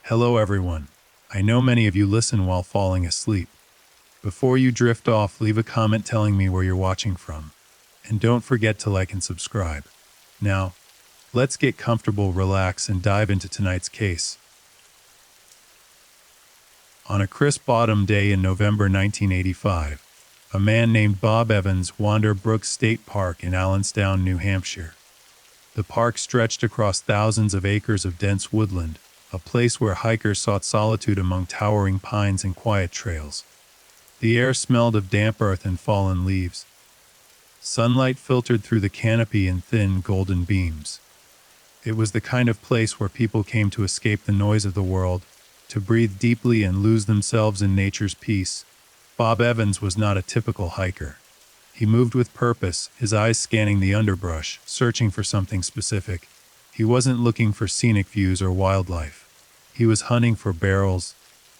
Hello everyone. I know many of you listen while falling asleep. Before you drift off, leave a comment telling me where you're watching from. And don't forget to like and subscribe. Now, let's get comfortable, relax, and dive into tonight's case. On a crisp autumn day in November 1985, a man named Bob Evans wandered Brooks State Park in Allenstown, New Hampshire. The park stretched across thousands of acres of dense woodland, a place where hikers sought solitude among towering pines and quiet trails. The air smelled of damp earth and fallen leaves. Sunlight filtered through the canopy in thin, golden beams. It was the kind of place where people came to escape the noise of the world, to breathe deeply and lose themselves in nature's peace. Bob Evans was not a typical hiker. He moved with purpose, his eyes scanning the underbrush, searching for something specific. He wasn't looking for scenic views or wildlife. He was hunting for barrels,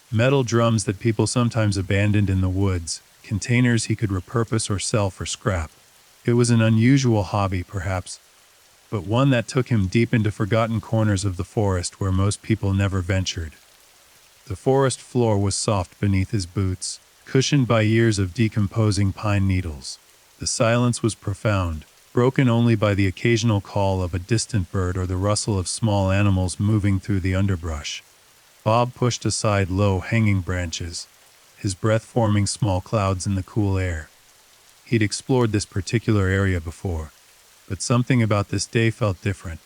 metal drums that people sometimes abandoned in the woods, containers he could repurpose or sell for scrap. It was an unusual hobby, perhaps, but one that took him deep into forgotten corners of the forest where most people never ventured. The forest floor was soft beneath his boots, cushioned by years of decomposing pine needles. The silence was profound, broken only by the occasional call of a distant bird or the rustle of small animals moving through the underbrush. Bob pushed aside low-hanging branches, his breath forming small clouds in the cool air. He'd explored this particular area before, but something about this day felt different.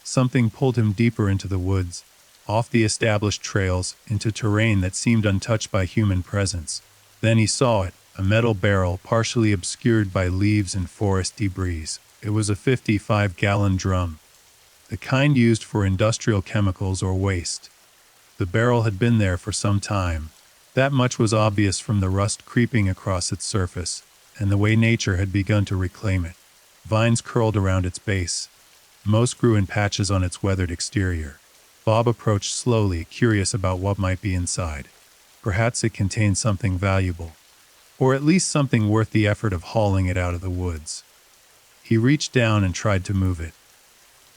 Something pulled him deeper into the woods, off the established trails, into terrain that seemed untouched by human presence. Then he saw it, a metal barrel partially obscured by leaves and forest debris. It was a 55-gallon drum, the kind used for industrial chemicals or waste. The barrel had been there for some time. That much was obvious from the rust creeping across its surface, and the way nature had begun to reclaim it. Vines curled around its base. Moss grew in patches on its weathered exterior. Bob approached slowly, curious about what might be inside. Perhaps it contained something valuable, or at least something worth the effort of hauling it out of the woods. He reached down and tried to move it.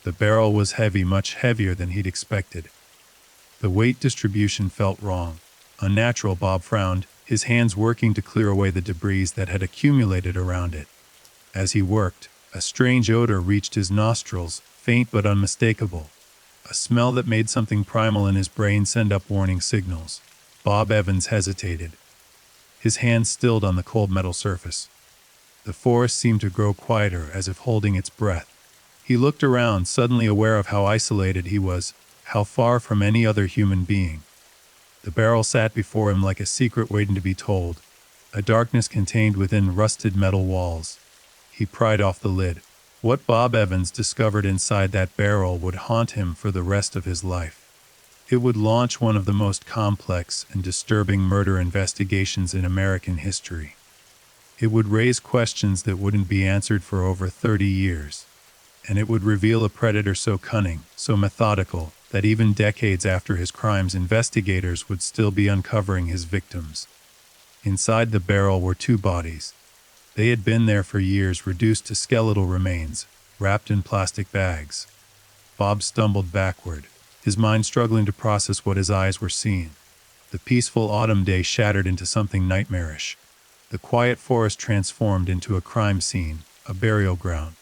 The barrel was heavy, much heavier than he'd expected. The weight distribution felt wrong. Unnatural. Bob frowned, his hands working to clear away the debris that had accumulated around it. As he worked, a strange odor reached his nostrils, faint but unmistakable. A smell that made something primal in his brain send up warning signals. Bob Evans hesitated, his hands stilled on the cold metal surface. The forest seemed to grow quieter, as if holding its breath. He looked around, suddenly aware of how isolated he was, how far from any other human being. The barrel sat before him like a secret waiting to be told, a darkness contained within rusted metal walls. He pried off the lid. What Bob Evans discovered inside that barrel would haunt him for the rest of his life. It would launch one of the most complex and disturbing murder investigations in American history. It would raise questions that wouldn't be answered for over 30 years. And it would reveal a predator so cunning, so methodical, that even decades after his crimes, investigators would still be uncovering his victims. Inside the barrel were two bodies. They had been there for years, reduced to skeletal remains, wrapped in plastic bags. Bob stumbled backward, his mind struggling to process what his eyes were seeing. The peaceful autumn day shattered into something nightmarish. The quiet forest transformed into a crime scene, a burial ground,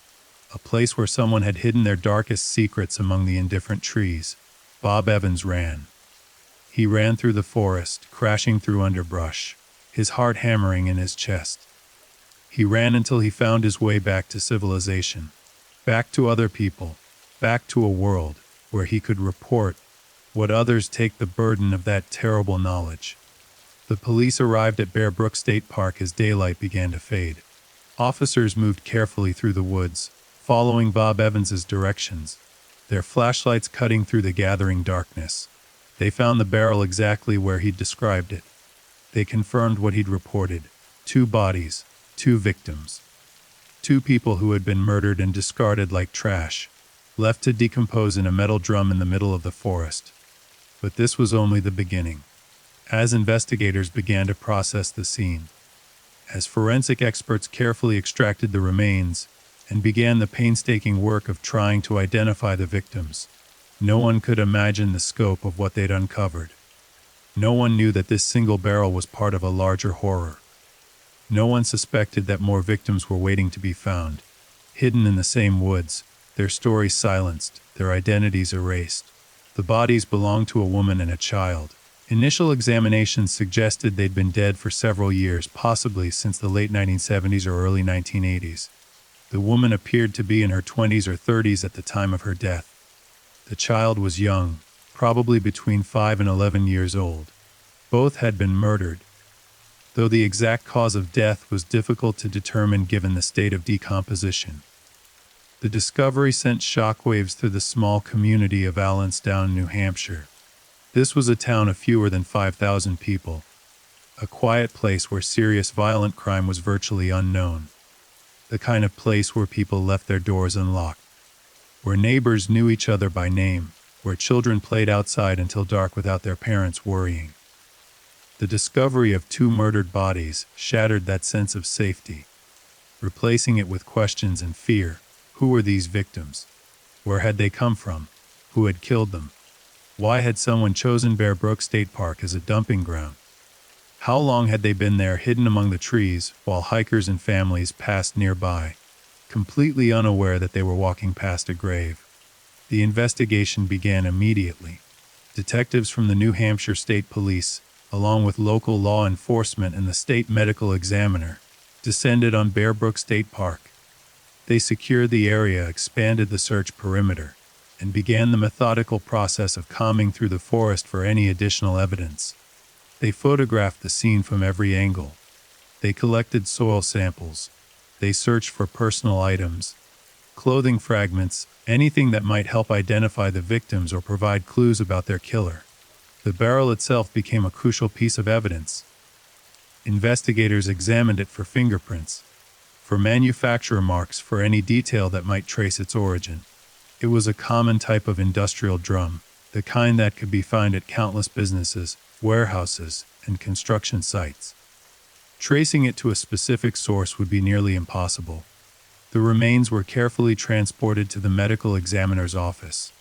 a place where someone had hidden their darkest secrets among the indifferent trees. Bob Evans ran. He ran through the forest, crashing through underbrush, his heart hammering in his chest. He ran until he found his way back to civilization, back to other people, back to a world where he could report what others take the burden of that terrible knowledge. The police arrived at Bear Brook State Park as daylight began to fade. Officers moved carefully through the woods, following Bob Evans's directions, their flashlights cutting through the gathering darkness. They found the barrel exactly where he'd described it. They confirmed what he'd reported. 2 bodies, 2 victims. 2 people who had been murdered and discarded like trash, left to decompose in a metal drum in the middle of the forest. But this was only the beginning. As investigators began to process the scene, as forensic experts carefully extracted the remains and began the painstaking work of trying to identify the victims, No one could imagine the scope of what they'd uncovered. No one knew that this single barrel was part of a larger horror. No one suspected that more victims were waiting to be found, hidden in the same woods, their stories silenced, their identities erased. The bodies belonged to a woman and a child. Initial examinations suggested they'd been dead for several years, possibly since the late 1970s or early 1980s. The woman appeared to be in her 20s or 30s at the time of her death. The child was young, probably between 5 and 11 years old. Both had been murdered, though the exact cause of death was difficult to determine given the state of decomposition. The discovery sent shockwaves through the small community of Allenstown, New Hampshire. This was a town of fewer than 5,000 people, a quiet place where serious violent crime was virtually unknown, the kind of place where people left their doors unlocked, where neighbors knew each other by name, where children played outside until dark without their parents worrying. The discovery of 2 murdered bodies shattered that sense of safety, replacing it with questions and fear. Who were these victims? Where had they come from? Who had killed them? Why had someone chosen Bear Brook State Park as a dumping ground? How long had they been there, hidden among the trees, while hikers and families passed nearby, completely unaware that they were walking past a grave? The investigation began immediately. Detectives from the New Hampshire State Police, along with local law enforcement and the state medical examiner, descended on Bear Brook State Park. They secured the area, expanded the search perimeter, and began the methodical process of combing through the forest for any additional evidence. They photographed the scene from every angle. They collected soil samples. They searched for personal items, clothing fragments, anything that might help identify the victims or provide clues about their killer. The barrel itself became a crucial piece of evidence. Investigators examined it for fingerprints, for manufacturer marks, for any detail that might trace its origin. It was a common type of industrial drum, the kind that could be found at countless businesses, warehouses, and construction sites. Tracing it to a specific source would be nearly impossible. The remains were carefully transported to the medical examiner's office,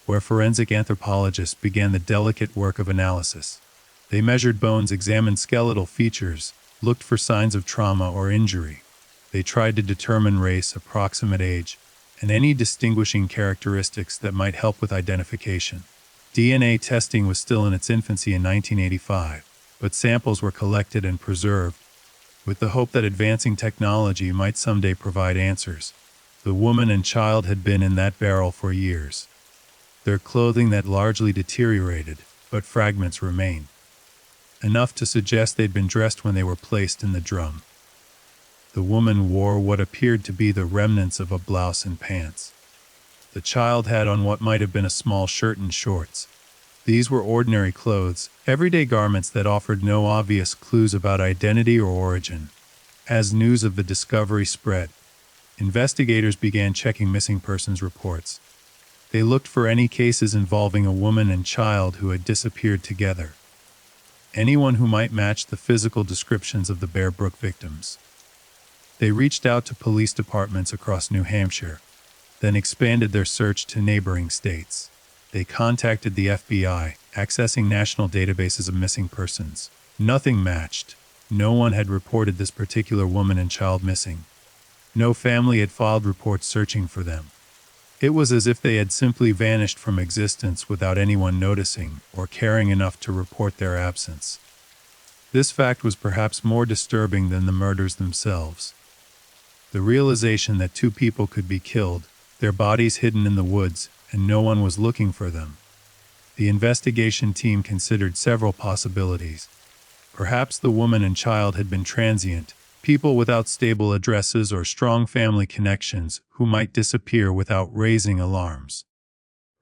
where forensic anthropologists began the delicate work of analysis. They measured bones, examined skeletal features, looked for signs of trauma or injury. They tried to determine race, approximate age, and any distinguishing characteristics that might help with identification. DNA testing was still in its infancy in 1985, but samples were collected and preserved, with the hope that advancing technology might someday provide answers. The woman and child had been in that barrel for years. Their clothing had largely deteriorated, but fragments remained, enough to suggest they'd been dressed when they were placed in the drum. The woman wore what appeared to be the remnants of a blouse and pants. The child had on what might have been a small shirt and shorts. These were ordinary clothes, everyday garments that offered no obvious clues about identity or origin. As news of the discovery spread, investigators began checking missing persons reports. They looked for any cases involving a woman and child who had disappeared together. Anyone who might match the physical descriptions of the Bear Brook victims. They reached out to police departments across New Hampshire, then expanded their search to neighboring states. They contacted the FBI, accessing national databases of missing persons. Nothing matched. No one had reported this particular woman and child missing. No family had filed reports searching for them. It was as if they had simply vanished from existence without anyone noticing or caring enough to report their absence. This fact was perhaps more disturbing than the murders themselves. The realization that 2 people could be killed, their bodies hidden in the woods, and no one was looking for them. The investigation team considered several possibilities. Perhaps the woman and child had been transient, people without stable addresses or strong family connections who might disappear without raising alarms.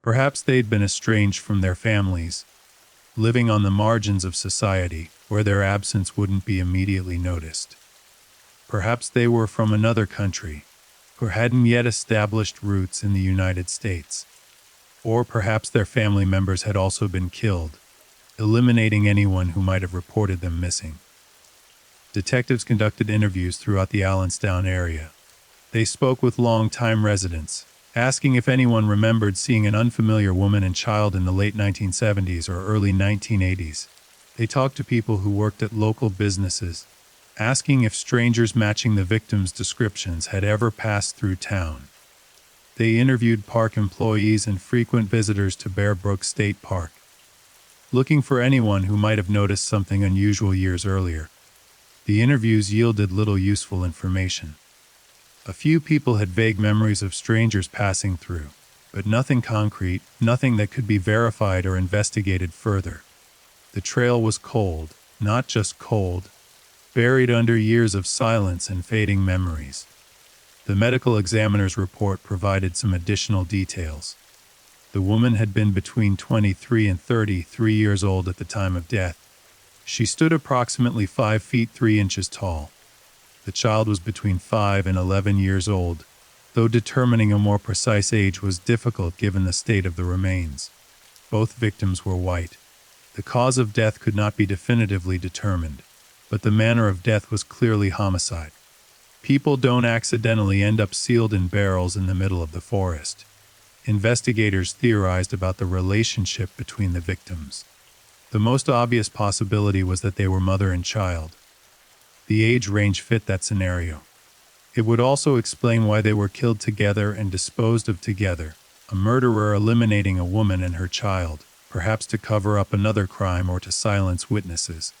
Perhaps they'd been estranged from their families, living on the margins of society where their absence wouldn't be immediately noticed. Perhaps they were from another country, or hadn't yet established roots in the United States. Or perhaps their family members had also been killed, eliminating anyone who might have reported them missing. Detectives conducted interviews throughout the Allenstown area. They spoke with long-time residents, asking if anyone remembered seeing an unfamiliar woman and child in the late 1970s or early 1980s. They talked to people who worked at local businesses, asking if strangers matching the victims' descriptions had ever passed through town. They interviewed park employees and frequent visitors to Bear Brook State Park, looking for anyone who might have noticed something unusual years earlier. The interviews yielded little useful information. A few people had vague memories of strangers passing through, but nothing concrete, nothing that could be verified or investigated further. The trail was cold, not just cold, buried under years of silence and fading memories. The medical examiner's report provided some additional details. The woman had been between 23 and 33 years old at the time of death. She stood approximately 5 feet 3 inches tall. The child was between 5 and 11 years old, though determining a more precise age was difficult given the state of the remains. Both victims were white. The cause of death could not be definitively determined, but the manner of death was clearly homicide. People don't accidentally end up sealed in barrels in the middle of the forest. Investigators theorized about the relationship between the victims. The most obvious possibility was that they were mother and child. The age range fit that scenario. It would also explain why they were killed together and disposed of together, a murderer eliminating a woman and her child, perhaps to cover up another crime or to silence witnesses.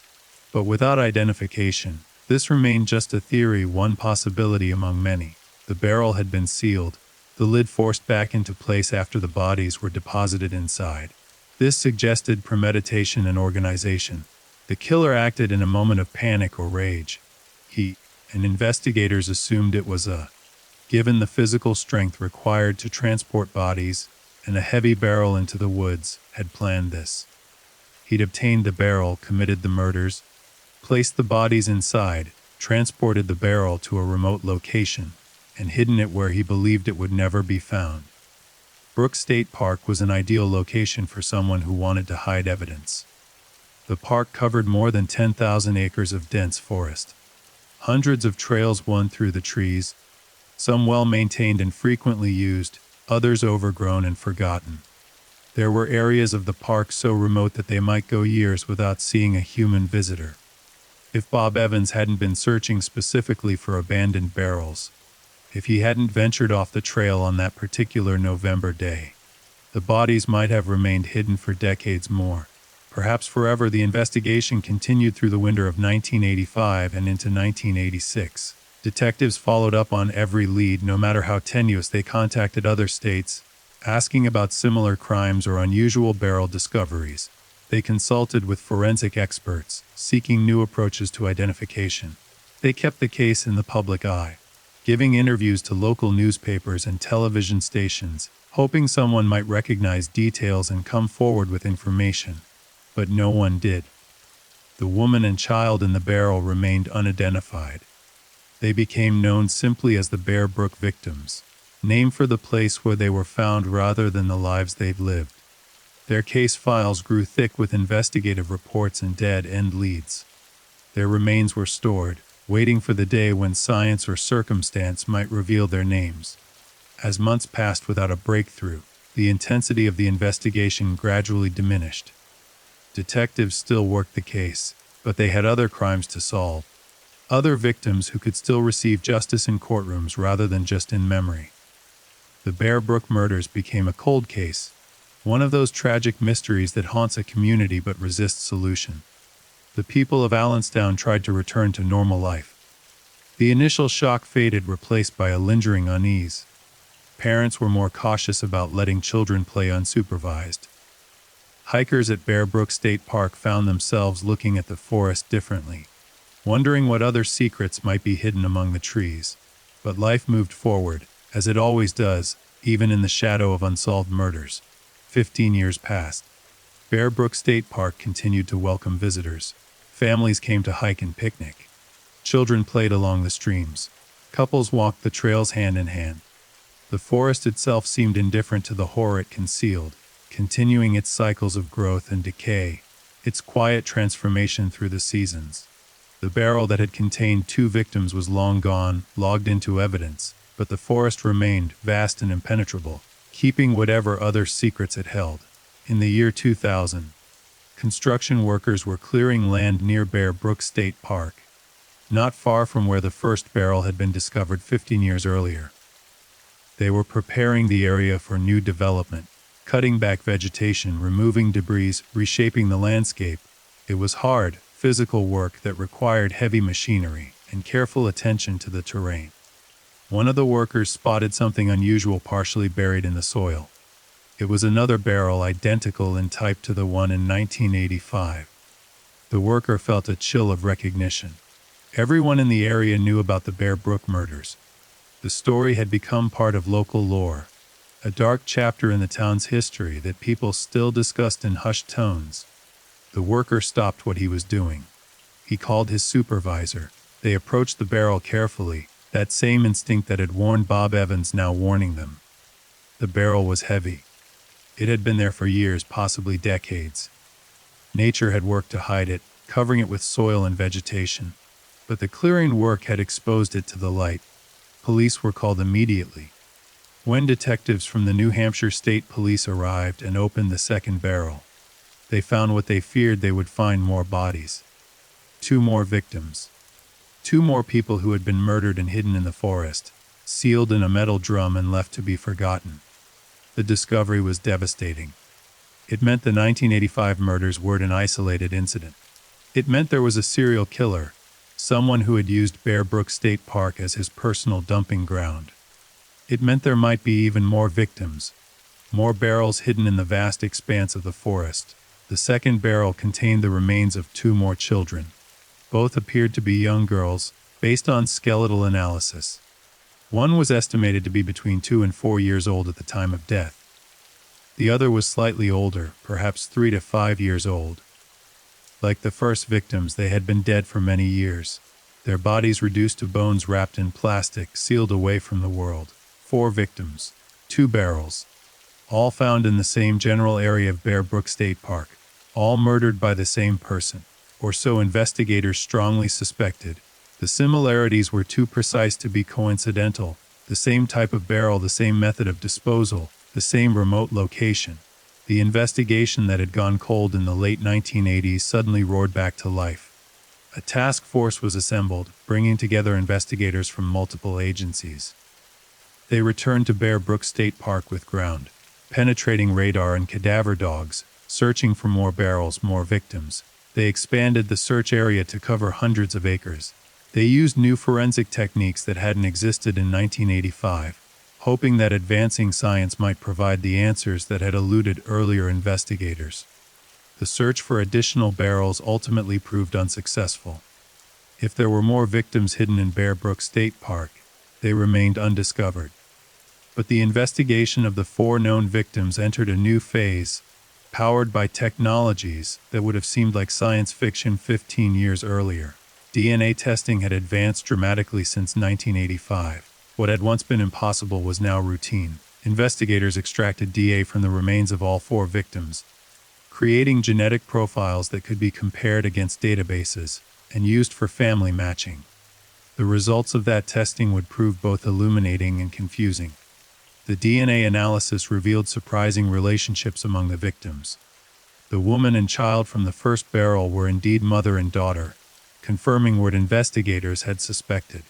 But without identification, this remained just a theory, one possibility among many. The barrel had been sealed, the lid forced back into place after the bodies were deposited inside. This suggested premeditation and organization. The killer acted in a moment of panic or rage. He, and investigators assumed it was given the physical strength required to transport bodies and a heavy barrel into the woods, had planned this. He'd obtained the barrel, committed the murders, placed the bodies inside, transported the barrel to a remote location, and hidden it where he believed it would never be found. Brook State Park was an ideal location for someone who wanted to hide evidence. The park covered more than 10,000 acres of dense forest. Hundreds of trails wound through the trees, some well-maintained and frequently used, others overgrown and forgotten. There were areas of the park so remote that they might go years without seeing a human visitor. If Bob Evans hadn't been searching specifically for abandoned barrels, if he hadn't ventured off the trail on that particular November day, the bodies might have remained hidden for decades more. Perhaps forever. The investigation continued through the winter of 1985 and into 1986. Detectives followed up on every lead, no matter how tenuous. They contacted other states, asking about similar crimes or unusual barrel discoveries. They consulted with forensic experts, seeking new approaches to identification. They kept the case in the public eye, giving interviews to local newspapers and television stations, hoping someone might recognize details and come forward with information. But no one did. The woman and child in the barrel remained unidentified. They became known simply as the Bear Brook victims, named for the place where they were found rather than the lives they'd lived. Their case files grew thick with investigative reports and dead-end leads. Their remains were stored, waiting for the day when science or circumstance might reveal their names. As months passed without a breakthrough, the intensity of the investigation gradually diminished. Detectives still worked the case, but they had other crimes to solve. Other victims who could still receive justice in courtrooms rather than just in memory. The Bear Brook murders became a cold case, one of those tragic mysteries that haunts a community but resists solution. The people of Allenstown tried to return to normal life. The initial shock faded, replaced by a lingering unease. Parents were more cautious about letting children play unsupervised. Hikers at Bear Brook State Park found themselves looking at the forest differently, wondering what other secrets might be hidden among the trees. But life moved forward, as it always does, even in the shadow of unsolved murders. 15 years passed. Bear Brook State Park continued to welcome visitors. Families came to hike and picnic. Children played along the streams. Couples walked the trails hand in hand. The forest itself seemed indifferent to the horror it concealed, continuing its cycles of growth and decay, its quiet transformation through the seasons. The barrel that had contained 2 victims was long gone, logged into evidence, but the forest remained vast and impenetrable, keeping whatever other secrets it held. In the year 2000, construction workers were clearing land near Bear Brook State Park, not far from where the first barrel had been discovered 15 years earlier. They were preparing the area for new development, cutting back vegetation, removing debris, reshaping the landscape. It was hard, physical work that required heavy machinery and careful attention to the terrain. One of the workers spotted something unusual partially buried in the soil. It was another barrel identical in type to the one in 1985. The worker felt a chill of recognition. Everyone in the area knew about the Bear Brook murders. The story had become part of local lore, a dark chapter in the town's history that people still discussed in hushed tones. The worker stopped what he was doing. He called his supervisor. They approached the barrel carefully, that same instinct that had warned Bob Evans now warning them. The barrel was heavy. It had been there for years, possibly decades. Nature had worked to hide it, covering it with soil and vegetation. But the clearing work had exposed it to the light. Police were called immediately. When detectives from the New Hampshire State Police arrived and opened the second barrel, they found what they feared they would find: more bodies. 2 more victims. 2 more people who had been murdered and hidden in the forest, sealed in a metal drum and left to be forgotten. The discovery was devastating. It meant the 1985 murders weren't an isolated incident. It meant there was a serial killer, someone who had used Bear Brook State Park as his personal dumping ground. It meant there might be even more victims, more barrels hidden in the vast expanse of the forest. The second barrel contained the remains of 2 more children. Both appeared to be young girls, based on skeletal analysis. One was estimated to be between 2 and 4 years old at the time of death. The other was slightly older, perhaps 3 to 5 years old. Like the first victims, they had been dead for many years, their bodies reduced to bones wrapped in plastic, sealed away from the world. 4 victims, 2 barrels, all found in the same general area of Bear Brook State Park, all murdered by the same person, or so investigators strongly suspected. The similarities were too precise to be coincidental: the same type of barrel, the same method of disposal, the same remote location. The investigation that had gone cold in the late 1980s suddenly roared back to life. A task force was assembled, bringing together investigators from multiple agencies. They returned to Bear Brook State Park with ground-penetrating radar and cadaver dogs, searching for more barrels, more victims. They expanded the search area to cover hundreds of acres. They used new forensic techniques that hadn't existed in 1985, hoping that advancing science might provide the answers that had eluded earlier investigators. The search for additional barrels ultimately proved unsuccessful. If there were more victims hidden in Bear Brook State Park, they remained undiscovered. But the investigation of the 4 known victims entered a new phase, powered by technologies that would have seemed like science fiction 15 years earlier. DNA testing had advanced dramatically since 1985. What had once been impossible was now routine. Investigators extracted DNA from the remains of all 4 victims, creating genetic profiles that could be compared against databases and used for family matching. The results of that testing would prove both illuminating and confusing. The DNA analysis revealed surprising relationships among the victims. The woman and child from the first barrel were indeed mother and daughter, confirming what investigators had suspected.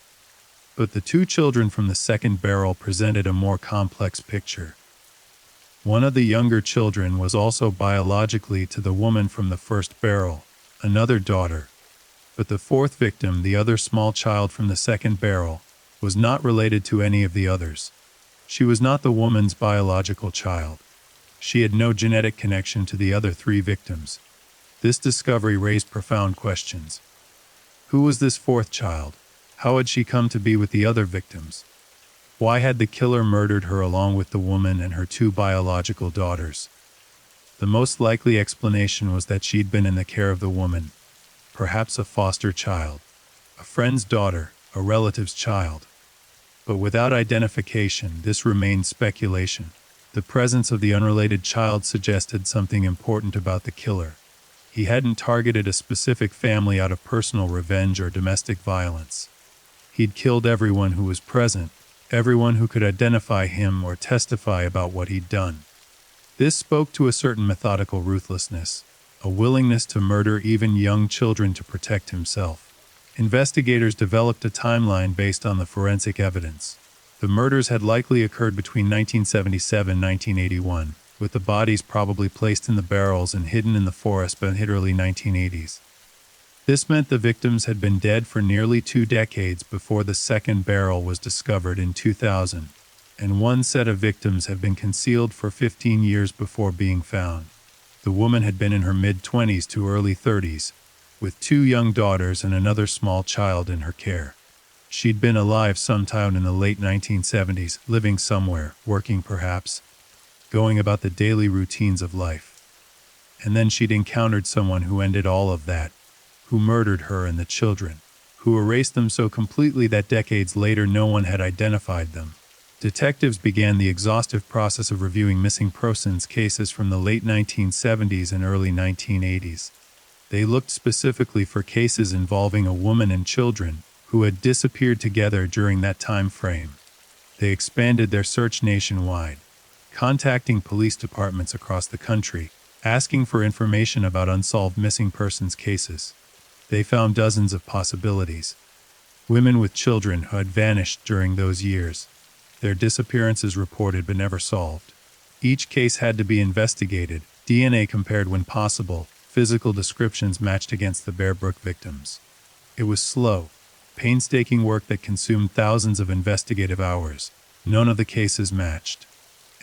But the 2 children from the second barrel presented a more complex picture. One of the younger children was also biologically to the woman from the first barrel, another daughter. But the 4th victim, the other small child from the second barrel, was not related to any of the others. She was not the woman's biological child. She had no genetic connection to the other 3 victims. This discovery raised profound questions. Who was this 4th child? How had she come to be with the other victims? Why had the killer murdered her along with the woman and her 2 biological daughters? The most likely explanation was that she'd been in the care of the woman, perhaps a foster child, a friend's daughter, a relative's child. But without identification, this remained speculation. The presence of the unrelated child suggested something important about the killer. He hadn't targeted a specific family out of personal revenge or domestic violence. He'd killed everyone who was present, everyone who could identify him or testify about what he'd done. This spoke to a certain methodical ruthlessness, a willingness to murder even young children to protect himself. Investigators developed a timeline based on the forensic evidence. The murders had likely occurred between 1977 and 1981, with the bodies probably placed in the barrels and hidden in the forest by the early 1980s. This meant the victims had been dead for nearly 2 decades before the second barrel was discovered in 2000, and one set of victims had been concealed for 15 years before being found. The woman had been in her mid-20s to early 30s, with 2 young daughters and another small child in her care. She'd been alive sometime in the late 1970s, living somewhere, working perhaps, going about the daily routines of life. And then she'd encountered someone who ended all of that, who murdered her and the children, who erased them so completely that decades later no one had identified them. Detectives began the exhaustive process of reviewing missing persons cases from the late 1970s and early 1980s. They looked specifically for cases involving a woman and children who had disappeared together during that time frame. They expanded their search nationwide, contacting police departments across the country, asking for information about unsolved missing persons cases. They found dozens of possibilities. Women with children who had vanished during those years, their disappearances reported but never solved. Each case had to be investigated, DNA compared when possible, physical descriptions matched against the Bear Brook victims. It was slow, painstaking work that consumed thousands of investigative hours. None of the cases matched.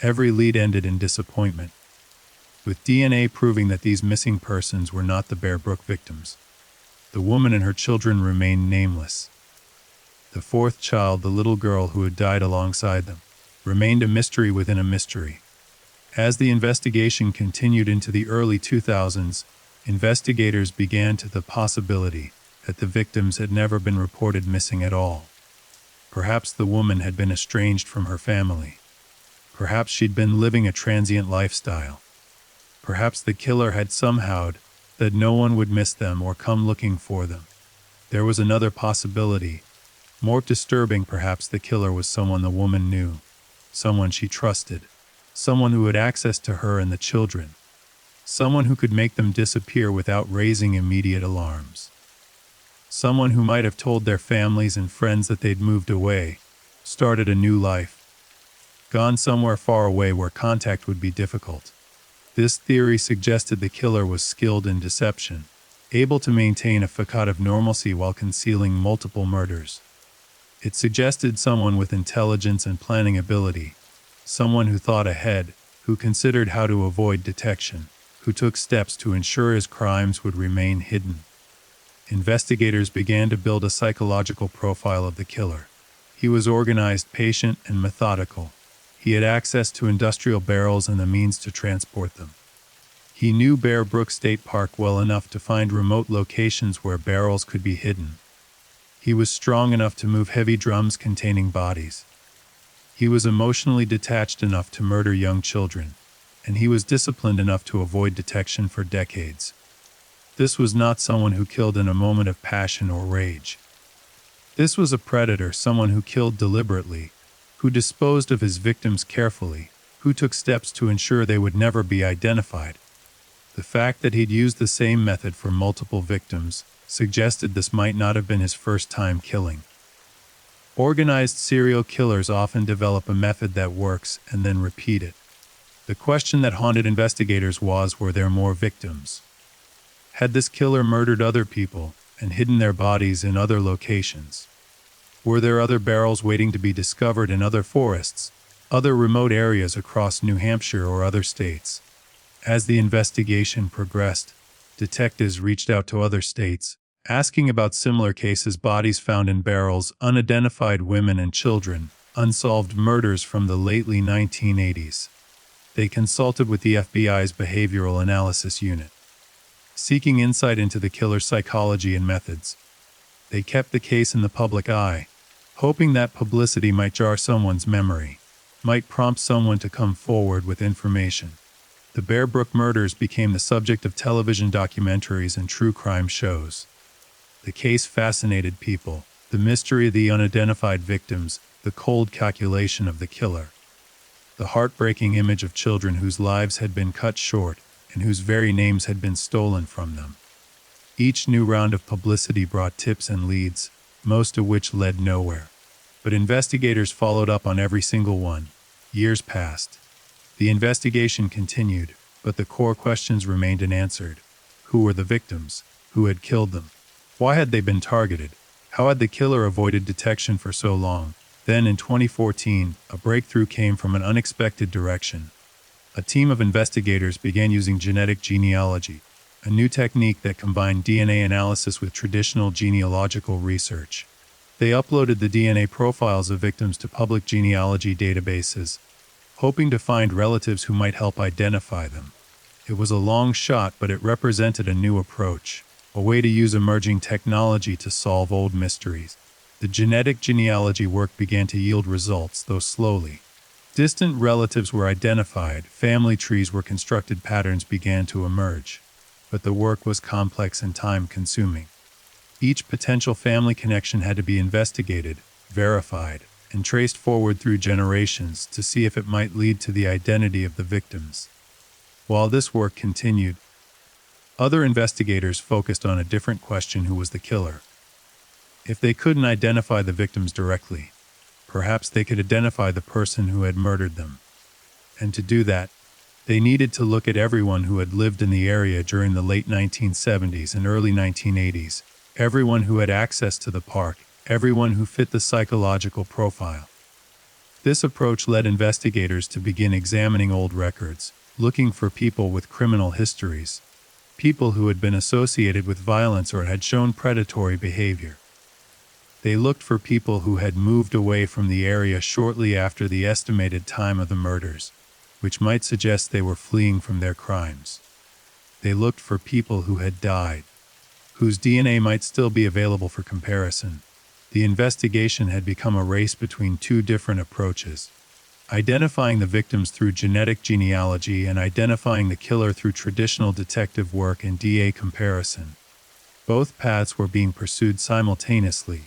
Every lead ended in disappointment, with DNA proving that these missing persons were not the Bear Brook victims. The woman and her children remained nameless. The 4th child, the little girl who had died alongside them, remained a mystery within a mystery. As the investigation continued into the early 2000s, investigators began to the possibility that the victims had never been reported missing at all. Perhaps the woman had been estranged from her family. Perhaps she'd been living a transient lifestyle. Perhaps the killer had somehow that no one would miss them or come looking for them. There was another possibility. More disturbing, perhaps the killer was someone the woman knew, someone she trusted, someone who had access to her and the children, someone who could make them disappear without raising immediate alarms, someone who might have told their families and friends that they'd moved away, started a new life, gone somewhere far away where contact would be difficult. This theory suggested the killer was skilled in deception, able to maintain a facade of normalcy while concealing multiple murders. It suggested someone with intelligence and planning ability, someone who thought ahead, who considered how to avoid detection, who took steps to ensure his crimes would remain hidden. Investigators began to build a psychological profile of the killer. He was organized, patient, and methodical. He had access to industrial barrels and the means to transport them. He knew Bear Brook State Park well enough to find remote locations where barrels could be hidden. He was strong enough to move heavy drums containing bodies. He was emotionally detached enough to murder young children, and he was disciplined enough to avoid detection for decades. This was not someone who killed in a moment of passion or rage. This was a predator, someone who killed deliberately, who disposed of his victims carefully, who took steps to ensure they would never be identified. The fact that he'd used the same method for multiple victims suggested this might not have been his first time killing. Organized serial killers often develop a method that works and then repeat it. The question that haunted investigators was, were there more victims? Had this killer murdered other people and hidden their bodies in other locations? Were there other barrels waiting to be discovered in other forests, other remote areas across New Hampshire or other states? As the investigation progressed, detectives reached out to other states, asking about similar cases, bodies found in barrels, unidentified women and children, unsolved murders from the late 1980s. They consulted with the FBI's Behavioral Analysis Unit, seeking insight into the killer's psychology and methods. They kept the case in the public eye, hoping that publicity might jar someone's memory, might prompt someone to come forward with information. The Bear Brook murders became the subject of television documentaries and true crime shows. The case fascinated people. The mystery of the unidentified victims, the cold calculation of the killer, the heartbreaking image of children whose lives had been cut short and whose very names had been stolen from them. Each new round of publicity brought tips and leads, most of which led nowhere. But investigators followed up on every single one. Years passed. The investigation continued, but the core questions remained unanswered. Who were the victims? Who had killed them? Why had they been targeted? How had the killer avoided detection for so long? Then, in 2014, a breakthrough came from an unexpected direction. A team of investigators began using genetic genealogy, a new technique that combined DNA analysis with traditional genealogical research. They uploaded the DNA profiles of victims to public genealogy databases, hoping to find relatives who might help identify them. It was a long shot, but it represented a new approach, a way to use emerging technology to solve old mysteries. The genetic genealogy work began to yield results, though slowly. Distant relatives were identified, family trees were constructed, patterns began to emerge. But the work was complex and time-consuming. Each potential family connection had to be investigated, verified, and traced forward through generations to see if it might lead to the identity of the victims. While this work continued, other investigators focused on a different question: who was the killer? If they couldn't identify the victims directly, perhaps they could identify the person who had murdered them. And to do that, they needed to look at everyone who had lived in the area during the late 1970s and early 1980s, everyone who had access to the park, everyone who fit the psychological profile. This approach led investigators to begin examining old records, looking for people with criminal histories, people who had been associated with violence or had shown predatory behavior. They looked for people who had moved away from the area shortly after the estimated time of the murders, which might suggest they were fleeing from their crimes. They looked for people who had died, whose DNA might still be available for comparison. The investigation had become a race between two different approaches: identifying the victims through genetic genealogy and identifying the killer through traditional detective work and DNA comparison. Both paths were being pursued simultaneously.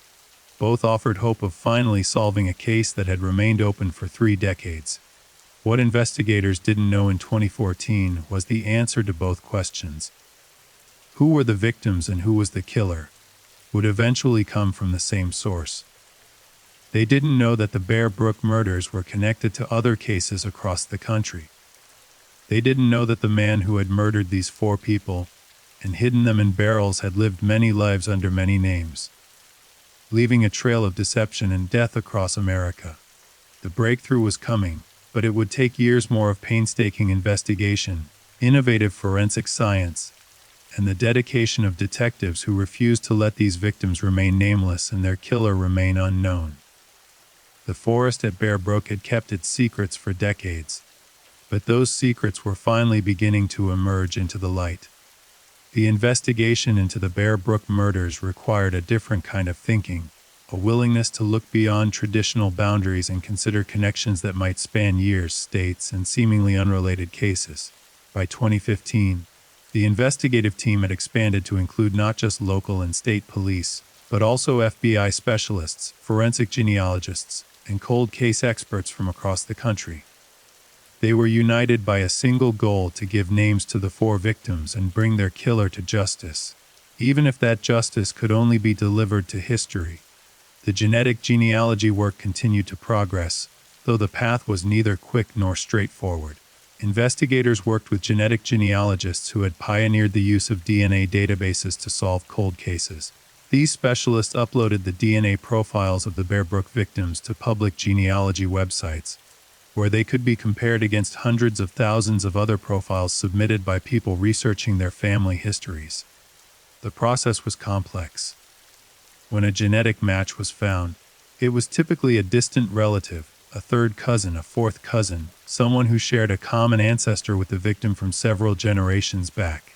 Both offered hope of finally solving a case that had remained open for 3 decades. What investigators didn't know in 2014 was the answer to both questions. Who were the victims and who was the killer would eventually come from the same source. They didn't know that the Bear Brook murders were connected to other cases across the country. They didn't know that the man who had murdered these 4 people and hidden them in barrels had lived many lives under many names, leaving a trail of deception and death across America. The breakthrough was coming, but it would take years more of painstaking investigation, innovative forensic science, and the dedication of detectives who refused to let these victims remain nameless and their killer remain unknown. The forest at Bear Brook had kept its secrets for decades, but those secrets were finally beginning to emerge into the light. The investigation into the Bear Brook murders required a different kind of thinking, a willingness to look beyond traditional boundaries and consider connections that might span years, states, and seemingly unrelated cases. By 2015, the investigative team had expanded to include not just local and state police, but also FBI specialists, forensic genealogists, and cold case experts from across the country. They were united by a single goal: to give names to the 4 victims and bring their killer to justice, even if that justice could only be delivered to history. The genetic genealogy work continued to progress, though the path was neither quick nor straightforward. Investigators worked with genetic genealogists who had pioneered the use of DNA databases to solve cold cases. These specialists uploaded the DNA profiles of the Bear Brook victims to public genealogy websites, where they could be compared against hundreds of thousands of other profiles submitted by people researching their family histories. The process was complex. When a genetic match was found, it was typically a distant relative, a third cousin, a fourth cousin, someone who shared a common ancestor with the victim from several generations back.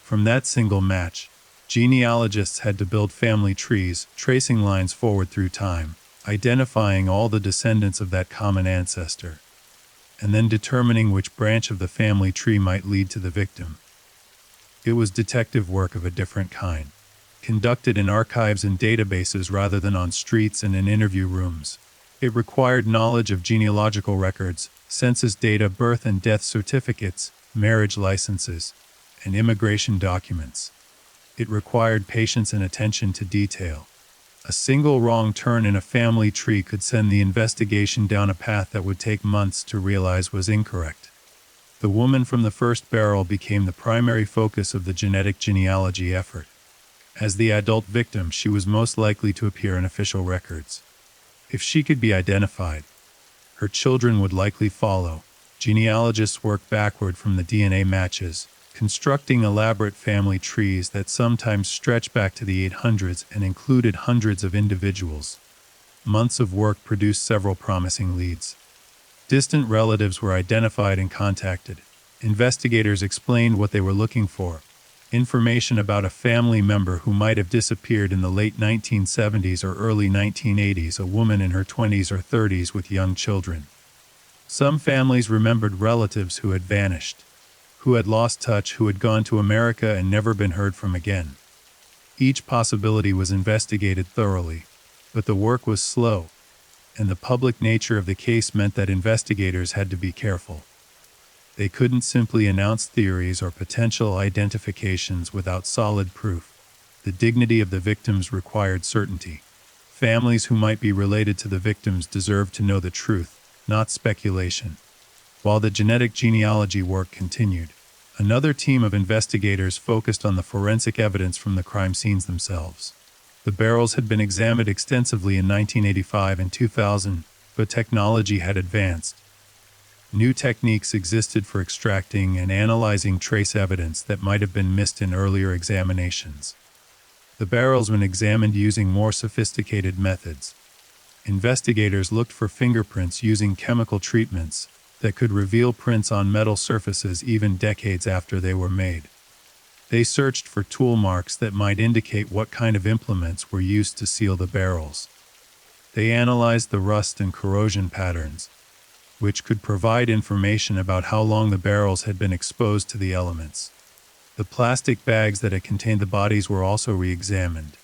From that single match, genealogists had to build family trees, tracing lines forward through time, identifying all the descendants of that common ancestor, and then determining which branch of the family tree might lead to the victim. It was detective work of a different kind, conducted in archives and databases rather than on streets and in interview rooms. It required knowledge of genealogical records, census data, birth and death certificates, marriage licenses, and immigration documents. It required patience and attention to detail. A single wrong turn in a family tree could send the investigation down a path that would take months to realize was incorrect. The woman from the first barrel became the primary focus of the genetic genealogy effort. As the adult victim, she was most likely to appear in official records. If she could be identified, her children would likely follow. Genealogists worked backward from the DNA matches, constructing elaborate family trees that sometimes stretched back to the 800s and included hundreds of individuals. Months of work produced several promising leads. Distant relatives were identified and contacted. Investigators explained what they were looking for: information about a family member who might have disappeared in the late 1970s or early 1980s, a woman in her 20s or 30s with young children. Some families remembered relatives who had vanished, who had lost touch, who had gone to America and never been heard from again. Each possibility was investigated thoroughly, but the work was slow, and the public nature of the case meant that investigators had to be careful. They couldn't simply announce theories or potential identifications without solid proof. The dignity of the victims required certainty. Families who might be related to the victims deserved to know the truth, not speculation. While the genetic genealogy work continued, another team of investigators focused on the forensic evidence from the crime scenes themselves. The barrels had been examined extensively in 1985 and 2000, but technology had advanced. New techniques existed for extracting and analyzing trace evidence that might have been missed in earlier examinations. The barrels were examined using more sophisticated methods. Investigators looked for fingerprints using chemical treatments that could reveal prints on metal surfaces even decades after they were made. They searched for tool marks that might indicate what kind of implements were used to seal the barrels. They analyzed the rust and corrosion patterns, which could provide information about how long the barrels had been exposed to the elements. The plastic bags that had contained the bodies were also re-examined.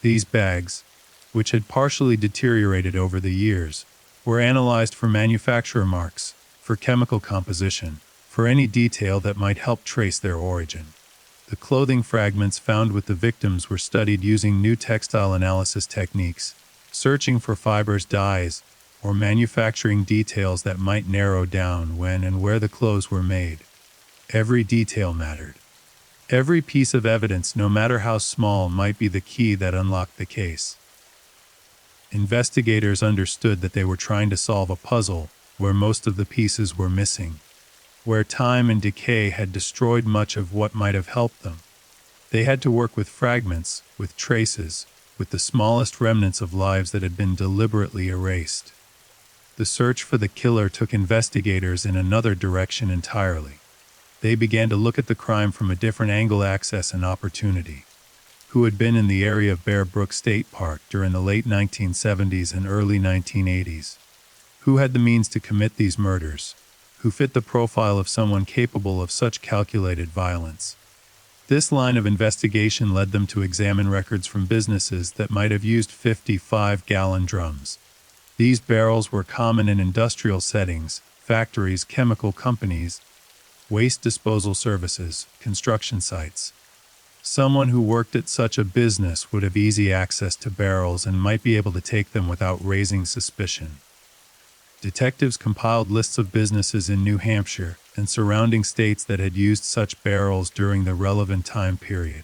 These bags, which had partially deteriorated over the years, were analyzed for manufacturer marks, for chemical composition, for any detail that might help trace their origin. The clothing fragments found with the victims were studied using new textile analysis techniques, searching for fibers, dyes, or manufacturing details that might narrow down when and where the clothes were made. Every detail mattered. Every piece of evidence, no matter how small, might be the key that unlocked the case. Investigators understood that they were trying to solve a puzzle where most of the pieces were missing, where time and decay had destroyed much of what might have helped them. They had to work with fragments, with traces, with the smallest remnants of lives that had been deliberately erased. The search for the killer took investigators in another direction entirely. They began to look at the crime from a different angle: access and opportunity. Who had been in the area of Bear Brook State Park during the late 1970s and early 1980s? Who had the means to commit these murders? Who fit the profile of someone capable of such calculated violence? This line of investigation led them to examine records from businesses that might have used 55-gallon drums. These barrels were common in industrial settings: factories, chemical companies, waste disposal services, construction sites. Someone who worked at such a business would have easy access to barrels and might be able to take them without raising suspicion. Detectives compiled lists of businesses in New Hampshire and surrounding states that had used such barrels during the relevant time period.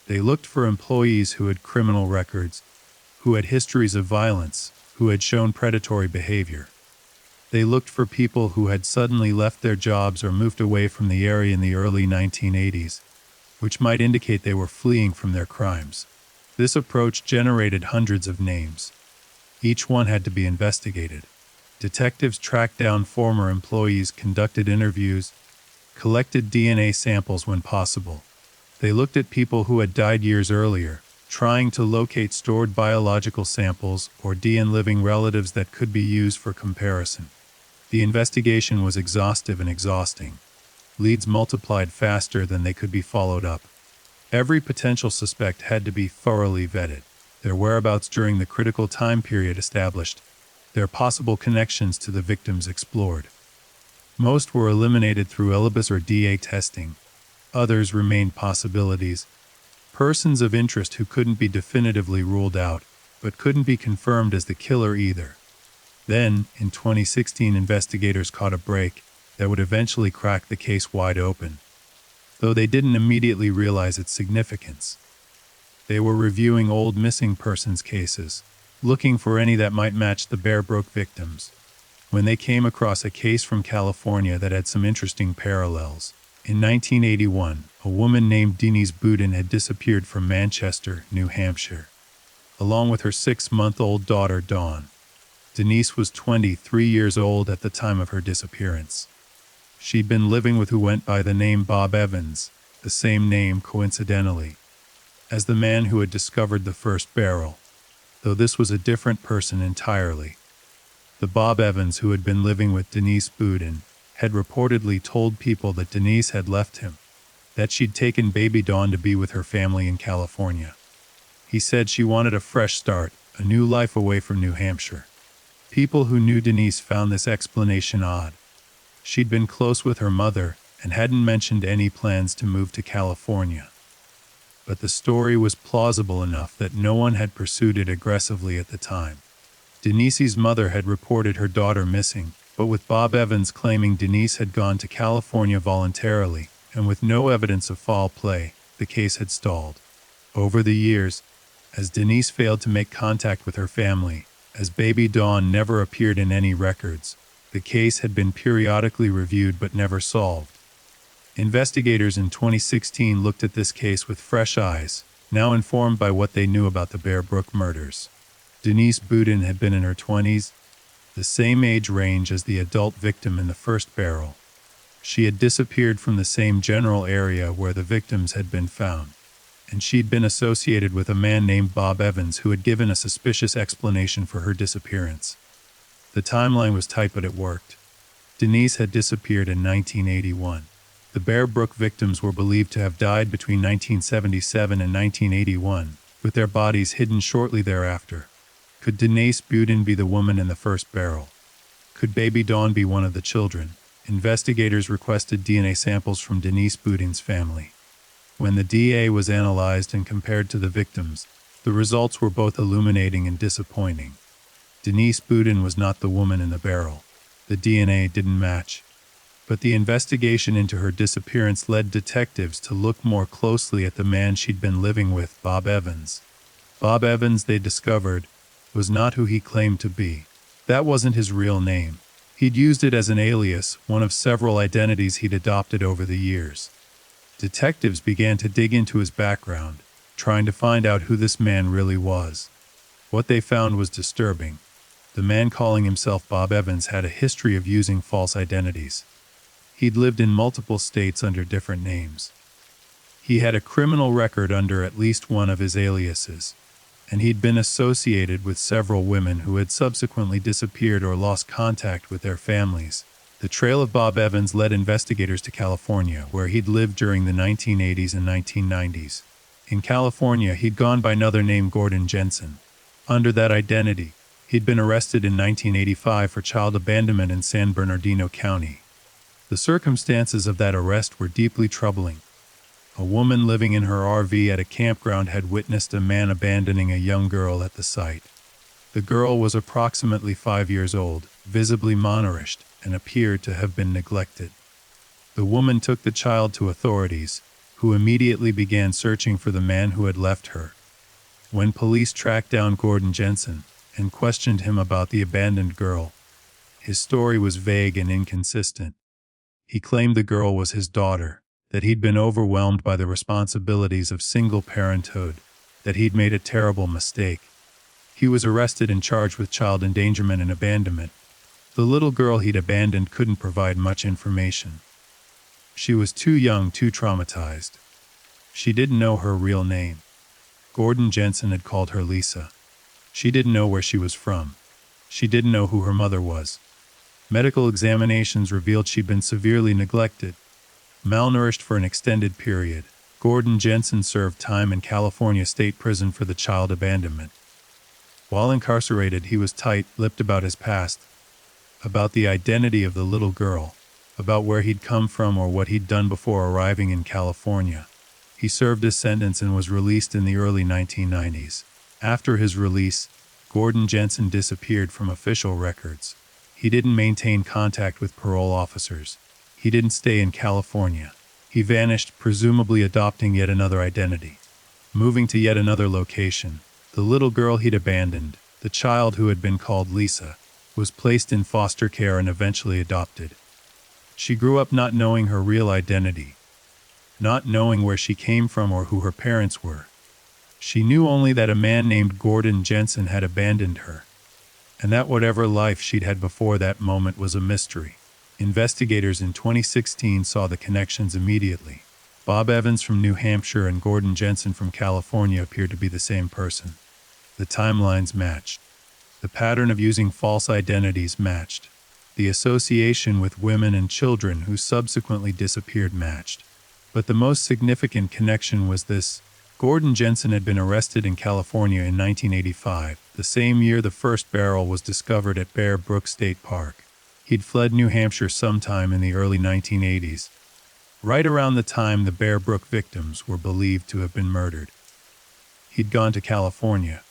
They looked for employees who had criminal records, who had histories of violence, who had shown predatory behavior. They looked for people who had suddenly left their jobs or moved away from the area in the early 1980s, which might indicate they were fleeing from their crimes. This approach generated hundreds of names. Each one had to be investigated. Detectives tracked down former employees, conducted interviews, collected DNA samples when possible. They looked at people who had died years earlier, trying to locate stored biological samples or DNA living relatives that could be used for comparison. The investigation was exhaustive and exhausting. Leads multiplied faster than they could be followed up. Every potential suspect had to be thoroughly vetted, their whereabouts during the critical time period established, their possible connections to the victims explored. Most were eliminated through ELIPAS or DA testing. Others remained possibilities, persons of interest who couldn't be definitively ruled out, but couldn't be confirmed as the killer either. Then, in 2016, investigators caught a break that would eventually crack the case wide open, though they didn't immediately realize its significance. They were reviewing old missing persons cases, looking for any that might match the Bear Brook victims, when they came across a case from California that had some interesting parallels. In 1981, a woman named Denise Boudin had disappeared from Manchester, New Hampshire, along with her 6-month-old daughter, Dawn. Denise was 23 years old at the time of her disappearance. She'd been living with who went by the name Bob Evans, the same name, coincidentally, as the man who had discovered the first barrel, though this was a different person entirely. The Bob Evans who had been living with Denise Boudin had reportedly told people that Denise had left him, that she'd taken baby Dawn to be with her family in California. He said she wanted a fresh start, a new life away from New Hampshire. People who knew Denise found this explanation odd. She'd been close with her mother and hadn't mentioned any plans to move to California. But the story was plausible enough that no one had pursued it aggressively at the time. Denise's mother had reported her daughter missing, but with Bob Evans claiming Denise had gone to California voluntarily, and with no evidence of foul play, the case had stalled. Over the years, as Denise failed to make contact with her family, as baby Dawn never appeared in any records, the case had been periodically reviewed but never solved. Investigators in 2016 looked at this case with fresh eyes, now informed by what they knew about the Bear Brook murders. Denise Boudin had been in her 20s, the same age range as the adult victim in the first barrel. She had disappeared from the same general area where the victims had been found, and she'd been associated with a man named Bob Evans who had given a suspicious explanation for her disappearance. The timeline was tight, but it worked. Denise had disappeared in 1981. The Bear Brook victims were believed to have died between 1977 and 1981, with their bodies hidden shortly thereafter. Could Denise Boudin be the woman in the first barrel? Could baby Dawn be one of the children? Investigators requested DNA samples from Denise Boudin's family. When the DNA was analyzed and compared to the victims, the results were both illuminating and disappointing. Denise Boudin was not the woman in the barrel. The DNA didn't match. But the investigation into her disappearance led detectives to look more closely at the man she'd been living with, Bob Evans. Bob Evans, they discovered, was not who he claimed to be. That wasn't his real name. He'd used it as an alias, one of several identities he'd adopted over the years. Detectives began to dig into his background, trying to find out who this man really was. What they found was disturbing. The man calling himself Bob Evans had a history of using false identities. He'd lived in multiple states under different names. He had a criminal record under at least one of his aliases, and he'd been associated with several women who had subsequently disappeared or lost contact with their families. The trail of Bob Evans led investigators to California, where he'd lived during the 1980s and 1990s. In California, he'd gone by another name, Gordon Jensen. Under that identity, he'd been arrested in 1985 for child abandonment in San Bernardino County. The circumstances of that arrest were deeply troubling. A woman living in her RV at a campground had witnessed a man abandoning a young girl at the site. The girl was approximately 5 years old, visibly malnourished, and appeared to have been neglected. The woman took the child to authorities, who immediately began searching for the man who had left her. When police tracked down Gordon Jensen and questioned him about the abandoned girl, his story was vague and inconsistent. He claimed the girl was his daughter, that he'd been overwhelmed by the responsibilities of single parenthood, that he'd made a terrible mistake. He was arrested and charged with child endangerment and abandonment. The little girl he'd abandoned couldn't provide much information. She was too young, too traumatized. She didn't know her real name. Gordon Jensen had called her Lisa. She didn't know where she was from. She didn't know who her mother was. Medical examinations revealed she'd been severely neglected, malnourished for an extended period. Gordon Jensen served time in California State Prison for the child abandonment. While incarcerated, he was tight-lipped about his past, about the identity of the little girl, about where he'd come from or what he'd done before arriving in California. He served his sentence and was released in the early 1990s. After his release, Gordon Jensen disappeared from official records. He didn't maintain contact with parole officers. He didn't stay in California. He vanished, presumably adopting yet another identity. Moving to yet another location, the little girl he'd abandoned, the child who had been called Lisa, was placed in foster care and eventually adopted. She grew up not knowing her real identity, not knowing where she came from or who her parents were. She knew only that a man named Gordon Jensen had abandoned her, and that whatever life she'd had before that moment was a mystery. Investigators in 2016 saw the connections immediately. Bob Evans from New Hampshire and Gordon Jensen from California appeared to be the same person. The timelines matched. The pattern of using false identities matched. The association with women and children who subsequently disappeared matched. But the most significant connection was this: Gordon Jensen had been arrested in California in 1985, the same year the first barrel was discovered at Bear Brook State Park. He'd fled New Hampshire sometime in the early 1980s, right around the time the Bear Brook victims were believed to have been murdered. He'd gone to California,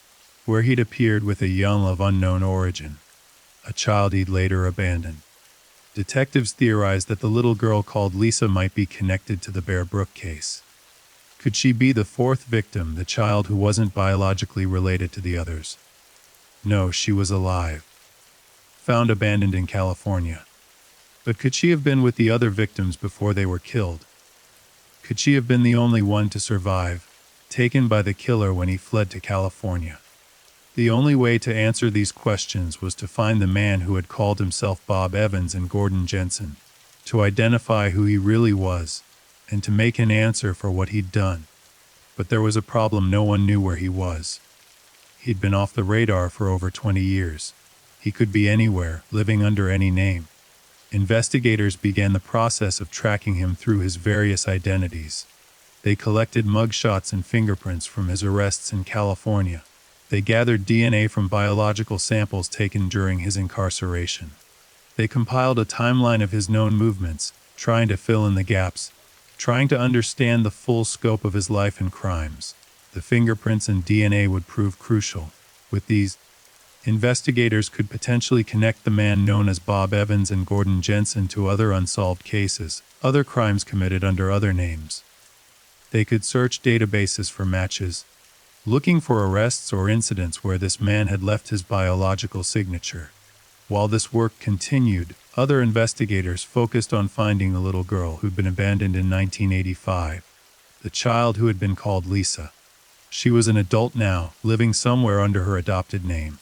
where he'd appeared with a young of unknown origin, a child he'd later abandoned. Detectives theorized that the little girl called Lisa might be connected to the Bear Brook case. Could she be the fourth victim, the child who wasn't biologically related to the others? No, she was alive, found abandoned in California. But could she have been with the other victims before they were killed? Could she have been the only one to survive, taken by the killer when he fled to California? The only way to answer these questions was to find the man who had called himself Bob Evans and Gordon Jensen, to identify who he really was, and to make an answer for what he'd done. But there was a problem: no one knew where he was. He'd been off the radar for over 20 years. He could be anywhere, living under any name. Investigators began the process of tracking him through his various identities. They collected mugshots and fingerprints from his arrests in California. They gathered DNA from biological samples taken during his incarceration. They compiled a timeline of his known movements, trying to fill in the gaps, trying to understand the full scope of his life and crimes. The fingerprints and DNA would prove crucial. With these, investigators could potentially connect the man known as Bob Evans and Gordon Jensen to other unsolved cases, other crimes committed under other names. They could search databases for matches, looking for arrests or incidents where this man had left his biological signature. While this work continued, other investigators focused on finding the little girl who'd been abandoned in 1985, the child who had been called Lisa. She was an adult now, living somewhere under her adopted name.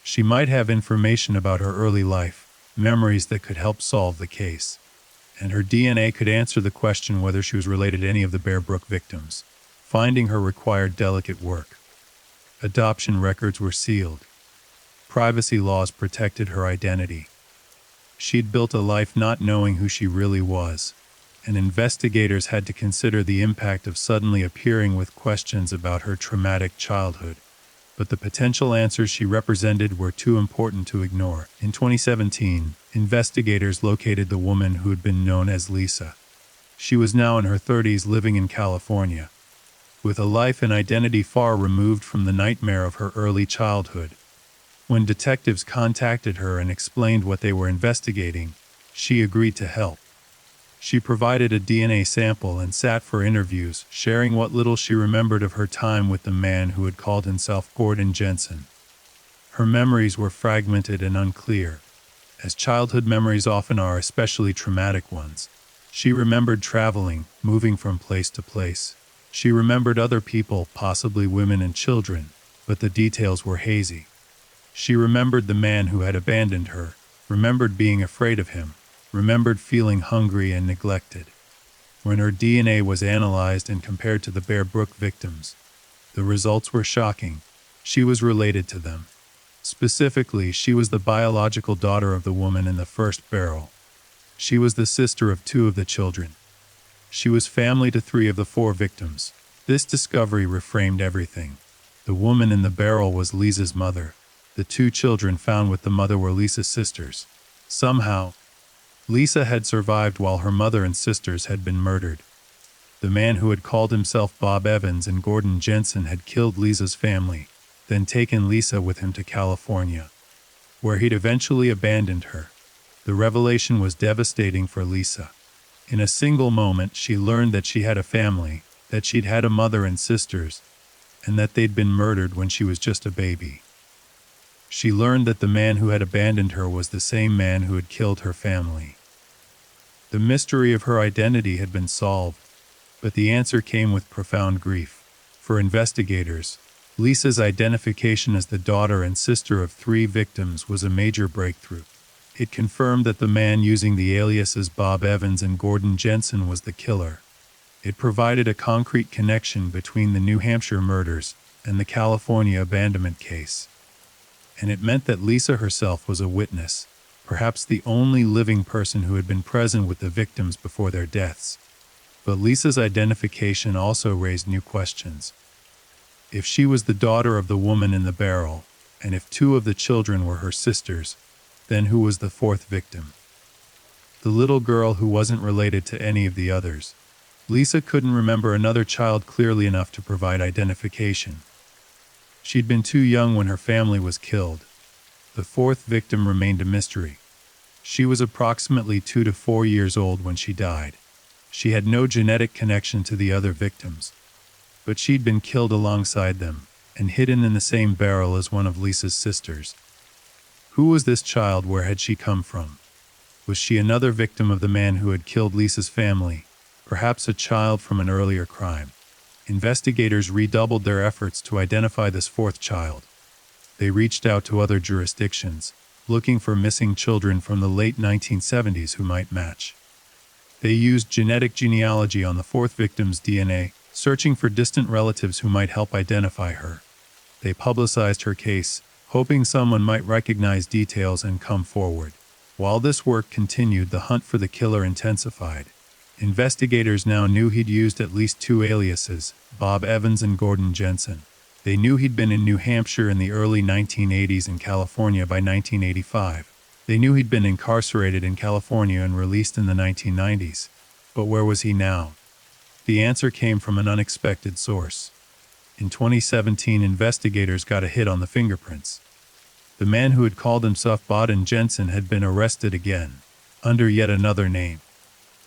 She might have information about her early life, memories that could help solve the case. And her DNA could answer the question whether she was related to any of the Bear Brook victims. Finding her required delicate work. Adoption records were sealed. Privacy laws protected her identity. She'd built a life not knowing who she really was, and investigators had to consider the impact of suddenly appearing with questions about her traumatic childhood. But the potential answers she represented were too important to ignore. In 2017, investigators located the woman who had been known as Lisa. She was now in her 30s, living in California, with a life and identity far removed from the nightmare of her early childhood. When detectives contacted her and explained what they were investigating, she agreed to help. She provided a DNA sample and sat for interviews, sharing what little she remembered of her time with the man who had called himself Gordon Jensen. Her memories were fragmented and unclear, as childhood memories often are, especially traumatic ones. She remembered traveling, moving from place to place. She remembered other people, possibly women and children, but the details were hazy. She remembered the man who had abandoned her, remembered being afraid of him, remembered feeling hungry and neglected. When her DNA was analyzed and compared to the Bear Brook victims, the results were shocking. She was related to them. Specifically, she was the biological daughter of the woman in the first barrel. She was the sister of 2 of the children. She was family to 3 of the 4 victims. This discovery reframed everything. The The woman in the barrel was Lisa's mother. The two children found with the mother were Lisa's sisters. Somehow, Lisa had survived while her mother and sisters had been murdered. The man who had called himself Bob Evans and Gordon Jensen had killed Lisa's family, then taken Lisa with him to California, where he'd eventually abandoned her. The revelation was devastating for Lisa. In a single moment, she learned that she had a family, that she'd had a mother and sisters, and that they'd been murdered when she was just a baby. She learned that the man who had abandoned her was the same man who had killed her family. The mystery of her identity had been solved, but the answer came with profound grief. For investigators, Lisa's identification as the daughter and sister of 3 victims was a major breakthrough. It confirmed that the man using the aliases Bob Evans and Gordon Jensen was the killer. It provided a concrete connection between the New Hampshire murders and the California abandonment case. And it meant that Lisa herself was a witness, perhaps the only living person who had been present with the victims before their deaths. But Lisa's identification also raised new questions. If she was the daughter of the woman in the barrel, and if 2 of the children were her sisters, then who was the 4th victim? The little girl who wasn't related to any of the others. Lisa couldn't remember another child clearly enough to provide identification. She'd been too young when her family was killed. The 4th victim remained a mystery. She was approximately 2 to 4 years old when she died. She had no genetic connection to the other victims, but she'd been killed alongside them and hidden in the same barrel as one of Lisa's sisters. Who was this child? Where had she come from? Was she another victim of the man who had killed Lisa's family? Perhaps a child from an earlier crime. Investigators redoubled their efforts to identify this 4th child. They reached out to other jurisdictions, looking for missing children from the late 1970s who might match. They used genetic genealogy on the 4th victim's DNA, searching for distant relatives who might help identify her. They publicized her case, hoping someone might recognize details and come forward. While this work continued, the hunt for the killer intensified. Investigators now knew he'd used at least 2 aliases, Bob Evans and Gordon Jensen. They knew he'd been in New Hampshire in the early 1980s and California by 1985. They knew he'd been incarcerated in California and released in the 1990s. But where was he now? The answer came from an unexpected source. In 2017, investigators got a hit on the fingerprints. The man who had called himself Gordon Jensen had been arrested again, under yet another name,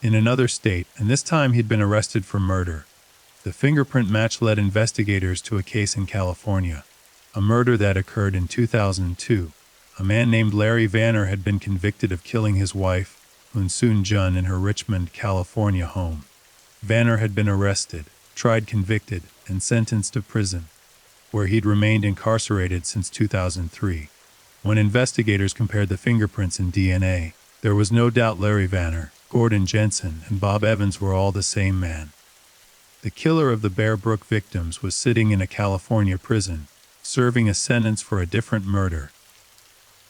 in another state, and this time he'd been arrested for murder. The fingerprint match led investigators to a case in California, a murder that occurred in 2002. A man named Larry Vanner had been convicted of killing his wife, Unsoon Jun, in her Richmond, California home. Vanner had been arrested, tried, convicted, and sentenced to prison, where he'd remained incarcerated since 2003. When investigators compared the fingerprints and DNA, there was no doubt Larry Vanner, Gordon Jensen, and Bob Evans were all the same man. The killer of the Bear Brook victims was sitting in a California prison, serving a sentence for a different murder.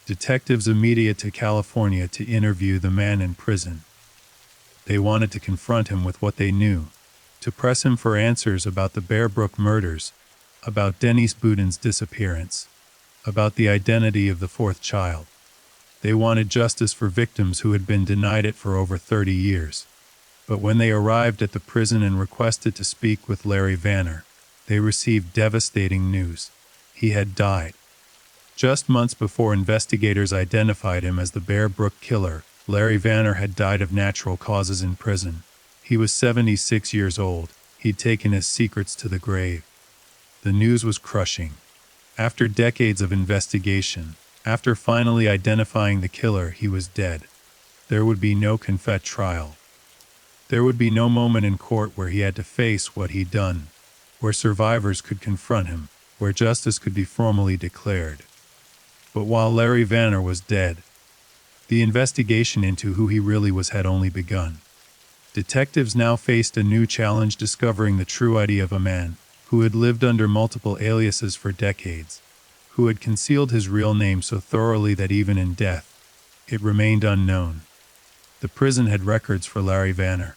Detectives immediate to California to interview the man in prison. They wanted to confront him with what they knew, to press him for answers about the Bear Brook murders, about Denise Boudin's disappearance, about the identity of the 4th child. They wanted justice for victims who had been denied it for over 30 years. But when they arrived at the prison and requested to speak with Larry Vanner, they received devastating news. He had died. Just months before investigators identified him as the Bear Brook killer, Larry Vanner had died of natural causes in prison. He was 76 years old. He'd taken his secrets to the grave. The news was crushing. After decades of investigation, after finally identifying the killer, he was dead. There would be no confet trial. There would be no moment in court where he had to face what he'd done, where survivors could confront him, where justice could be formally declared. But while Larry Vanner was dead, the investigation into who he really was had only begun. Detectives now faced a new challenge, discovering the true identity of a man who had lived under multiple aliases for decades, who had concealed his real name so thoroughly that even in death, it remained unknown. The prison had records for Larry Vanner,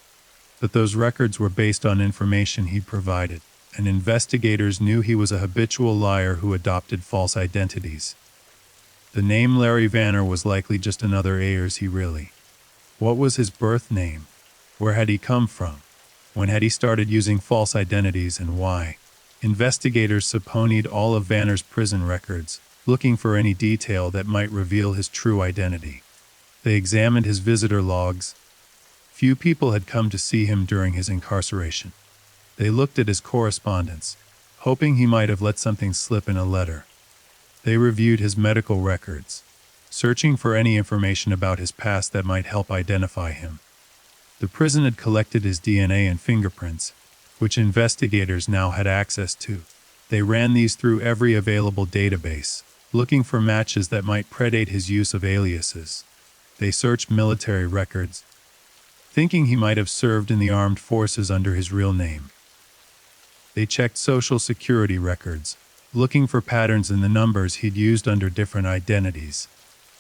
but those records were based on information he'd provided, and investigators knew he was a habitual liar who adopted false identities. The name Larry Vanner was likely just another alias he really. What was his birth name? Where had he come from? When had he started using false identities, and why? Investigators subpoenaed all of Vanner's prison records, looking for any detail that might reveal his true identity. They examined his visitor logs. Few people had come to see him during his incarceration. They looked at his correspondence, hoping he might have let something slip in a letter. They reviewed his medical records, searching for any information about his past that might help identify him. The prison had collected his DNA and fingerprints, which investigators now had access to. They ran these through every available database, looking for matches that might predate his use of aliases. They searched military records, thinking he might have served in the armed forces under his real name. They checked Social Security records, looking for patterns in the numbers he'd used under different identities.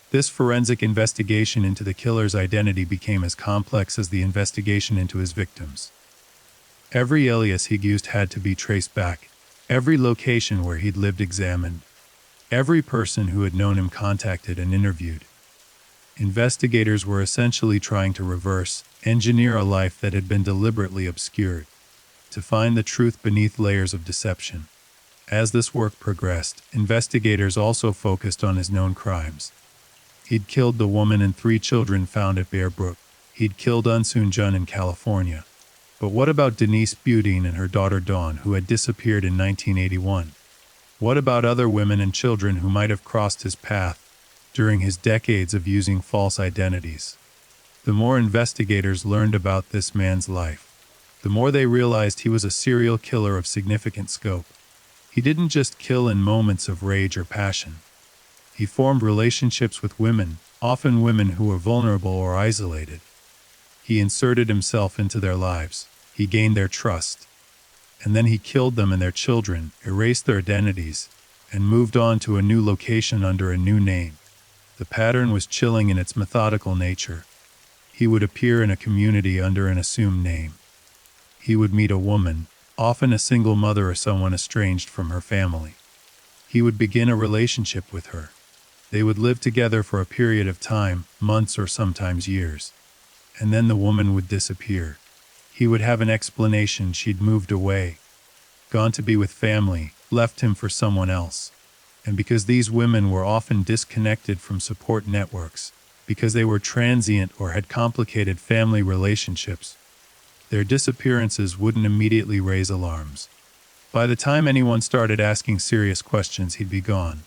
This forensic investigation into the killer's identity became as complex as the investigation into his victims. Every alias he'd used had to be traced back, every location where he'd lived examined, every person who had known him contacted and interviewed. Investigators were essentially trying to reverse engineer a life that had been deliberately obscured, to find the truth beneath layers of deception. As this work progressed, investigators also focused on his known crimes. He'd killed the woman and 3 children found at Bear Brook. He'd killed Unsoon Jun in California. But what about Denise Budine and her daughter Dawn, who had disappeared in 1981? What about other women and children who might have crossed his path during his decades of using false identities? The more investigators learned about this man's life, the more they realized he was a serial killer of significant scope. He didn't just kill in moments of rage or passion. He formed relationships with women, often women who were vulnerable or isolated. He inserted himself into their lives. He gained their trust. And then he killed them and their children, erased their identities, and moved on to a new location under a new name. The pattern was chilling in its methodical nature. He would appear in a community under an assumed name. He would meet a woman, often a single mother or someone estranged from her family. He would begin a relationship with her. They would live together for a period of time, months or sometimes years. And then the woman would disappear. He would have an explanation: she'd moved away, gone to be with family, left him for someone else. And because these women were often disconnected from support networks, because they were transient or had complicated family relationships, their disappearances wouldn't immediately raise alarms. By the time anyone started asking serious questions, he'd be gone.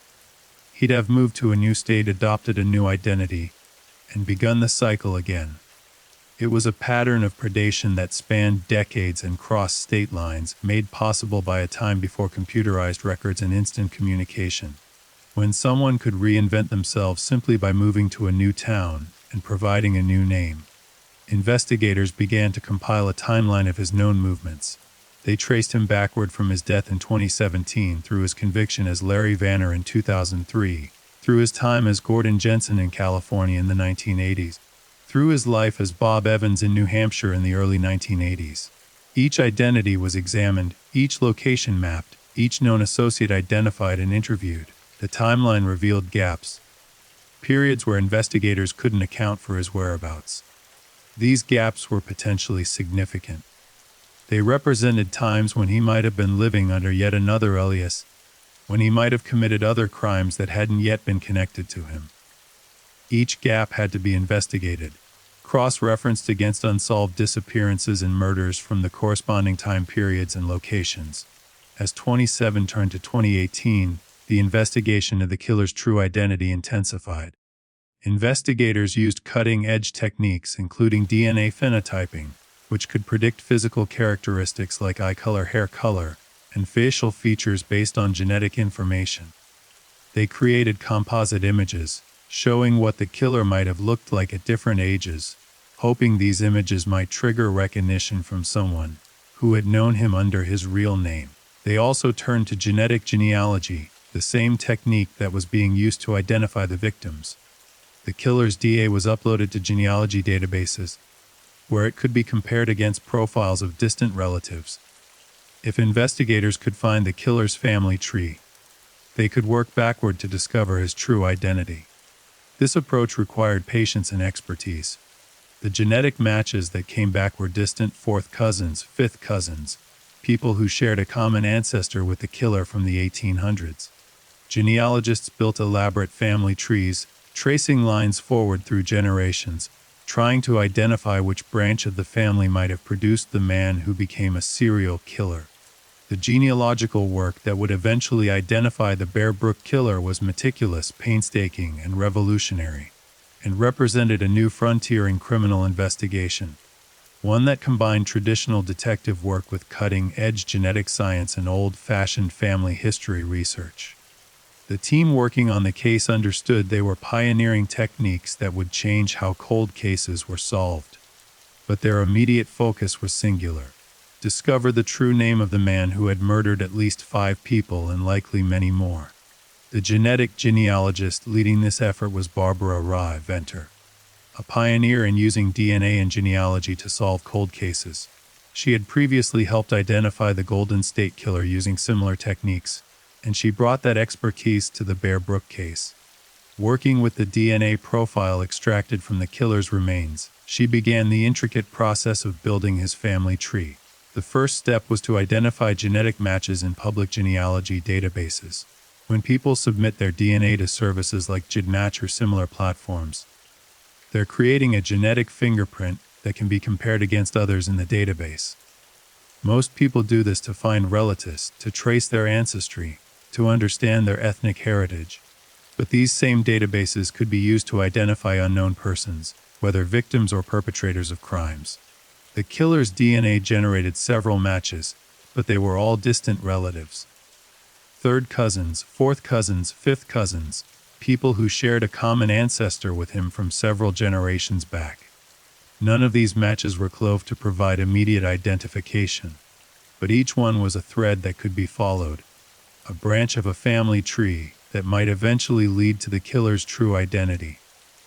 He'd have moved to a new state, adopted a new identity, and begun the cycle again. It was a pattern of predation that spanned decades and crossed state lines, made possible by a time before computerized records and instant communication, when someone could reinvent themselves simply by moving to a new town and providing a new name. Investigators began to compile a timeline of his known movements. They traced him backward from his death in 2017 through his conviction as Larry Vanner in 2003, through his time as Gordon Jensen in California in the 1980s, through his life as Bob Evans in New Hampshire in the early 1980s. Each identity was examined, each location mapped, each known associate identified and interviewed. The timeline revealed gaps, periods where investigators couldn't account for his whereabouts. These gaps were potentially significant. They represented times when he might have been living under yet another alias, when he might have committed other crimes that hadn't yet been connected to him. Each gap had to be investigated, cross-referenced against unsolved disappearances and murders from the corresponding time periods and locations. As 2017 turned to 2018, the investigation of the killer's true identity intensified. Investigators used cutting-edge techniques, including DNA phenotyping, which could predict physical characteristics like eye color, hair color, and facial features based on genetic information. They created composite images, showing what the killer might have looked like at different ages, hoping these images might trigger recognition from someone who had known him under his real name. They also turned to genetic genealogy, the same technique that was being used to identify the victims. The killer's DNA was uploaded to genealogy databases, where it could be compared against profiles of distant relatives. If investigators could find the killer's family tree, they could work backward to discover his true identity. This approach required patience and expertise. The genetic matches that came back were distant fourth cousins, fifth cousins, people who shared a common ancestor with the killer from the 1800s. Genealogists built elaborate family trees, tracing lines forward through generations, trying to identify which branch of the family might have produced the man who became a serial killer. The genealogical work that would eventually identify the Bear Brook killer was meticulous, painstaking, and revolutionary, and represented a new frontier in criminal investigation, one that combined traditional detective work with cutting-edge genetic science and old-fashioned family history research. The team working on the case understood they were pioneering techniques that would change how cold cases were solved. But their immediate focus was singular: discover the true name of the man who had murdered at least 5 people and likely many more. The genetic genealogist leading this effort was Barbara Rae Venter, a pioneer in using DNA and genealogy to solve cold cases. She had previously helped identify the Golden State Killer using similar techniques, and she brought that expertise to the Bear Brook case. Working with the DNA profile extracted from the killer's remains, she began the intricate process of building his family tree. The first step was to identify genetic matches in public genealogy databases. When people submit their DNA to services like GEDmatch or similar platforms, they're creating a genetic fingerprint that can be compared against others in the database. Most people do this to find relatives, to trace their ancestry, to understand their ethnic heritage. But these same databases could be used to identify unknown persons, whether victims or perpetrators of crimes. The killer's DNA generated several matches, but they were all distant relatives. Third cousins, fourth cousins, fifth cousins, people who shared a common ancestor with him from several generations back. None of these matches were clove to provide immediate identification, but each one was a thread that could be followed, a branch of a family tree that might eventually lead to the killer's true identity.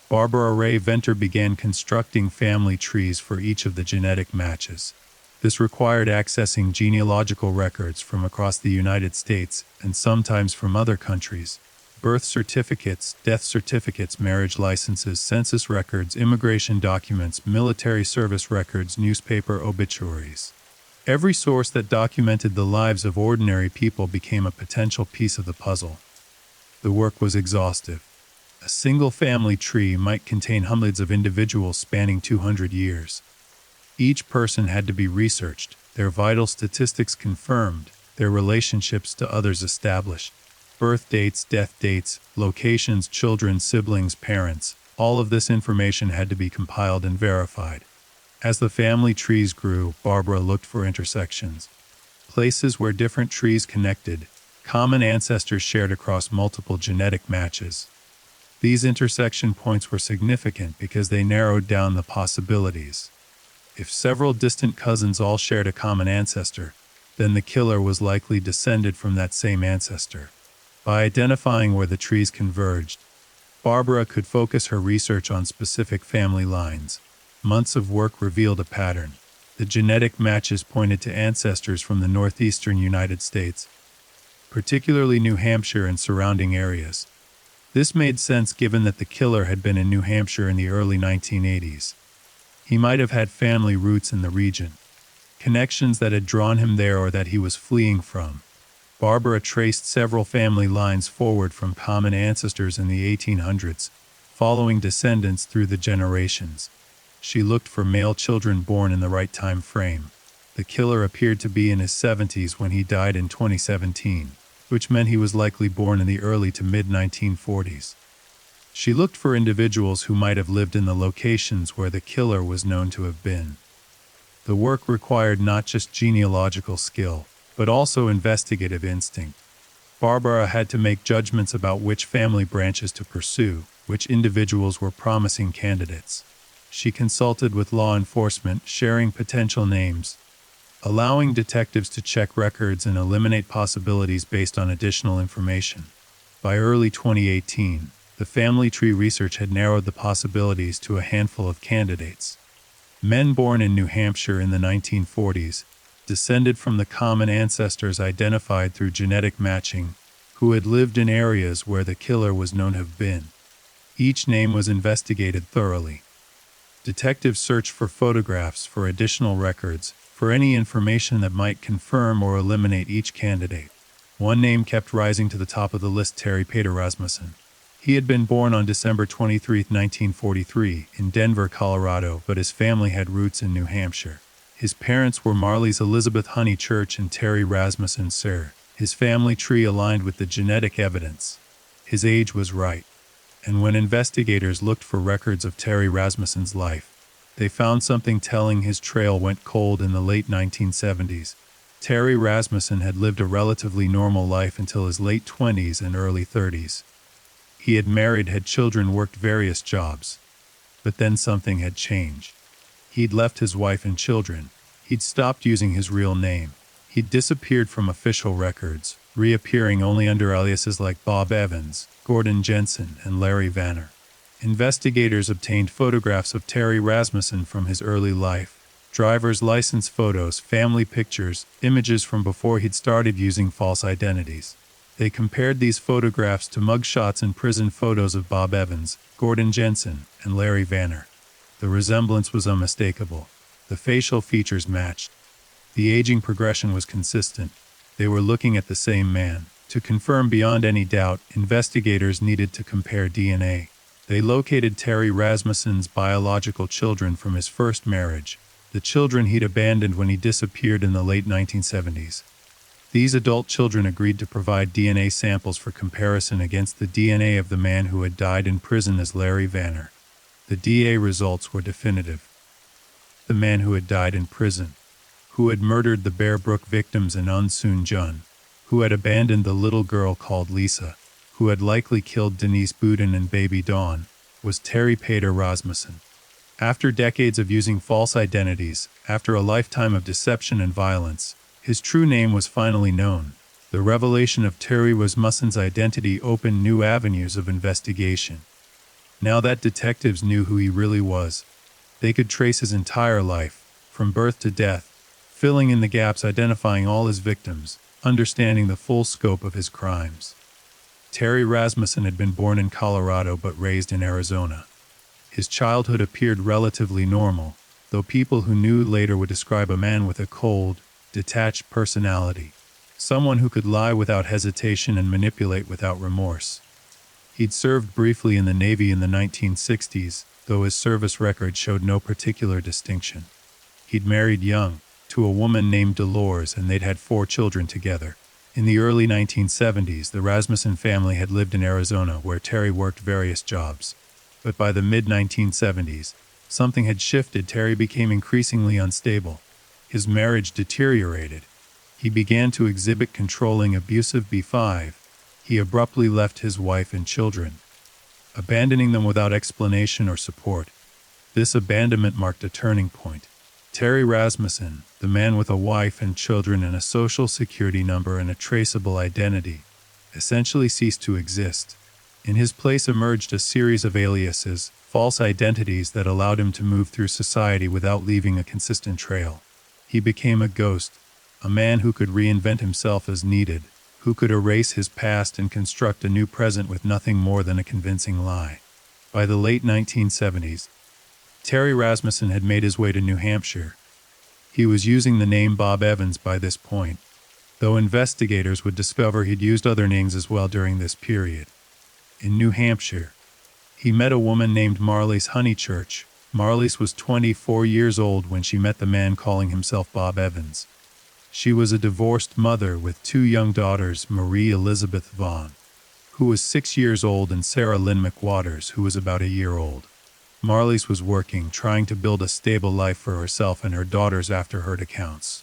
Barbara Rae Venter began constructing family trees for each of the genetic matches. This required accessing genealogical records from across the United States and sometimes from other countries: birth certificates, death certificates, marriage licenses, census records, immigration documents, military service records, newspaper obituaries. Every source that documented the lives of ordinary people became a potential piece of the puzzle. The work was exhaustive. A single family tree might contain hundreds of individuals spanning 200 years. Each person had to be researched, their vital statistics confirmed, their relationships to others established. Birth dates, death dates, locations, children, siblings, parents, all of this information had to be compiled and verified. As the family trees grew, Barbara looked for intersections, places where different trees connected, common ancestors shared across multiple genetic matches. These intersection points were significant because they narrowed down the possibilities. If several distant cousins all shared a common ancestor, then the killer was likely descended from that same ancestor. By identifying where the trees converged, Barbara could focus her research on specific family lines. Months of work revealed a pattern. The genetic matches pointed to ancestors from the northeastern United States, particularly New Hampshire and surrounding areas. This made sense given that the killer had been in New Hampshire in the early 1980s. He might have had family roots in the region, connections that had drawn him there or that he was fleeing from. Barbara traced several family lines forward from common ancestors in the 1800s, following descendants through the generations. She looked for male children born in the right time frame. The killer appeared to be in his 70s when he died in 2017, which meant he was likely born in the early to mid-1940s. She looked for individuals who might have lived in the locations where the killer was known to have been. The work required not just genealogical skill, but also investigative instinct. Barbara had to make judgments about which family branches to pursue, which individuals were promising candidates. She consulted with law enforcement, sharing potential names, allowing detectives to check records and eliminate possibilities based on additional information. By early 2018, the family tree research had narrowed the possibilities to a handful of candidates. Men born in New Hampshire in the 1940s, descended from the common ancestors identified through genetic matching, who had lived in areas where the killer was known to have been. Each name was investigated thoroughly. Detectives searched for photographs, for additional records, for any information that might confirm or eliminate each candidate. One name kept rising to the top of the list: Terry Peder Rasmussen. He had been born on December 23, 1943, in Denver, Colorado, but his family had roots in New Hampshire. His parents were Marley's Elizabeth Honeychurch and Terry Rasmussen Sr. His family tree aligned with the genetic evidence. His age was right. And when investigators looked for records of Terry Rasmussen's life, they found something telling. His trail went cold in the late 1970s. Terry Rasmussen had lived a relatively normal life until his late 20s and early 30s. He had married, had children, worked various jobs. But then something had changed. He'd left his wife and children. He'd stopped using his real name. He'd disappeared from official records, reappearing only under aliases like Bob Evans, Gordon Jensen, and Larry Vanner. Investigators obtained photographs of Terry Rasmussen from his early life, driver's license photos, family pictures, images from before he'd started using false identities. They compared these photographs to mugshots and prison photos of Bob Evans, Gordon Jensen, and Larry Vanner. The resemblance was unmistakable. The facial features matched. The aging progression was consistent. They were looking at the same man. To confirm beyond any doubt, investigators needed to compare DNA. They located Terry Rasmussen's biological children from his first marriage, the children he'd abandoned when he disappeared in the late 1970s. These adult children agreed to provide DNA samples for comparison against the DNA of the man who had died in prison as Larry Vanner. The DNA results were definitive. The man who had died in prison, who had murdered the Bear Brook victims and Un Soon Jun, who had abandoned the little girl called Lisa, who had likely killed Denise Boudin and baby Dawn, was Terry Peder Rasmussen. After decades of using false identities, after a lifetime of deception and violence, his true name was finally known. The revelation of Terry Rasmussen's identity opened new avenues of investigation. Now that detectives knew who he really was, they could trace his entire life, from birth to death, filling in the gaps, identifying all his victims, understanding the full scope of his crimes. Terry Rasmussen had been born in Colorado but raised in Arizona. His childhood appeared relatively normal, though people who knew later would describe a man with a cold, detached personality, someone who could lie without hesitation and manipulate without remorse. He'd served briefly in the Navy in the 1960s, though his service record showed no particular distinction. He'd married young, to a woman named Dolores, and they'd had 4 children together. In the early 1970s, the Rasmussen family had lived in Arizona, where Terry worked various jobs. But by the mid-1970s, something had shifted. Terry became increasingly unstable. His marriage deteriorated. He began to exhibit controlling, abusive behavior. He abruptly left his wife and children, abandoning them without explanation or support. This abandonment marked a turning point. Terry Rasmussen, the man with a wife and children and a social security number and a traceable identity, essentially ceased to exist. In his place emerged a series of aliases, false identities that allowed him to move through society without leaving a consistent trail. He became a ghost, a man who could reinvent himself as needed, who could erase his past and construct a new present with nothing more than a convincing lie. By the late 1970s, Terry Rasmussen had made his way to New Hampshire. He was using the name Bob Evans by this point, though investigators would discover he'd used other names as well during this period. In New Hampshire, he met a woman named Marlys Honeychurch. Marlys was 24 years old when she met the man calling himself Bob Evans. She was a divorced mother with 2 young daughters, Marie Elizabeth Vaughn, who was 6 years old, and Sarah Lynn McWaters, who was about a year old. Marlys was working, trying to build a stable life for herself and her daughters after her accounts.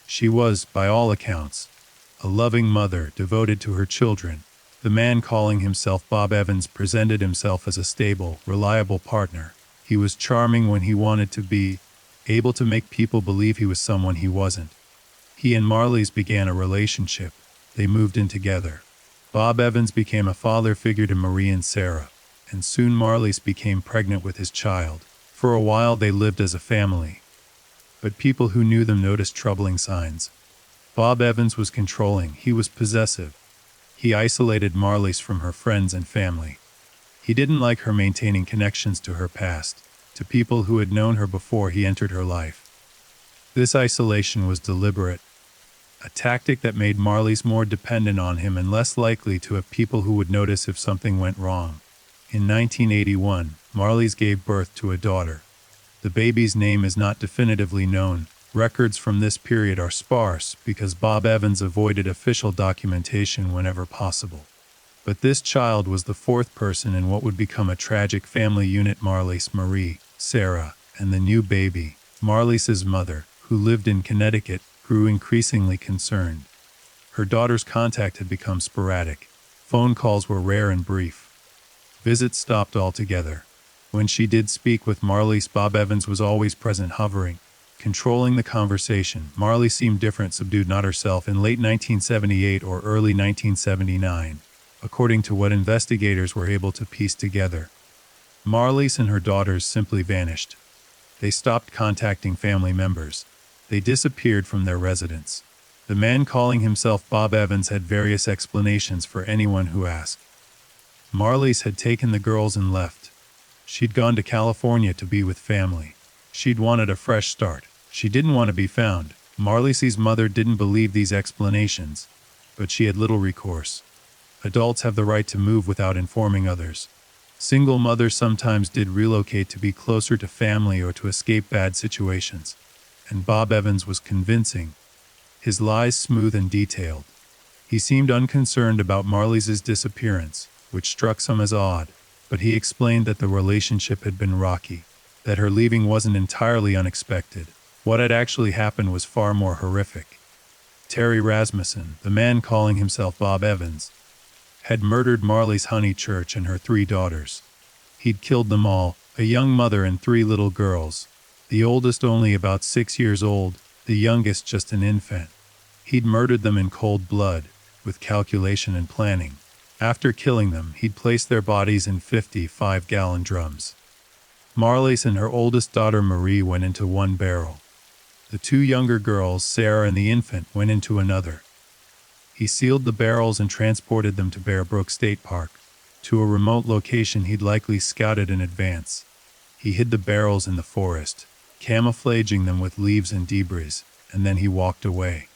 She was, by all accounts, a loving mother devoted to her children. The man calling himself Bob Evans presented himself as a stable, reliable partner. He was charming when he wanted to be, able to make people believe he was someone he wasn't. He and Marlys began a relationship. They moved in together. Bob Evans became a father figure to Marie and Sarah, and soon Marlys became pregnant with his child. For a while they lived as a family. but people who knew them noticed troubling signs. Bob Evans was controlling, he was possessive. He isolated Marlies from her friends and family. He didn't like her maintaining connections to her past, to people who had known her before he entered her life. This isolation was deliberate, a tactic that made Marlies more dependent on him and less likely to have people who would notice if something went wrong. In 1981, Marlies gave birth to a daughter. The baby's name is not definitively known. Records from this period are sparse because Bob Evans avoided official documentation whenever possible. But this child was the fourth person in what would become a tragic family unit. Marlies, Marie, Sarah, and the new baby. Marlies' mother, who lived in Connecticut, grew increasingly concerned. Her daughter's contact had become sporadic. Phone calls were rare and brief. Visits stopped altogether. When she did speak with Marlies, Bob Evans was always present, hovering, controlling the conversation. Marlies seemed different, subdued, not herself. In late 1978 or early 1979, according to what investigators were able to piece together, Marlies and her daughters simply vanished. They stopped contacting family members. They disappeared from their residence. The man calling himself Bob Evans had various explanations for anyone who asked. Marlies had taken the girls and left. She'd gone to California to be with family. She'd wanted a fresh start. She didn't want to be found. Marlies' mother didn't believe these explanations, but she had little recourse. Adults have the right to move without informing others. Single mothers sometimes did relocate to be closer to family or to escape bad situations. And Bob Evans was convincing, his lies smooth and detailed. He seemed unconcerned about Marlies' disappearance, which struck some as odd, but he explained that the relationship had been rocky, that her leaving wasn't entirely unexpected. What had actually happened was far more horrific. Terry Rasmussen, the man calling himself Bob Evans, had murdered Marlies Honeychurch and her 3 daughters. He'd killed them all, a young mother and 3 little girls. The oldest only about 6 years old, the youngest just an infant. He'd murdered them in cold blood, with calculation and planning. After killing them, he'd placed their bodies in 55-gallon drums. Marlies and her oldest daughter Marie went into one barrel. The 2 younger girls, Sarah and the infant, went into another. He sealed the barrels and transported them to Bear Brook State Park, to a remote location he'd likely scouted in advance. He hid the barrels in the forest, camouflaging them with leaves and debris, and then he walked away.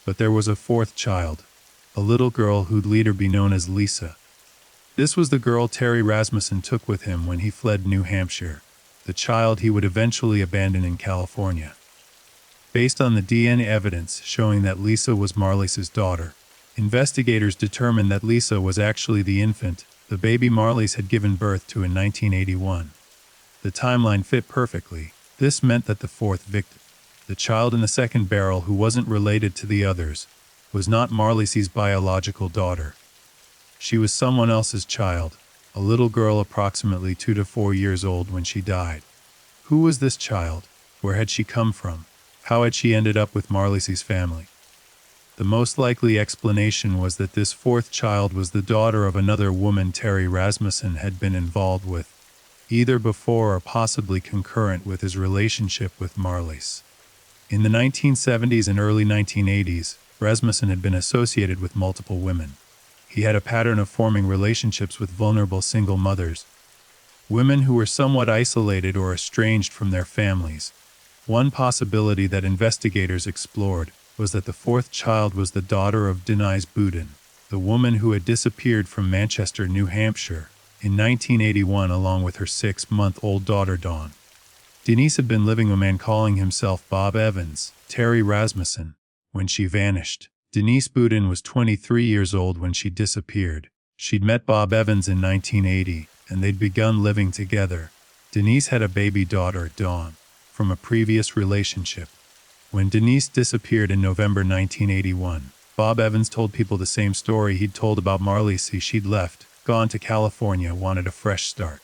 But there was a 4th child, a little girl who'd later be known as Lisa. This was the girl Terry Rasmussen took with him when he fled New Hampshire, the child he would eventually abandon in California. Based on the DNA evidence showing that Lisa was Marlies' daughter, investigators determined that Lisa was actually the infant the baby Marlies had given birth to in 1981. The timeline fit perfectly. This meant that the 4th victim, the child in the 2nd barrel who wasn't related to the others, was not Marlies' biological daughter. She was someone else's child, a little girl approximately 2 to 4 years old when she died. Who was this child? Where had she come from? How had she ended up with Marlies' family? The most likely explanation was that this 4th child was the daughter of another woman Terry Rasmussen had been involved with, either before or possibly concurrent with his relationship with Marlies. In the 1970s and early 1980s, Rasmussen had been associated with multiple women. He had a pattern of forming relationships with vulnerable single mothers, women who were somewhat isolated or estranged from their families. One possibility that investigators explored was that the 4th child was the daughter of Denise Boudin, the woman who had disappeared from Manchester, New Hampshire, in 1981 along with her 6-month-old daughter Dawn. Denise had been living with a man calling himself Bob Evans, Terry Rasmussen, when she vanished. Denise Boudin was 23 years old when she disappeared. She'd met Bob Evans in 1980, and they'd begun living together. Denise had a baby daughter, Dawn, from a previous relationship. When Denise disappeared in November 1981, Bob Evans told people the same story he'd told about Marlies. She'd left, gone to California, wanted a fresh start.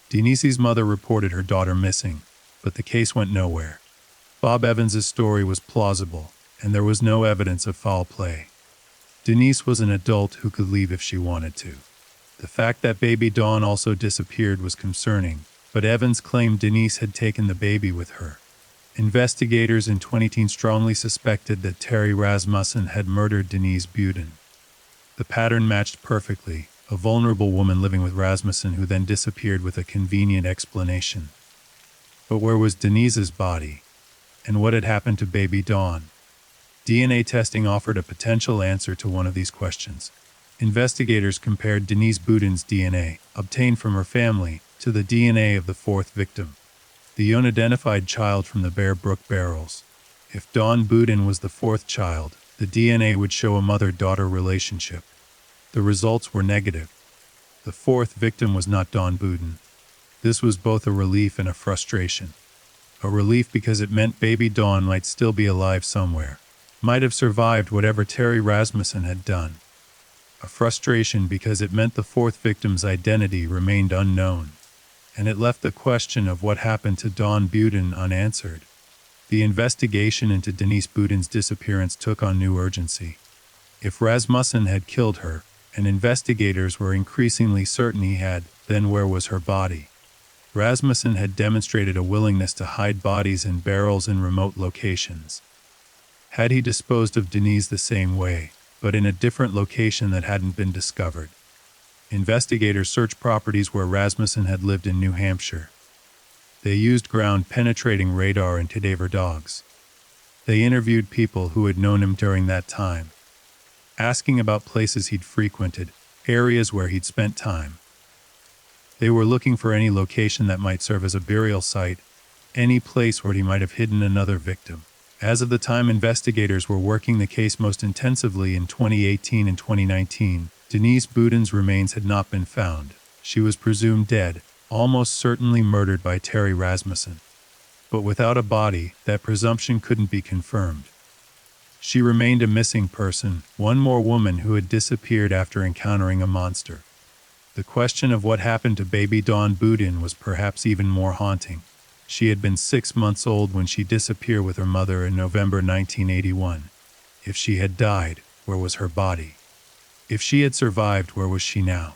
Denise's mother reported her daughter missing, but the case went nowhere. Bob Evans' story was plausible, and there was no evidence of foul play. Denise was an adult who could leave if she wanted to. The fact that baby Dawn also disappeared was concerning, but Evans claimed Denise had taken the baby with her. Investigators in 2010 strongly suspected that Terry Rasmussen had murdered Denise Budin. The pattern matched perfectly, a vulnerable woman living with Rasmussen who then disappeared with a convenient explanation. But where was Denise's body? And what had happened to baby Dawn? DNA testing offered a potential answer to one of these questions. Investigators compared Denise Budin's DNA, obtained from her family, to the DNA of the fourth victim, the unidentified child from the Bear Brook barrels. If Dawn Budin was the fourth child, the DNA would show a mother-daughter relationship. The results were negative. The fourth victim was not Dawn Budin. This was both a relief and a frustration. A relief because it meant baby Dawn might still be alive somewhere, might have survived whatever Terry Rasmussen had done. A frustration because it meant the fourth victim's identity remained unknown, and it left the question of what happened to Dawn Budin unanswered. The investigation into Denise Budin's disappearance took on new urgency. If Rasmussen had killed her, and investigators were increasingly certain he had, then where was her body? Rasmussen had demonstrated a willingness to hide bodies in barrels in remote locations. Had he disposed of Denise the same way, but in a different location that hadn't been discovered? Investigators searched properties where Rasmussen had lived in New Hampshire. They used ground-penetrating radar and cadaver dogs. They interviewed people who had known him during that time, asking about places he'd frequented, areas where he'd spent time. They were looking for any location that might serve as a burial site, any place where he might have hidden another victim. As of the time investigators were working the case most intensively in 2018 and 2019, Denise Budin's remains had not been found. She was presumed dead, almost certainly murdered by Terry Rasmussen. But without a body, that presumption couldn't be confirmed. She remained a missing person, one more woman who had disappeared after encountering a monster. The question of what happened to baby Dawn Budin was perhaps even more haunting. She had been 6 months old when she disappeared with her mother in November 1981. If she had died, where was her body? If she had survived, where was she now?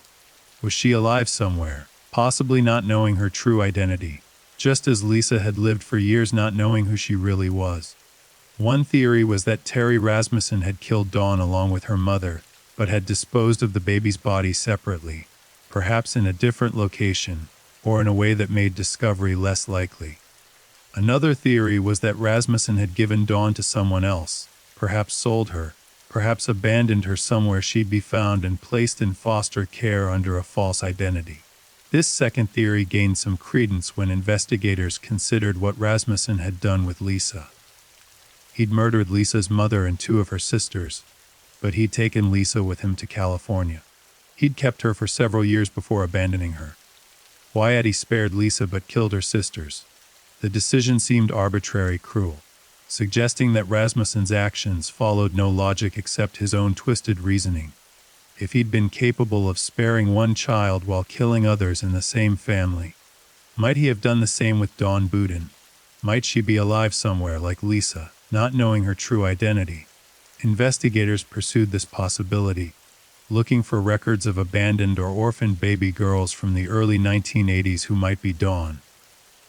Was she alive somewhere, possibly not knowing her true identity, just as Lisa had lived for years not knowing who she really was? One theory was that Terry Rasmussen had killed Dawn along with her mother, but had disposed of the baby's body separately, perhaps in a different location, or in a way that made discovery less likely. Another theory was that Rasmussen had given Dawn to someone else, perhaps sold her, perhaps abandoned her somewhere she'd be found and placed in foster care under a false identity. This second theory gained some credence when investigators considered what Rasmussen had done with Lisa. He'd murdered Lisa's mother and 2 of her sisters, but he'd taken Lisa with him to California. He'd kept her for several years before abandoning her. Why had he spared Lisa but killed her sisters? The decision seemed arbitrary, cruel, suggesting that Rasmussen's actions followed no logic except his own twisted reasoning. If he'd been capable of sparing one child while killing others in the same family, might he have done the same with Dawn Budin? Might she be alive somewhere like Lisa, not knowing her true identity? Investigators pursued this possibility, looking for records of abandoned or orphaned baby girls from the early 1980s who might be Dawn.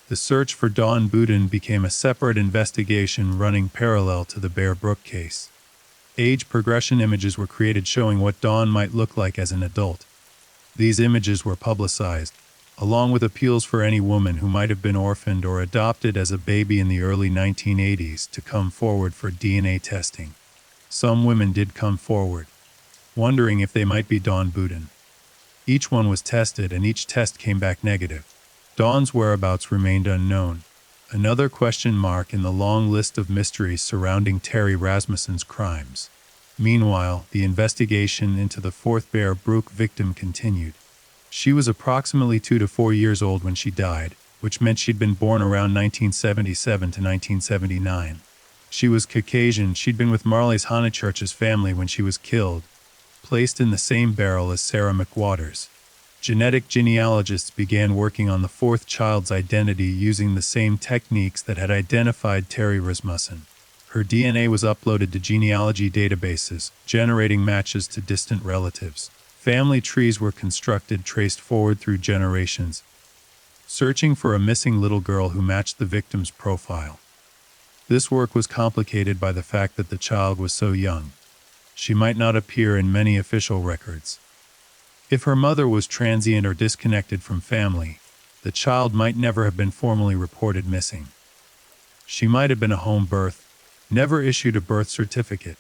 The search for Dawn Budin became a separate investigation running parallel to the Bear Brook case. Age progression images were created showing what Dawn might look like as an adult. These images were publicized, along with appeals for any woman who might have been orphaned or adopted as a baby in the early 1980s to come forward for DNA testing. Some women did come forward, wondering if they might be Dawn Budin. Each one was tested and each test came back negative. Dawn's whereabouts remained unknown, another question mark in the long list of mysteries surrounding Terry Rasmussen's crimes. Meanwhile, the investigation into the fourth Bear Brook victim continued. She was approximately 2 to 4 years old when she died, which meant she'd been born around 1977 to 1979. She was Caucasian. She'd been with Marley's Honeychurch's family when she was killed, placed in the same barrel as Sarah McWaters. Genetic genealogists began working on the fourth child's identity using the same techniques that had identified Terry Rasmussen. Her DNA was uploaded to genealogy databases, generating matches to distant relatives. Family trees were constructed, traced forward through generations, searching for a missing little girl who matched the victim's profile. This work was complicated by the fact that the child was so young. She might not appear in many official records. If her mother was transient or disconnected from family, the child might never have been formally reported missing. She might have been a home birth, never issued a birth certificate.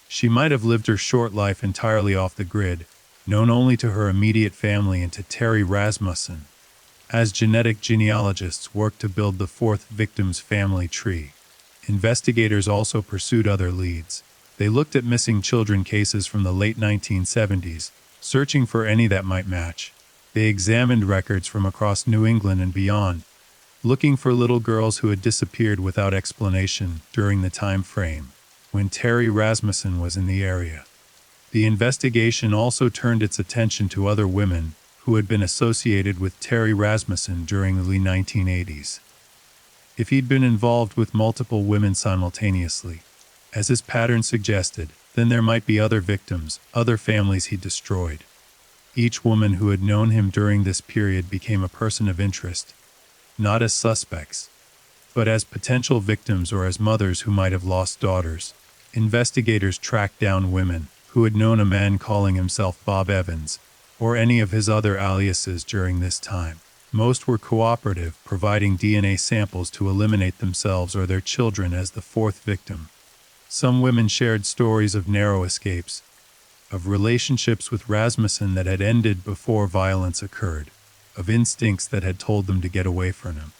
She might have lived her short life entirely off the grid, known only to her immediate family and to Terry Rasmussen. As genetic genealogists worked to build the fourth victim's family tree, investigators also pursued other leads. They looked at missing children cases from the late 1970s, searching for any that might match. They examined records from across New England and beyond, looking for little girls who had disappeared without explanation during the time frame when Terry Rasmussen was in the area. The investigation also turned its attention to other women who had been associated with Terry Rasmussen during the late 1980s. If he'd been involved with multiple women simultaneously, as his pattern suggested, then there might be other victims, other families he destroyed. Each woman who had known him during this period became a person of interest, not as suspects, but as potential victims or as mothers who might have lost daughters. Investigators tracked down women who had known a man calling himself Bob Evans, or any of his other aliases during this time. Most were cooperative, providing DNA samples to eliminate themselves or their children as the fourth victim. Some women shared stories of narrow escapes, of relationships with Rasmussen that had ended before violence occurred, of instincts that had told them to get away from him.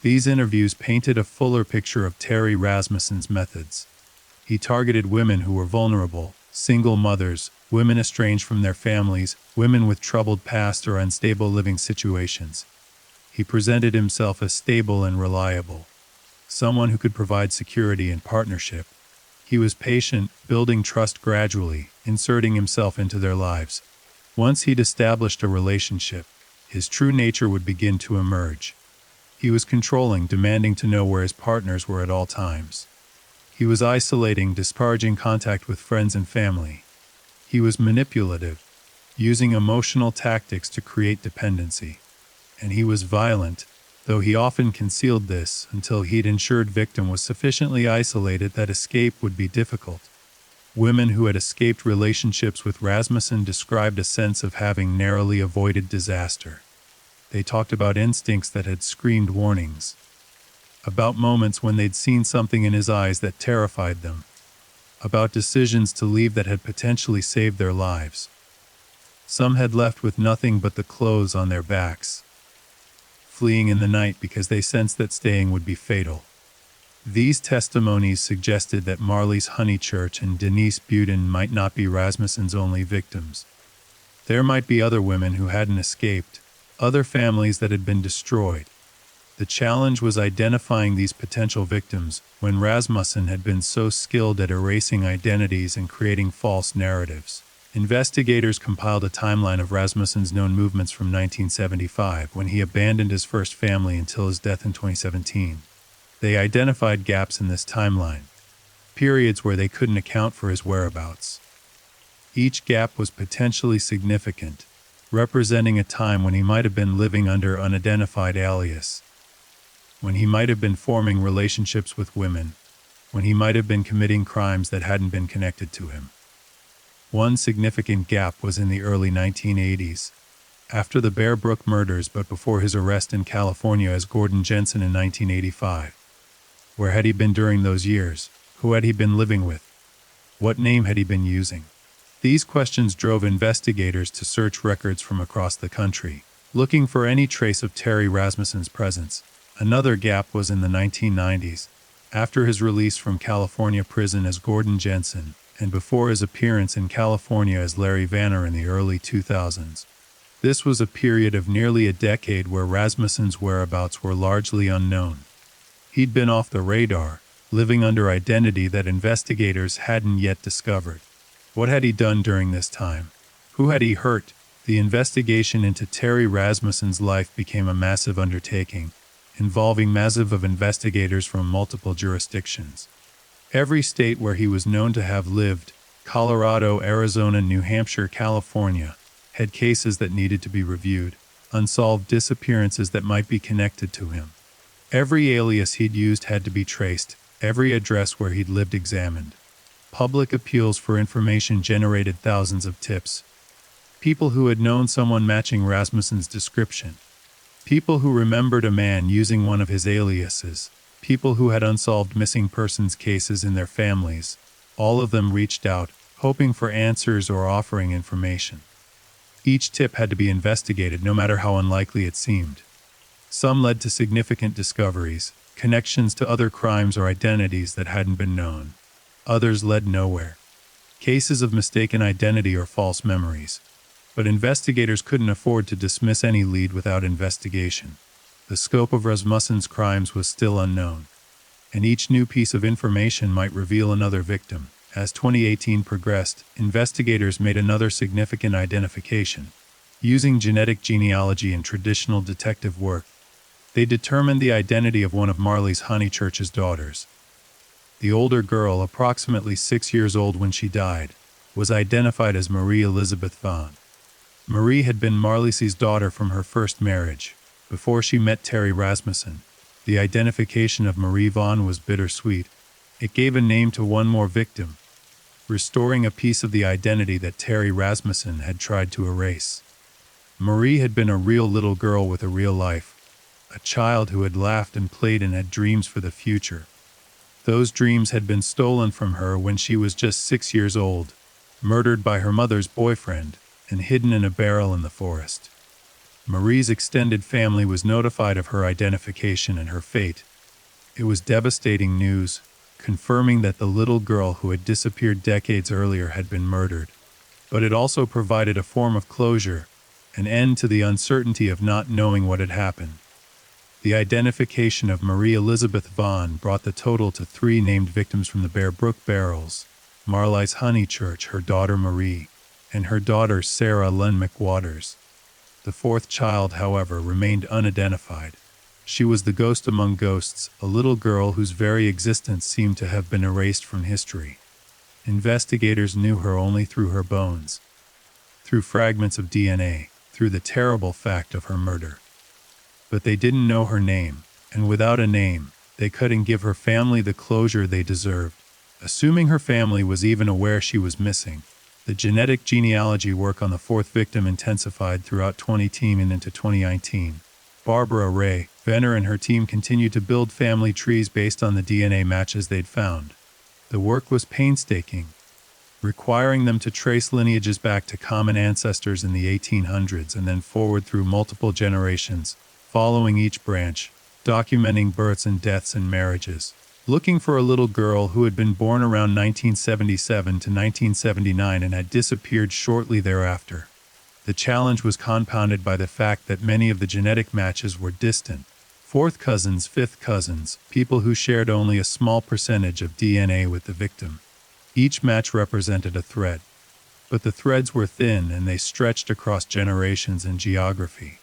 These interviews painted a fuller picture of Terry Rasmussen's methods. He targeted women who were vulnerable, single mothers, women estranged from their families, women with troubled past or unstable living situations. He presented himself as stable and reliable, someone who could provide security and partnership. He was patient, building trust gradually, inserting himself into their lives. Once he'd established a relationship, his true nature would begin to emerge. He was controlling, demanding to know where his partners were at all times. He was isolating, discouraging contact with friends and family. He was manipulative, using emotional tactics to create dependency. And he was violent, though he often concealed this until he'd ensured victim was sufficiently isolated that escape would be difficult. Women who had escaped relationships with Rasmussen described a sense of having narrowly avoided disaster. They talked about instincts that had screamed warnings, about moments when they'd seen something in his eyes that terrified them, about decisions to leave that had potentially saved their lives. Some had left with nothing but the clothes on their backs, fleeing in the night because they sensed that staying would be fatal. These testimonies suggested that Marlise Honeychurch and Denise Budin might not be Rasmussen's only victims. There might be other women who hadn't escaped, other families that had been destroyed. The challenge was identifying these potential victims when Rasmussen had been so skilled at erasing identities and creating false narratives. Investigators compiled a timeline of Rasmussen's known movements from 1975, when he abandoned his first family, until his death in 2017. They identified gaps in this timeline, periods where they couldn't account for his whereabouts. Each gap was potentially significant, representing a time when he might have been living under unidentified alias, when he might have been forming relationships with women, when he might have been committing crimes that hadn't been connected to him. One significant gap was in the early 1980s, after the Bear Brook murders but before his arrest in California as Gordon Jensen in 1985. Where had he been during those years? Who had he been living with? What name had he been using? These questions drove investigators to search records from across the country, looking for any trace of Terry Rasmussen's presence. Another gap was in the 1990s, after his release from California prison as Gordon Jensen, and before his appearance in California as Larry Vanner in the early 2000s. This was a period of nearly a decade where Rasmussen's whereabouts were largely unknown. He'd been off the radar, living under identity that investigators hadn't yet discovered. What had he done during this time? Who had he hurt? The investigation into Terry Rasmussen's life became a massive undertaking, involving massive of investigators from multiple jurisdictions. Every state where he was known to have lived, Colorado, Arizona, New Hampshire, California, had cases that needed to be reviewed, unsolved disappearances that might be connected to him. Every alias he'd used had to be traced, every address where he'd lived examined. Public appeals for information generated thousands of tips. People who had known someone matching Rasmussen's description. People who remembered a man using one of his aliases. People who had unsolved missing persons cases in their families. All of them reached out, hoping for answers or offering information. Each tip had to be investigated, no matter how unlikely it seemed. Some led to significant discoveries, connections to other crimes or identities that hadn't been known. Others led nowhere. Cases of mistaken identity or false memories. But investigators couldn't afford to dismiss any lead without investigation. The scope of Rasmussen's crimes was still unknown, and each new piece of information might reveal another victim. As 2018 progressed, investigators made another significant identification. Using genetic genealogy and traditional detective work, they determined the identity of one of Marley's Honeychurch's daughters. The older girl, approximately 6 years old when she died, was identified as Marie Elizabeth Vaughn. Marie had been Marley's daughter from her first marriage, before she met Terry Rasmussen. The identification of Marie Vaughn was bittersweet. It gave a name to one more victim, restoring a piece of the identity that Terry Rasmussen had tried to erase. Marie had been a real little girl with a real life, a child who had laughed and played and had dreams for the future. Those dreams had been stolen from her when she was just 6 years old, murdered by her mother's boyfriend, and hidden in a barrel in the forest. Marie's extended family was notified of her identification and her fate. It was devastating news, confirming that the little girl who had disappeared decades earlier had been murdered. But it also provided a form of closure, an end to the uncertainty of not knowing what had happened. The identification of Marie Elizabeth Vaughn brought the total to 3 named victims from the Bear Brook Barrels: Marley's Honeychurch, her daughter Marie, and her daughter Sarah Lynn McWaters. The 4th child, however, remained unidentified. She was the ghost among ghosts, a little girl whose very existence seemed to have been erased from history. Investigators knew her only through her bones, through fragments of DNA, through the terrible fact of her murder. But they didn't know her name, and without a name, they couldn't give her family the closure they deserved. Assuming her family was even aware she was missing, the genetic genealogy work on the 4th victim intensified throughout 2010 and into 2019. Barbara Ray Venner and her team continued to build family trees based on the DNA matches they'd found. The work was painstaking, requiring them to trace lineages back to common ancestors in the 1800s and then forward through multiple generations, following each branch, documenting births and deaths and marriages, looking for a little girl who had been born around 1977 to 1979 and had disappeared shortly thereafter. The challenge was compounded by the fact that many of the genetic matches were distant, 4th cousins, 5th cousins, people who shared only a small percentage of DNA with the victim. Each match represented a thread, but the threads were thin and they stretched across generations and geography.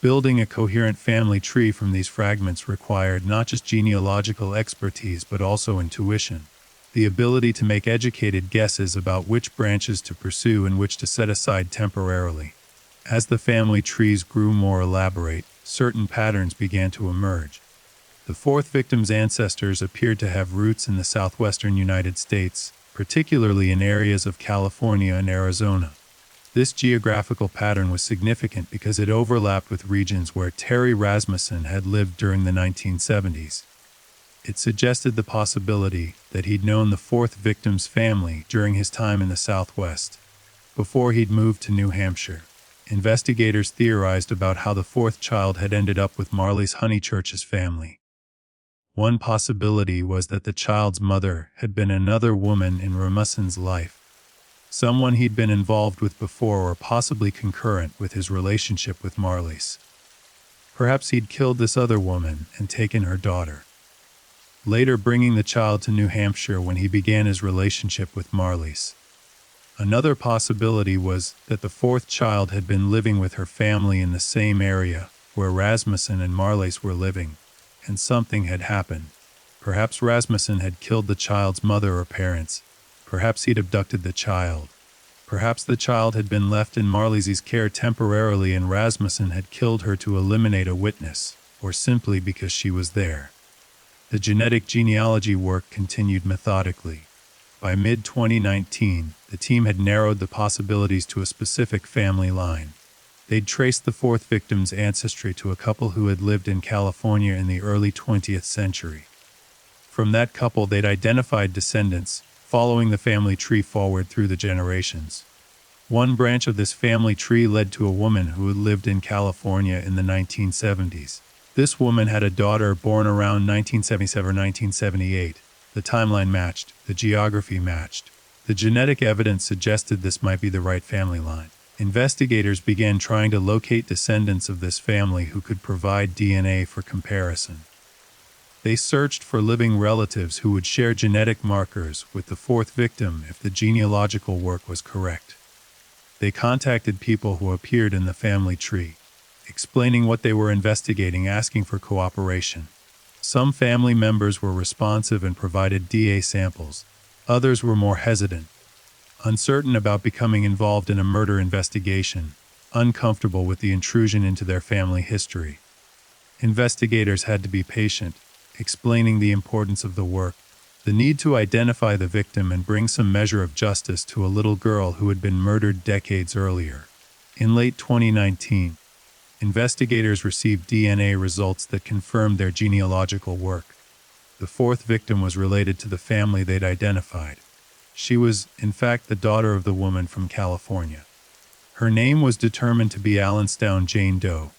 Building a coherent family tree from these fragments required not just genealogical expertise but also intuition, the ability to make educated guesses about which branches to pursue and which to set aside temporarily. As the family trees grew more elaborate, certain patterns began to emerge. The 4th victim's ancestors appeared to have roots in the southwestern United States, particularly in areas of California and Arizona. This geographical pattern was significant because it overlapped with regions where Terry Rasmussen had lived during the 1970s. It suggested the possibility that he'd known the 4th victim's family during his time in the Southwest, before he'd moved to New Hampshire. Investigators theorized about how the 4th child had ended up with Marley's Honeychurch's family. One possibility was that the child's mother had been another woman in Rasmussen's life, someone he'd been involved with before or possibly concurrent with his relationship with Marley's. Perhaps he'd killed this other woman and taken her daughter, later bringing the child to New Hampshire when he began his relationship with Marley's. Another possibility was that the 4th child had been living with her family in the same area where Rasmussen and Marley's were living, and something had happened. Perhaps Rasmussen had killed the child's mother or parents. Perhaps he'd abducted the child. Perhaps the child had been left in Marley's care temporarily and Rasmussen had killed her to eliminate a witness. or simply because she was there. The genetic genealogy work continued methodically. By mid-2019, the team had narrowed the possibilities to a specific family line. They'd traced the fourth victim's ancestry to a couple who had lived in California in the early 20th century. From that couple, they'd identified descendants, following the family tree forward through the generations. One branch of this family tree led to a woman who had lived in California in the 1970s. This woman had a daughter born around 1977 or 1978. The timeline matched, the geography matched. The genetic evidence suggested this might be the right family line. Investigators began trying to locate descendants of this family who could provide DNA for comparison. They searched for living relatives who would share genetic markers with the fourth victim if the genealogical work was correct. They contacted people who appeared in the family tree, explaining what they were investigating, asking for cooperation. Some family members were responsive and provided DNA samples. Others were more hesitant, uncertain about becoming involved in a murder investigation, uncomfortable with the intrusion into their family history. Investigators had to be patient, explaining the importance of the work, the need to identify the victim and bring some measure of justice to a little girl who had been murdered decades earlier. In late 2019, investigators received DNA results that confirmed their genealogical work. The fourth victim was related to the family they'd identified. She was, in fact, the daughter of the woman from California. Her name was determined to be Allenstown Jane Doe,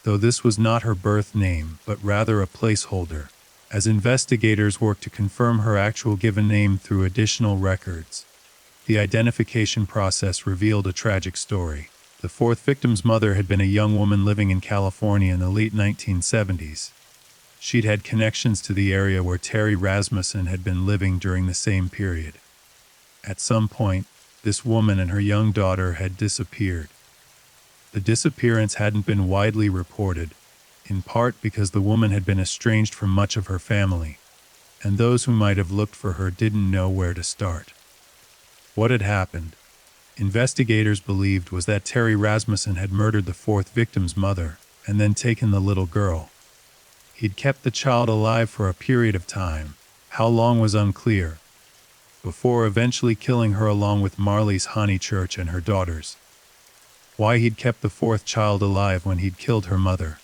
though this was not her birth name, but rather a placeholder, as investigators worked to confirm her actual given name through additional records. The identification process revealed a tragic story. The fourth victim's mother had been a young woman living in California in the late 1970s. She'd had connections to the area where Terry Rasmussen had been living during the same period. At some point, this woman and her young daughter had disappeared. The disappearance hadn't been widely reported, in part because the woman had been estranged from much of her family, and those who might have looked for her didn't know where to start. What had happened, investigators believed, was that Terry Rasmussen had murdered the fourth victim's mother and then taken the little girl. He'd kept the child alive for a period of time, how long was unclear, before eventually killing her along with Marlise Honeychurch and her daughters. Why he'd kept the fourth child alive when he'd killed her mother,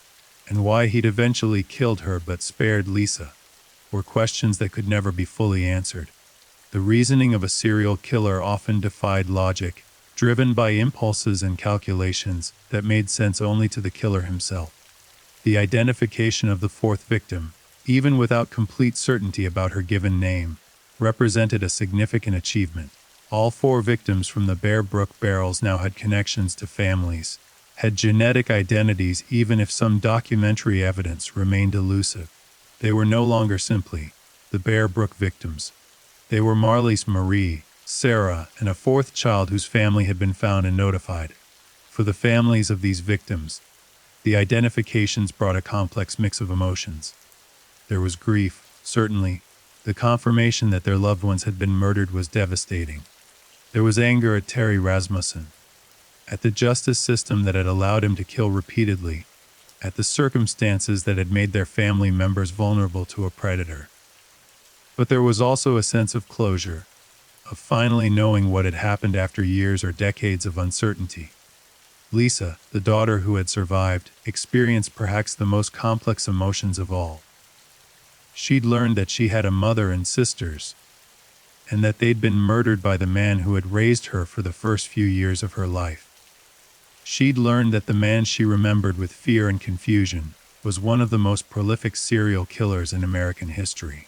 and why he'd eventually killed her but spared Lisa, were questions that could never be fully answered. The reasoning of a serial killer often defied logic, driven by impulses and calculations that made sense only to the killer himself. The identification of the fourth victim, even without complete certainty about her given name, represented a significant achievement. All four victims from the Bear Brook barrels now had connections to families, had genetic identities even if some documentary evidence remained elusive. They were no longer simply the Bear Brook victims. They were Marlise Marie, Sarah, and a fourth child whose family had been found and notified. For the families of these victims, the identifications brought a complex mix of emotions. There was grief, certainly. The confirmation that their loved ones had been murdered was devastating. There was anger at Terry Rasmussen, at the justice system that had allowed him to kill repeatedly, at the circumstances that had made their family members vulnerable to a predator. But there was also a sense of closure, of finally knowing what had happened after years or decades of uncertainty. Lisa, the daughter who had survived, experienced perhaps the most complex emotions of all. She'd learned that she had a mother and sisters, and that they'd been murdered by the man who had raised her for the first few years of her life. She'd learned that the man she remembered with fear and confusion was one of the most prolific serial killers in American history.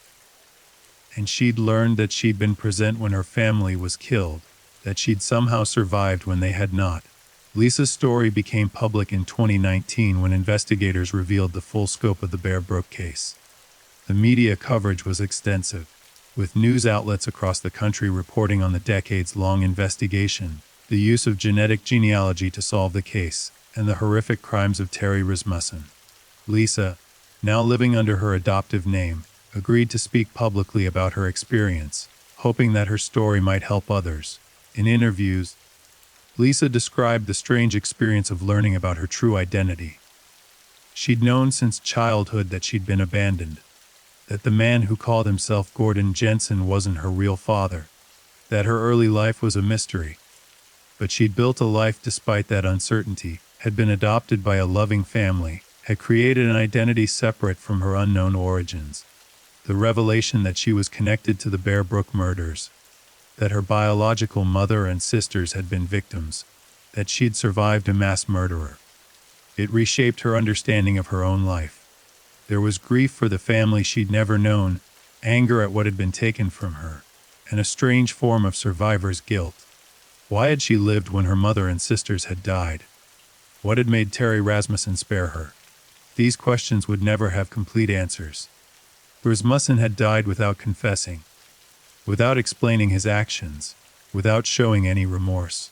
And she'd learned that she'd been present when her family was killed, that she'd somehow survived when they had not. Lisa's story became public in 2019 when investigators revealed the full scope of the Bear Brook case. The media coverage was extensive, with news outlets across the country reporting on the decades-long investigation, the use of genetic genealogy to solve the case, and the horrific crimes of Terry Rasmussen. Lisa, now living under her adoptive name, agreed to speak publicly about her experience, hoping that her story might help others. In interviews, Lisa described the strange experience of learning about her true identity. She'd known since childhood that she'd been abandoned, that the man who called himself Gordon Jensen wasn't her real father, that her early life was a mystery. But she'd built a life despite that uncertainty, had been adopted by a loving family, had created an identity separate from her unknown origins. The revelation that she was connected to the Bear Brook murders, that her biological mother and sisters had been victims, that she'd survived a mass murderer. It reshaped her understanding of her own life. There was grief for the family she'd never known, anger at what had been taken from her, and a strange form of survivor's guilt. Why had she lived when her mother and sisters had died? What had made Terry Rasmussen spare her? These questions would never have complete answers. Rasmussen had died without confessing, without explaining his actions, without showing any remorse.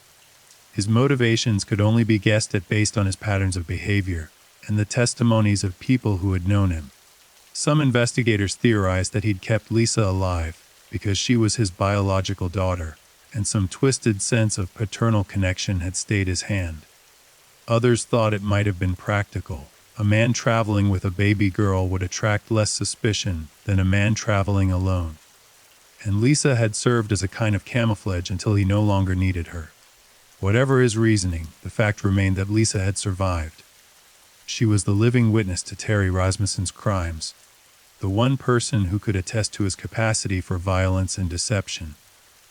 His motivations could only be guessed at based on his patterns of behavior and the testimonies of people who had known him. Some investigators theorized that he'd kept Lisa alive because she was his biological daughter, and some twisted sense of paternal connection had stayed his hand. Others thought it might have been practical. A man traveling with a baby girl would attract less suspicion than a man traveling alone. And Lisa had served as a kind of camouflage until he no longer needed her. Whatever his reasoning, the fact remained that Lisa had survived. She was the living witness to Terry Rasmussen's crimes, the one person who could attest to his capacity for violence and deception.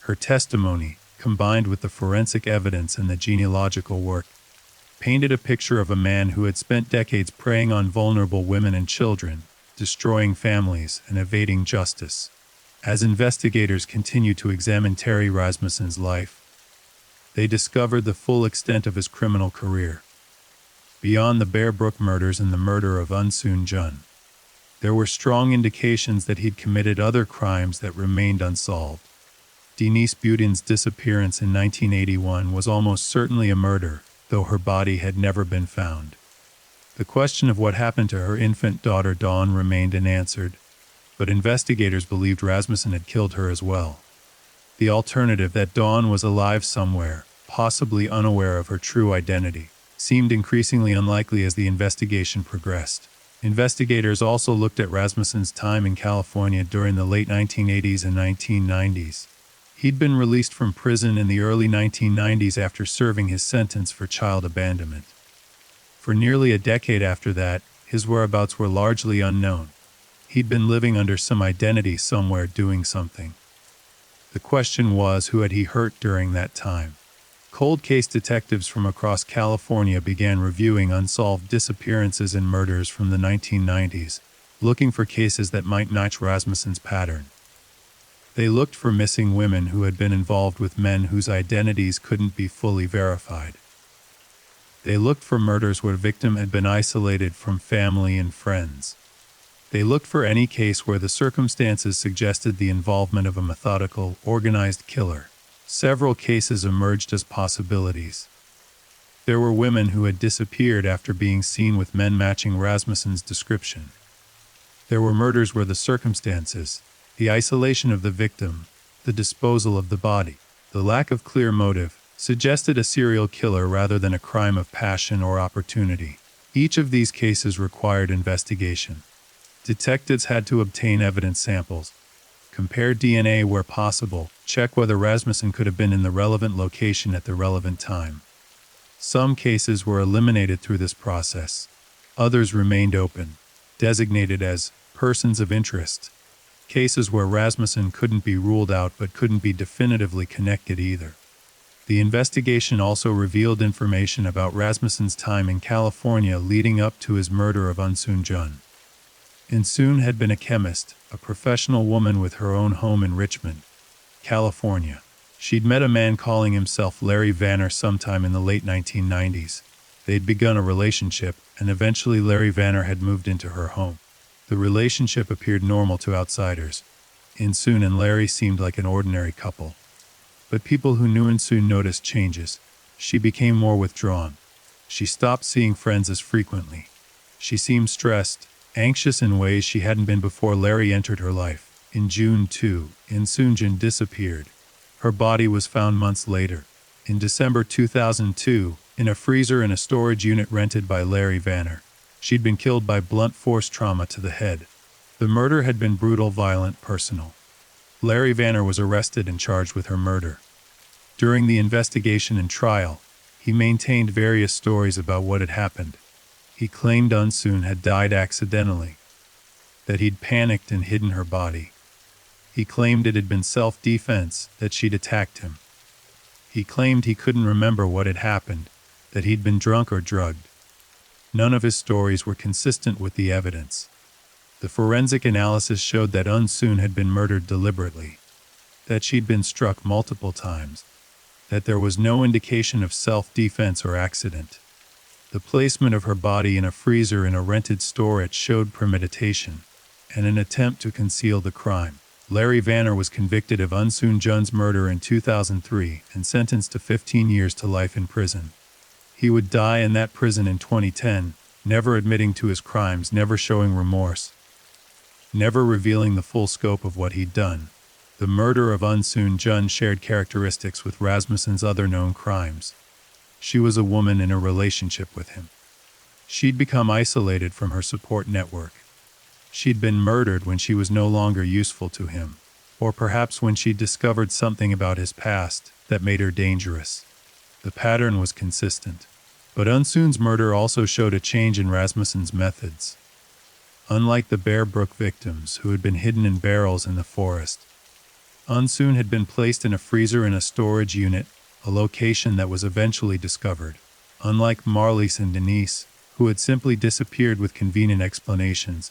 Her testimony, combined with the forensic evidence and the genealogical work, painted a picture of a man who had spent decades preying on vulnerable women and children, destroying families and evading justice. As investigators continued to examine Terry Rasmussen's life, they discovered the full extent of his criminal career. Beyond the Bear Brook murders and the murder of Eunsoon Jun, there were strong indications that he'd committed other crimes that remained unsolved. Denise Budin's disappearance in 1981 was almost certainly a murder, though her body had never been found. The question of what happened to her infant daughter Dawn remained unanswered, but investigators believed Rasmussen had killed her as well. The alternative, that Dawn was alive somewhere, possibly unaware of her true identity, seemed increasingly unlikely as the investigation progressed. Investigators also looked at Rasmussen's time in California during the late 1980s and 1990s. He'd been released from prison in the early 1990s after serving his sentence for child abandonment. For nearly a decade after that, his whereabouts were largely unknown. He'd been living under some identity somewhere, doing something. The question was, who had he hurt during that time? Cold case detectives from across California began reviewing unsolved disappearances and murders from the 1990s, looking for cases that might match Rasmussen's pattern. They looked for missing women who had been involved with men whose identities couldn't be fully verified. They looked for murders where the victim had been isolated from family and friends. They looked for any case where the circumstances suggested the involvement of a methodical, organized killer. Several cases emerged as possibilities. There were women who had disappeared after being seen with men matching Rasmussen's description. There were murders where the circumstances, the isolation of the victim, the disposal of the body, the lack of clear motive, suggested a serial killer rather than a crime of passion or opportunity. Each of these cases required investigation. Detectives had to obtain evidence samples, compare DNA where possible, check whether Rasmussen could have been in the relevant location at the relevant time. Some cases were eliminated through this process. Others remained open, designated as persons of interest. Cases where Rasmussen couldn't be ruled out but couldn't be definitively connected either. The investigation also revealed information about Rasmussen's time in California leading up to his murder of Eunsoon Jun. Eunsoon had been a chemist, a professional woman with her own home in Richmond, California. She'd met a man calling himself Larry Vanner sometime in the late 1990s. They'd begun a relationship, and eventually Larry Vanner had moved into her home. The relationship appeared normal to outsiders. Eunsoon and Larry seemed like an ordinary couple. But people who knew Eunsoon noticed changes. She became more withdrawn. She stopped seeing friends as frequently. She seemed stressed, anxious in ways she hadn't been before Larry entered her life. In June 2, Eunsoon Jun disappeared. Her body was found months later, in December 2002, in a freezer in a storage unit rented by Larry Vanner. She'd been killed by blunt force trauma to the head. The murder had been brutal, violent, personal. Larry Vanner was arrested and charged with her murder. During the investigation and trial, he maintained various stories about what had happened. He claimed Unsoon had died accidentally, that he'd panicked and hidden her body. He claimed it had been self-defense, that she'd attacked him. He claimed he couldn't remember what had happened, that he'd been drunk or drugged. None of his stories were consistent with the evidence. The forensic analysis showed that Unsoon had been murdered deliberately, that she'd been struck multiple times, that there was no indication of self-defense or accident. The placement of her body in a freezer in a rented storage showed premeditation and an attempt to conceal the crime. Larry Vanner was convicted of Unsoon Jun's murder in 2003 and sentenced to 15 years to life in prison. He would die in that prison in 2010, never admitting to his crimes, never showing remorse, never revealing the full scope of what he'd done. The murder of Unsoon Jun shared characteristics with Rasmussen's other known crimes. She was a woman in a relationship with him. She'd become isolated from her support network. She'd been murdered when she was no longer useful to him, or perhaps when she'd discovered something about his past that made her dangerous. The pattern was consistent. But Unsoon's murder also showed a change in Rasmussen's methods. Unlike the Bear Brook victims, who had been hidden in barrels in the forest, Unsoon had been placed in a freezer in a storage unit, a location that was eventually discovered. Unlike Marlise and Denise, who had simply disappeared with convenient explanations,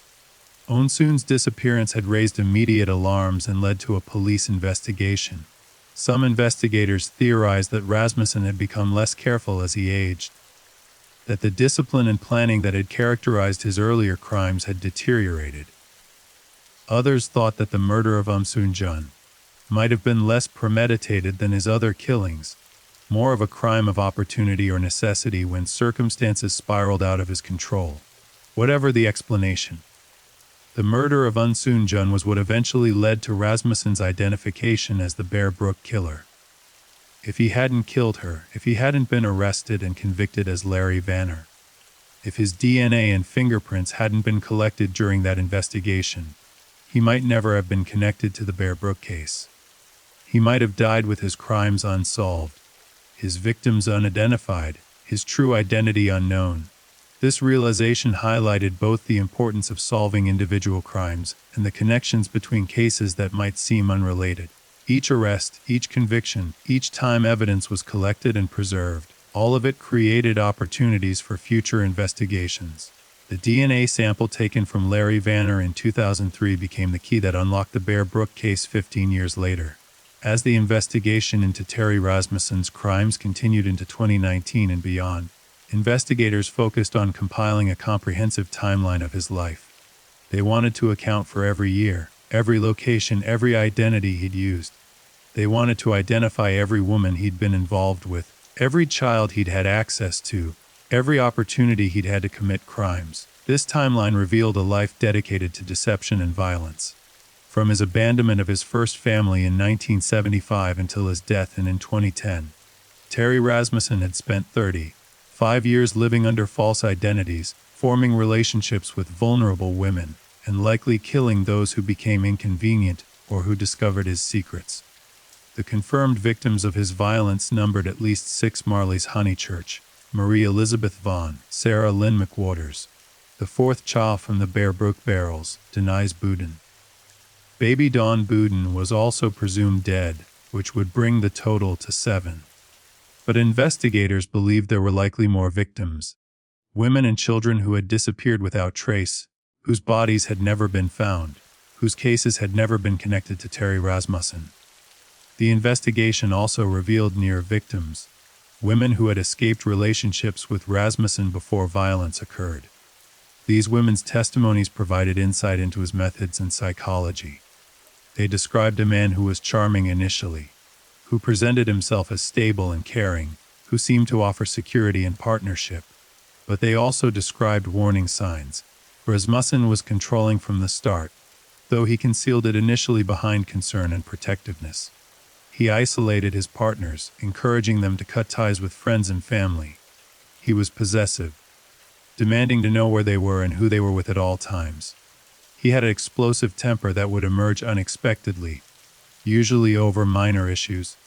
Unsoon's disappearance had raised immediate alarms and led to a police investigation. Some investigators theorized that Rasmussen had become less careful as he aged, that the discipline and planning that had characterized his earlier crimes had deteriorated. Others thought that the murder of Unsoon Jun might have been less premeditated than his other killings, more of a crime of opportunity or necessity when circumstances spiraled out of his control. Whatever the explanation, the murder of Unsoon Jun was what eventually led to Rasmussen's identification as the Bear Brook killer. If he hadn't killed her, if he hadn't been arrested and convicted as Larry Vanner, if his DNA and fingerprints hadn't been collected during that investigation, he might never have been connected to the Bear Brook case. He might have died with his crimes unsolved, his victims unidentified, his true identity unknown. This realization highlighted both the importance of solving individual crimes and the connections between cases that might seem unrelated. Each arrest, each conviction, each time evidence was collected and preserved, all of it created opportunities for future investigations. The DNA sample taken from Larry Vanner in 2003 became the key that unlocked the Bear Brook case 15 years later. As the investigation into Terry Rasmussen's crimes continued into 2019 and beyond, investigators focused on compiling a comprehensive timeline of his life. They wanted to account for every year, every location, every identity he'd used. They wanted to identify every woman he'd been involved with, every child he'd had access to, every opportunity he'd had to commit crimes. This timeline revealed a life dedicated to deception and violence. From his abandonment of his first family in 1975 until his death in 2010, Terry Rasmussen had spent 35 years living under false identities, forming relationships with vulnerable women, and likely killing those who became inconvenient or who discovered his secrets. The confirmed victims of his violence numbered at least 6: Marlise Honeychurch, Marie Elizabeth Vaughn, Sarah Lynn McWaters. The fourth child from the Bear Brook barrels, Denise Boudin. Baby Dawn Boudin was also presumed dead, which would bring the total to 7. But investigators believed there were likely more victims. Women and children who had disappeared without trace, whose bodies had never been found, whose cases had never been connected to Terry Rasmussen. The investigation also revealed near victims, women who had escaped relationships with Rasmussen before violence occurred. These women's testimonies provided insight into his methods and psychology. They described a man who was charming initially, who presented himself as stable and caring, who seemed to offer security and partnership. But they also described warning signs. Rasmussen was controlling from the start, though he concealed it initially behind concern and protectiveness. He isolated his partners, encouraging them to cut ties with friends and family. He was possessive, demanding to know where they were and who they were with at all times. He had an explosive temper that would emerge unexpectedly, usually over minor issues,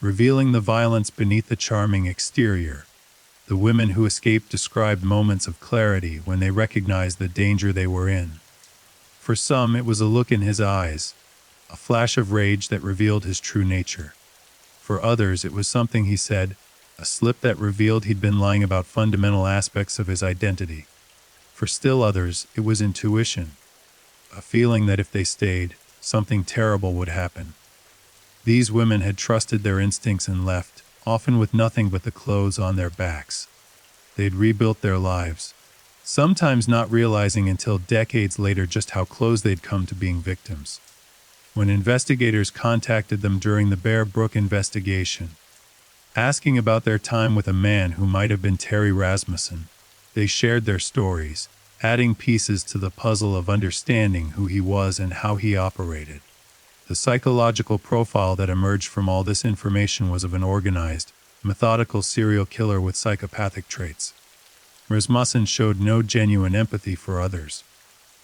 revealing the violence beneath the charming exterior. The women who escaped described moments of clarity when they recognized the danger they were in. For some, it was a look in his eyes, a flash of rage that revealed his true nature. For others, it was something he said, a slip that revealed he'd been lying about fundamental aspects of his identity. For still others, it was intuition, a feeling that if they stayed, something terrible would happen. These women had trusted their instincts and left, often with nothing but the clothes on their backs. They'd rebuilt their lives, sometimes not realizing until decades later just how close they'd come to being victims. When investigators contacted them during the Bear Brook investigation, asking about their time with a man who might have been Terry Rasmussen, they shared their stories, adding pieces to the puzzle of understanding who he was and how he operated. The psychological profile that emerged from all this information was of an organized, methodical serial killer with psychopathic traits. Rasmussen showed no genuine empathy for others.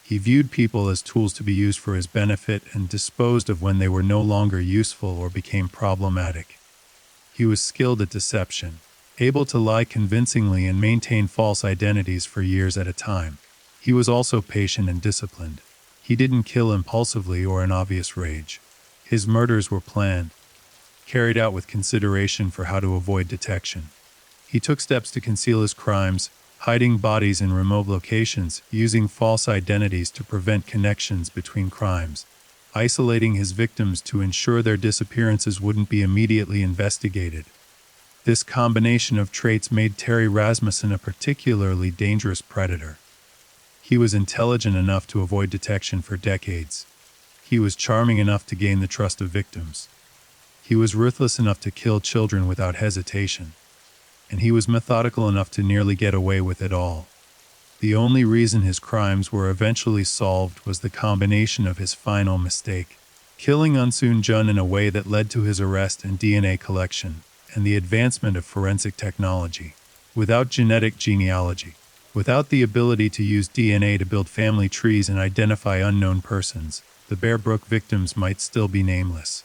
He viewed people as tools to be used for his benefit and disposed of when they were no longer useful or became problematic. He was skilled at deception, able to lie convincingly and maintain false identities for years at a time. He was also patient and disciplined. He didn't kill impulsively or in obvious rage. His murders were planned, carried out with consideration for how to avoid detection. He took steps to conceal his crimes, hiding bodies in remote locations, using false identities to prevent connections between crimes, isolating his victims to ensure their disappearances wouldn't be immediately investigated. This combination of traits made Terry Rasmussen a particularly dangerous predator. He was intelligent enough to avoid detection for decades. He was charming enough to gain the trust of victims. He was ruthless enough to kill children without hesitation. And he was methodical enough to nearly get away with it all. The only reason his crimes were eventually solved was the combination of his final mistake, killing Unsoon Jun in a way that led to his arrest and DNA collection, and the advancement of forensic technology. Without genetic genealogy, without the ability to use DNA to build family trees and identify unknown persons, the Bear Brook victims might still be nameless.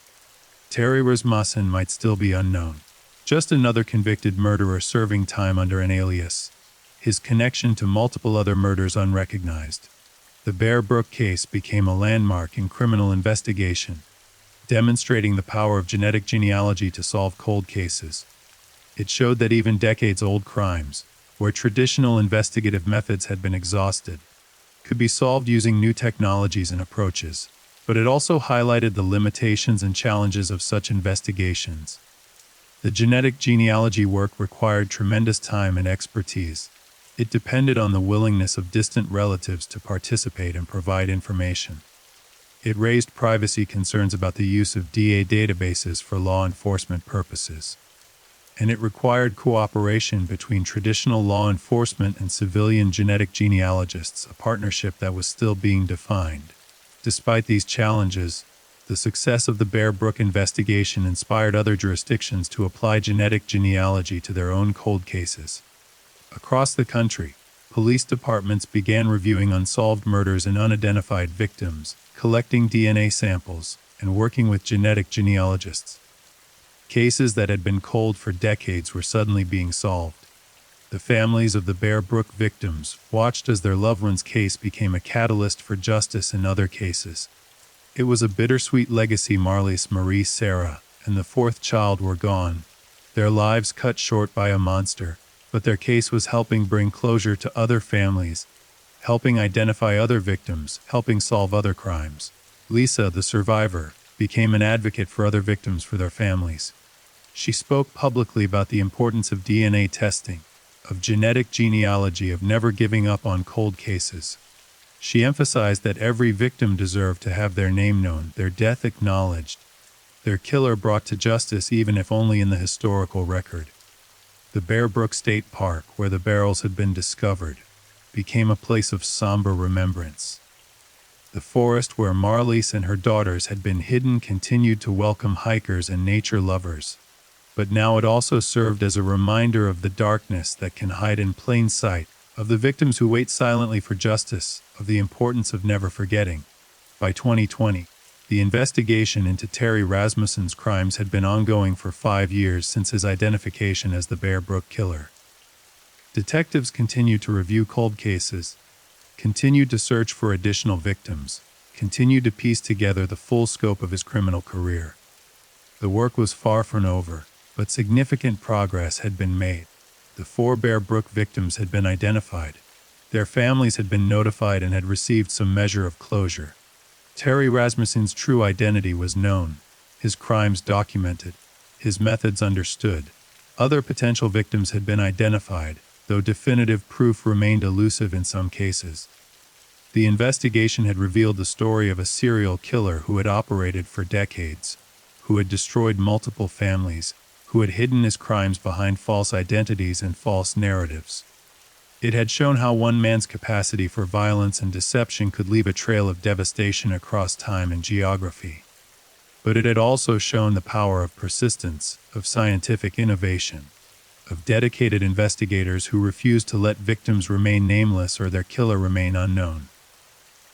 Terry Rasmussen might still be unknown. Just another convicted murderer serving time under an alias. His connection to multiple other murders unrecognized. The Bear Brook case became a landmark in criminal investigation, demonstrating the power of genetic genealogy to solve cold cases. It showed that even decades-old crimes, where traditional investigative methods had been exhausted, could be solved using new technologies and approaches. But it also highlighted the limitations and challenges of such investigations. The genetic genealogy work required tremendous time and expertise. It depended on the willingness of distant relatives to participate and provide information. It raised privacy concerns about the use of DNA databases for law enforcement purposes. And it required cooperation between traditional law enforcement and civilian genetic genealogists, a partnership that was still being defined. Despite these challenges, the success of the Bear Brook investigation inspired other jurisdictions to apply genetic genealogy to their own cold cases. Across the country, police departments began reviewing unsolved murders and unidentified victims, collecting DNA samples, and working with genetic genealogists. Cases that had been cold for decades were suddenly being solved. The families of the Bear Brook victims watched as their loved one's case became a catalyst for justice in other cases. It was a bittersweet legacy. Marlise, Marie, Sarah, and the fourth child were gone, their lives cut short by a monster, but their case was helping bring closure to other families, helping identify other victims, helping solve other crimes. Lisa, the survivor, became an advocate for other victims for their families. She spoke publicly about the importance of DNA testing, of genetic genealogy, of never giving up on cold cases. She emphasized that every victim deserved to have their name known, their death acknowledged, their killer brought to justice, even if only in the historical record. The Bear Brook State Park, where the barrels had been discovered, became a place of somber remembrance. The forest where Marlise and her daughters had been hidden continued to welcome hikers and nature lovers, but now it also served as a reminder of the darkness that can hide in plain sight, of the victims who wait silently for justice, of the importance of never forgetting. By 2020, the investigation into Terry Rasmussen's crimes had been ongoing for 5 years since his identification as the Bear Brook Killer. Detectives continued to review cold cases, continued to search for additional victims, continued to piece together the full scope of his criminal career. The work was far from over, but significant progress had been made. The 4 Bear Brook victims had been identified. Their families had been notified and had received some measure of closure. Terry Rasmussen's true identity was known, his crimes documented, his methods understood. Other potential victims had been identified, though definitive proof remained elusive in some cases. The investigation had revealed the story of a serial killer who had operated for decades, who had destroyed multiple families, who had hidden his crimes behind false identities and false narratives. It had shown how one man's capacity for violence and deception could leave a trail of devastation across time and geography. But it had also shown the power of persistence, of scientific innovation, of dedicated investigators who refused to let victims remain nameless or their killer remain unknown.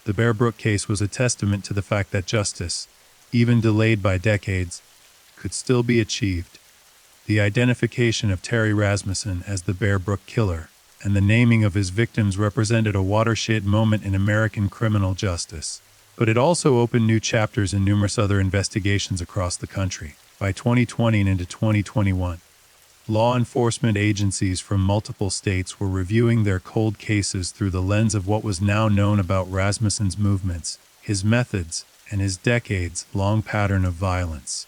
The Bear Brook case was a testament to the fact that justice, even delayed by decades, could still be achieved. The identification of Terry Rasmussen as the Bear Brook Killer and the naming of his victims represented a watershed moment in American criminal justice. But it also opened new chapters in numerous other investigations across the country. By 2020 and into 2021, law enforcement agencies from multiple states were reviewing their cold cases through the lens of what was now known about Rasmussen's movements, his methods, and his decades-long pattern of violence.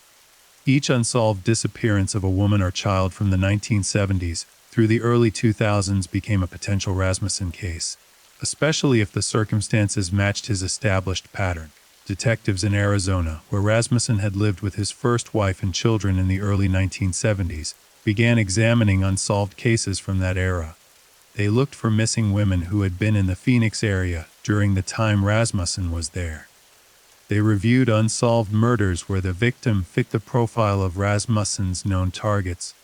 Each unsolved disappearance of a woman or child from the 1970s through the early 2000s became a potential Rasmussen case, especially if the circumstances matched his established pattern. Detectives in Arizona, where Rasmussen had lived with his first wife and children in the early 1970s, began examining unsolved cases from that era. They looked for missing women who had been in the Phoenix area during the time Rasmussen was there. They reviewed unsolved murders where the victim fit the profile of Rasmussen's known targets.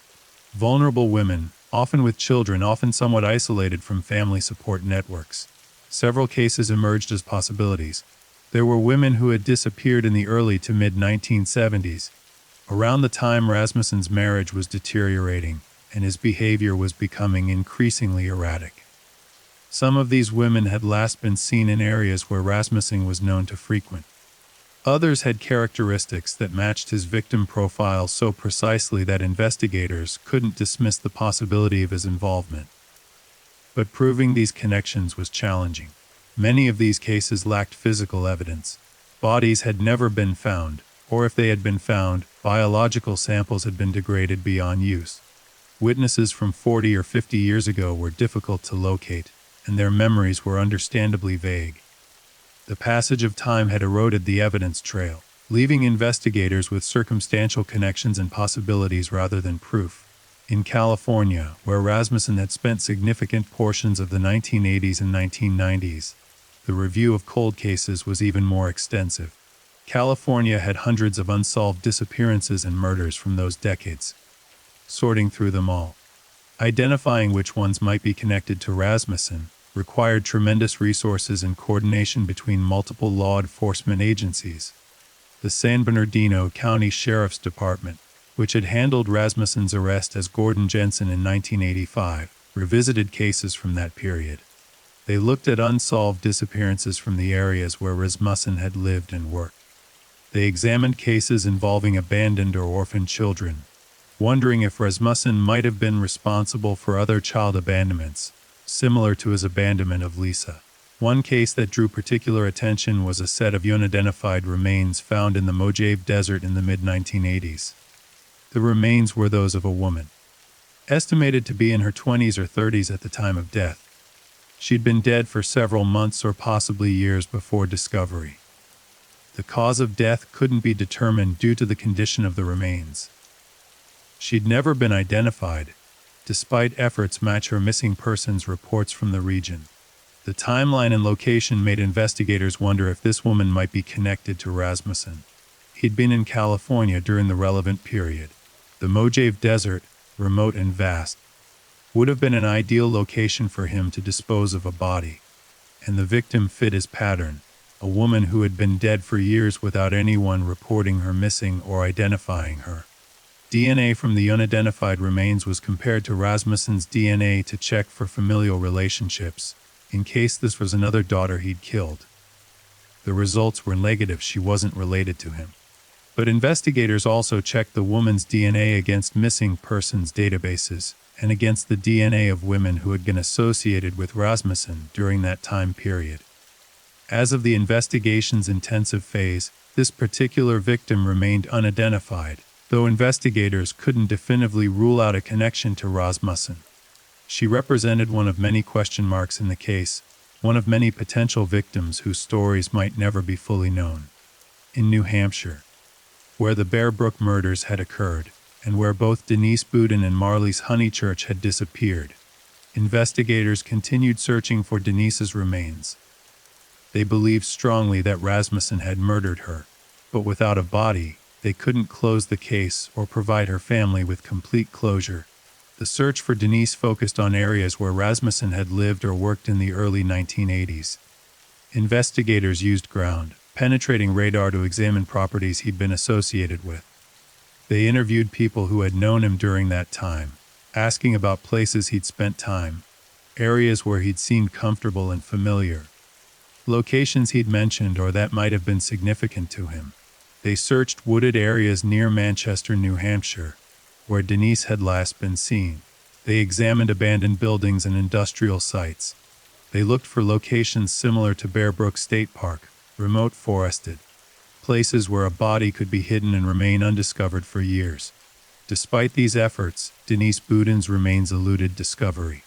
Vulnerable women, often with children, often somewhat isolated from family support networks. Several cases emerged as possibilities. There were women who had disappeared in the early to mid-1970s, around the time Rasmussen's marriage was deteriorating and his behavior was becoming increasingly erratic. Some of these women had last been seen in areas where Rasmussen was known to frequent. Others had characteristics that matched his victim profile so precisely that investigators couldn't dismiss the possibility of his involvement. But proving these connections was challenging. Many of these cases lacked physical evidence. Bodies had never been found, or if they had been found, biological samples had been degraded beyond use. Witnesses from 40 or 50 years ago were difficult to locate, and their memories were understandably vague. The passage of time had eroded the evidence trail, leaving investigators with circumstantial connections and possibilities rather than proof. In California, where Rasmussen had spent significant portions of the 1980s and 1990s, the review of cold cases was even more extensive. California had hundreds of unsolved disappearances and murders from those decades. Sorting through them all, identifying which ones might be connected to Rasmussen, required tremendous resources and coordination between multiple law enforcement agencies. The San Bernardino County Sheriff's Department, which had handled Rasmussen's arrest as Gordon Jensen in 1985, revisited cases from that period. They looked at unsolved disappearances from the areas where Rasmussen had lived and worked. They examined cases involving abandoned or orphaned children, wondering if Rasmussen might have been responsible for other child abandonments, similar to his abandonment of Lisa. One case that drew particular attention was a set of unidentified remains found in the Mojave Desert in the mid-1980s. The remains were those of a woman, estimated to be in her 20s or 30s at the time of death. She'd been dead for several months or possibly years before discovery. The cause of death couldn't be determined due to the condition of the remains. She'd never been identified, despite efforts to match her missing persons reports from the region. The timeline and location made investigators wonder if this woman might be connected to Rasmussen. He'd been in California during the relevant period. The Mojave Desert, remote and vast, would have been an ideal location for him to dispose of a body. And the victim fit his pattern, a woman who had been dead for years without anyone reporting her missing or identifying her. DNA from the unidentified remains was compared to Rasmussen's DNA to check for familial relationships, in case this was another daughter he'd killed. The results were negative. She wasn't related to him. But investigators also checked the woman's DNA against missing persons databases and against the DNA of women who had been associated with Rasmussen during that time period. As of the investigation's intensive phase, this particular victim remained unidentified, though investigators couldn't definitively rule out a connection to Rasmussen. She represented one of many question marks in the case, one of many potential victims whose stories might never be fully known. In New Hampshire, where the Bear Brook murders had occurred, and where both Denise Boudin and Marlies Honeychurch had disappeared, investigators continued searching for Denise's remains. They believed strongly that Rasmussen had murdered her, but without a body, they couldn't close the case or provide her family with complete closure. The search for Denise focused on areas where Rasmussen had lived or worked in the early 1980s. Investigators used ground-penetrating radar to examine properties he'd been associated with. They interviewed people who had known him during that time, asking about places he'd spent time, areas where he'd seemed comfortable and familiar, locations he'd mentioned or that might have been significant to him. They searched wooded areas near Manchester, New Hampshire, where Denise had last been seen. They examined abandoned buildings and industrial sites. They looked for locations similar to Bear Brook State Park, remote forested, places where a body could be hidden and remain undiscovered for years. Despite these efforts, Denise Boudin's remains eluded discovery.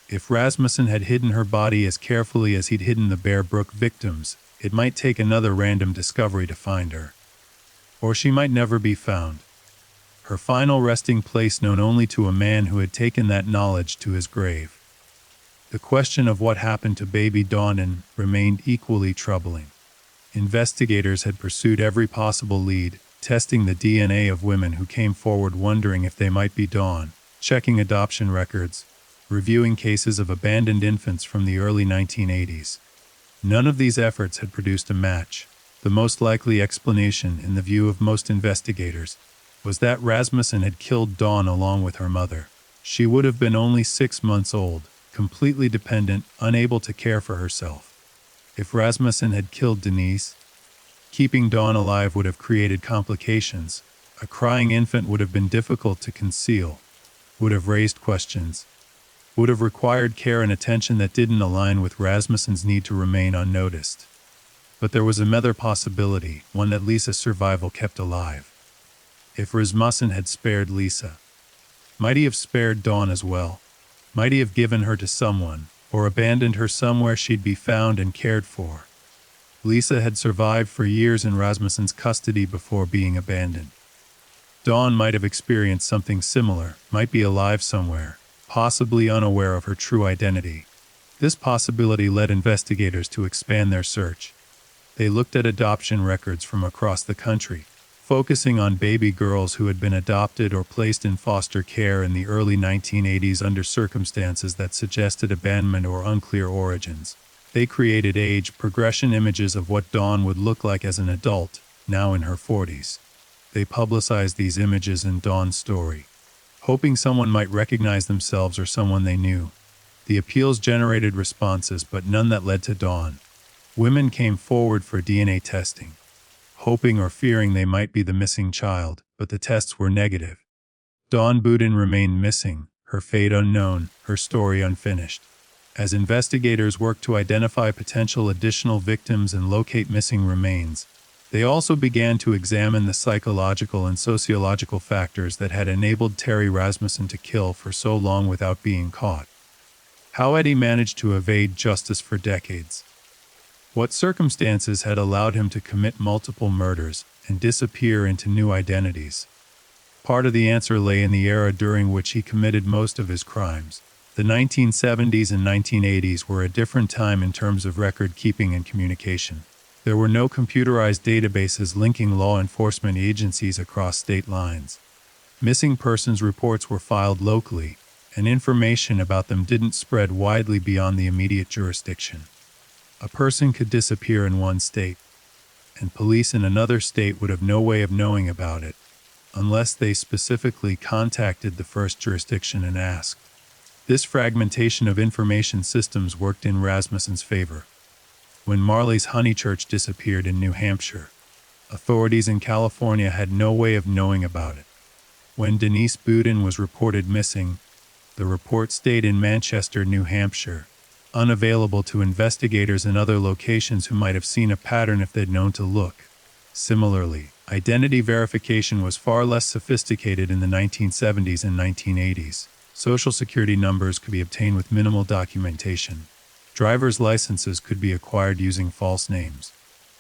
If Rasmussen had hidden her body as carefully as he'd hidden the Bear Brook victims, it might take another random discovery to find her. Or she might never be found. Her final resting place known only to a man who had taken that knowledge to his grave. The question of what happened to baby Dawn remained equally troubling. Investigators had pursued every possible lead, testing the DNA of women who came forward wondering if they might be Dawn, checking adoption records, reviewing cases of abandoned infants from the early 1980s. None of these efforts had produced a match. The most likely explanation, in the view of most investigators, was that Rasmussen had killed Dawn along with her mother. She would have been only 6 months old, completely dependent, unable to care for herself. If Rasmussen had killed Denise, keeping Dawn alive would have created complications. A crying infant would have been difficult to conceal, would have raised questions, would have required care and attention that didn't align with Rasmussen's need to remain unnoticed. But there was another possibility, one that Lisa's survival kept alive. If Rasmussen had spared Lisa, might he have spared Dawn as well? Might he have given her to someone, or abandoned her somewhere she'd be found and cared for? Lisa had survived for years in Rasmussen's custody before being abandoned. Dawn might have experienced something similar, might be alive somewhere, possibly unaware of her true identity. This possibility led investigators to expand their search. They looked at adoption records from across the country, focusing on baby girls who had been adopted or placed in foster care in the early 1980s under circumstances that suggested abandonment or unclear origins. They created age progression images of what Dawn would look like as an adult, now in her 40s. They publicized these images in Dawn's story, hoping someone might recognize themselves or someone they knew. The appeals generated responses, but none that led to Dawn. Women came forward for DNA testing, hoping or fearing they might be the missing child, but the tests were negative. Dawn Boudin remained missing, her fate unknown, her story unfinished. As investigators worked to identify potential additional victims and locate missing remains, they also began to examine the psychological and sociological factors that had enabled Terry Rasmussen to kill for so long without being caught. How had he managed to evade justice for decades? What circumstances had allowed him to commit multiple murders and disappear into new identities? Part of the answer lay in the era during which he committed most of his crimes. The 1970s and 1980s were a different time in terms of record keeping and communication. There were no computerized databases linking law enforcement agencies across state lines. Missing persons reports were filed locally, and information about them didn't spread widely beyond the immediate jurisdiction. A person could disappear in one state, and police in another state would have no way of knowing about it, unless they specifically contacted the first jurisdiction and asked. This fragmentation of information systems worked in Rasmussen's favor. When Marley's Honeychurch disappeared in New Hampshire, authorities in California had no way of knowing about it. When Denise Boudin was reported missing, the report stayed in Manchester, New Hampshire, unavailable to investigators in other locations who might have seen a pattern if they'd known to look. Similarly, identity verification was far less sophisticated in the 1970s and 1980s. Social security numbers could be obtained with minimal documentation. Driver's licenses could be acquired using false names.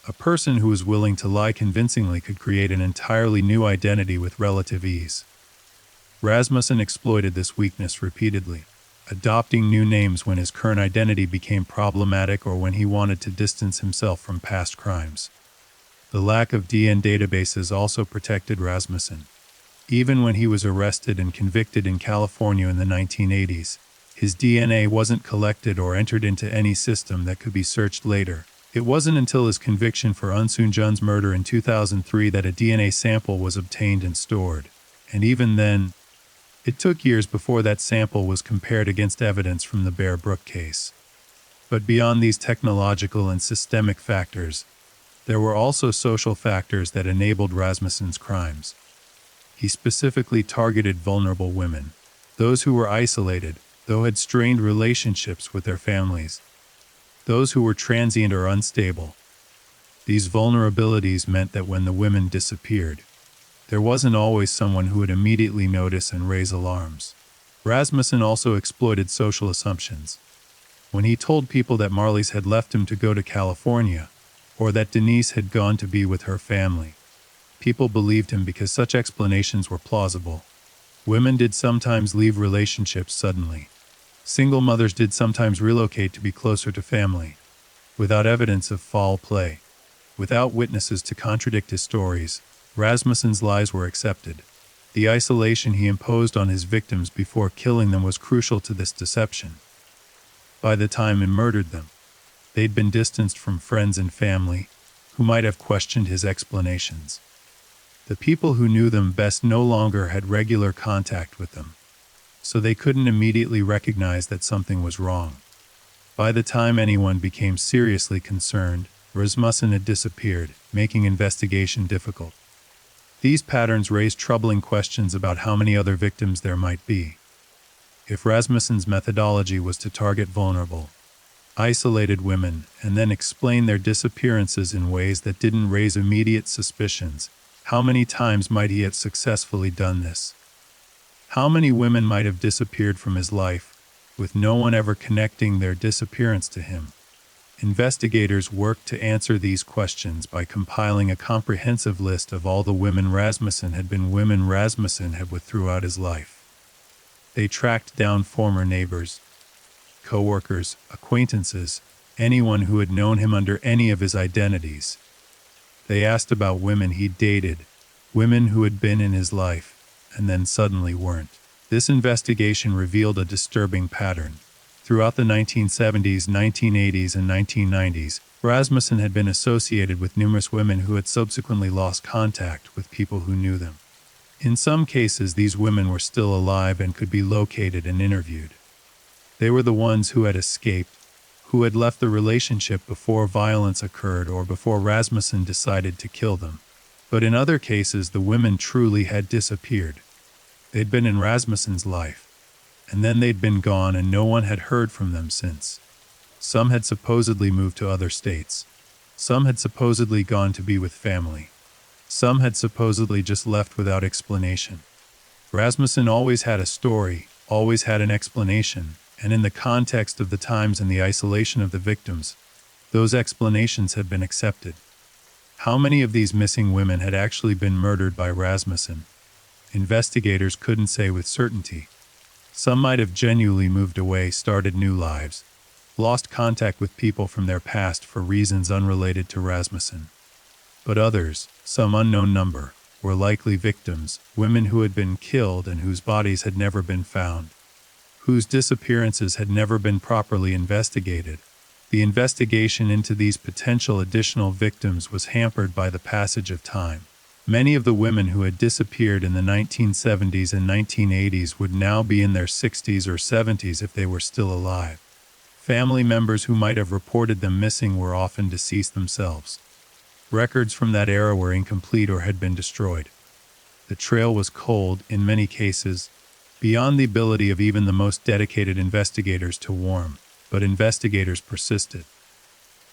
A person who was willing to lie convincingly could create an entirely new identity with relative ease. Rasmussen exploited this weakness repeatedly, adopting new names when his current identity became problematic or when he wanted to distance himself from past crimes. The lack of DNA databases also protected Rasmussen. Even when he was arrested and convicted in California in the 1980s, his DNA wasn't collected or entered into any system that could be searched later. It wasn't until his conviction for Eunsoon Jun's murder in 2003 that a DNA sample was obtained and stored. And even then, it took years before that sample was compared against evidence from the Bear Brook case. But beyond these technological and systemic factors, there were also social factors that enabled Rasmussen's crimes. He specifically targeted vulnerable women, those who were isolated, though had strained relationships with their families, those who were transient or unstable. These vulnerabilities meant that when the women disappeared, there wasn't always someone who would immediately notice and raise alarms. Rasmussen also exploited social assumptions. When he told people that Marley's had left him to go to California, or that Denise had gone to be with her family, people believed him because such explanations were plausible. Women did sometimes leave relationships suddenly. Single mothers did sometimes relocate to be closer to family. Without evidence of foul play, without witnesses to contradict his stories, Rasmussen's lies were accepted. The isolation he imposed on his victims before killing them was crucial to this deception. By the time he murdered them, they'd been distanced from friends and family, who might have questioned his explanations. The people who knew them best no longer had regular contact with them, so they couldn't immediately recognize that something was wrong. By the time anyone became seriously concerned, Rasmussen had disappeared, making investigation difficult. These patterns raised troubling questions about how many other victims there might be. If Rasmussen's methodology was to target vulnerable, isolated women and then explain their disappearances in ways that didn't raise immediate suspicions, how many times might he have successfully done this? How many women might have disappeared from his life, with no one ever connecting their disappearance to him? Investigators worked to answer these questions by compiling a comprehensive list of all the women Rasmussen had with throughout his life. They tracked down former neighbors, co-workers, acquaintances, anyone who had known him under any of his identities. They asked about women he'd dated, women who had been in his life, and then suddenly weren't. This investigation revealed a disturbing pattern. Throughout the 1970s, 1980s, and 1990s, Rasmussen had been associated with numerous women who had subsequently lost contact with people who knew them. In some cases, these women were still alive and could be located and interviewed. They were the ones who had escaped, who had left the relationship before violence occurred or before Rasmussen decided to kill them. But in other cases, the women truly had disappeared. They'd been in Rasmussen's life, and then they'd been gone and no one had heard from them since. Some had supposedly moved to other states. Some had supposedly gone to be with family. Some had supposedly just left without explanation. Rasmussen always had a story, always had an explanation, and in the context of the times and the isolation of the victims, those explanations had been accepted. How many of these missing women had actually been murdered by Rasmussen? Investigators couldn't say with certainty. Some might have genuinely moved away, started new lives, lost contact with people from their past for reasons unrelated to Rasmussen. But others, some unknown number, were likely victims, women who had been killed and whose bodies had never been found. whose disappearances had never been properly investigated. The investigation into these potential additional victims was hampered by the passage of time. Many of the women who had disappeared in the 1970s and 1980s would now be in their 60s or 70s if they were still alive. Family members who might have reported them missing were often deceased themselves. Records from that era were incomplete or had been destroyed. The trail was cold, in many cases, beyond the ability of even the most dedicated investigators to warm, but investigators persisted.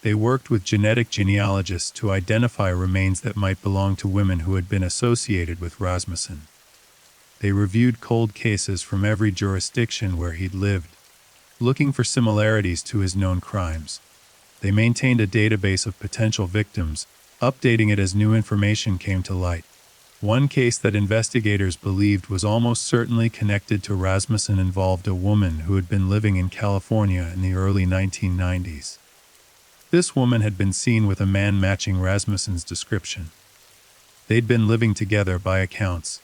They worked with genetic genealogists to identify remains that might belong to women who had been associated with Rasmussen. They reviewed cold cases from every jurisdiction where he'd lived, looking for similarities to his known crimes. They maintained a database of potential victims, updating it as new information came to light. One case that investigators believed was almost certainly connected to Rasmussen involved a woman who had been living in California in the early 1990s. This woman had been seen with a man matching Rasmussen's description. They'd been living together by accounts,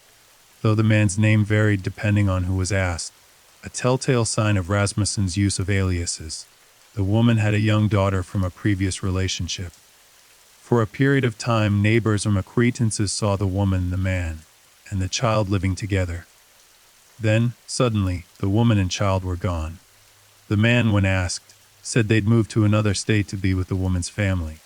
though the man's name varied depending on who was asked, a telltale sign of Rasmussen's use of aliases. The woman had a young daughter from a previous relationship. For a period of time, neighbors or acquaintances saw the woman, the man, and the child living together. Then, suddenly, the woman and child were gone. The man, when asked, said they'd moved to another state to be with the woman's family.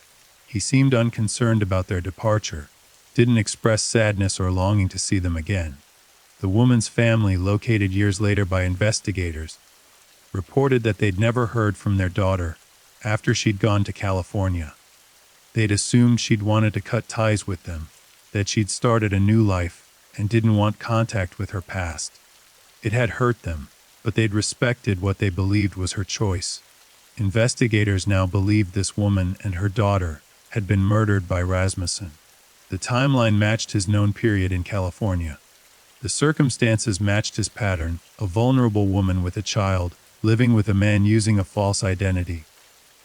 He seemed unconcerned about their departure, didn't express sadness or longing to see them again. The woman's family, located years later by investigators, reported that they'd never heard from their daughter after she'd gone to California. They'd assumed she'd wanted to cut ties with them, that she'd started a new life and didn't want contact with her past. It had hurt them, but they'd respected what they believed was her choice. Investigators now believed this woman and her daughter had been murdered by Rasmussen. The timeline matched his known period in California. The circumstances matched his pattern, a vulnerable woman with a child, living with a man using a false identity.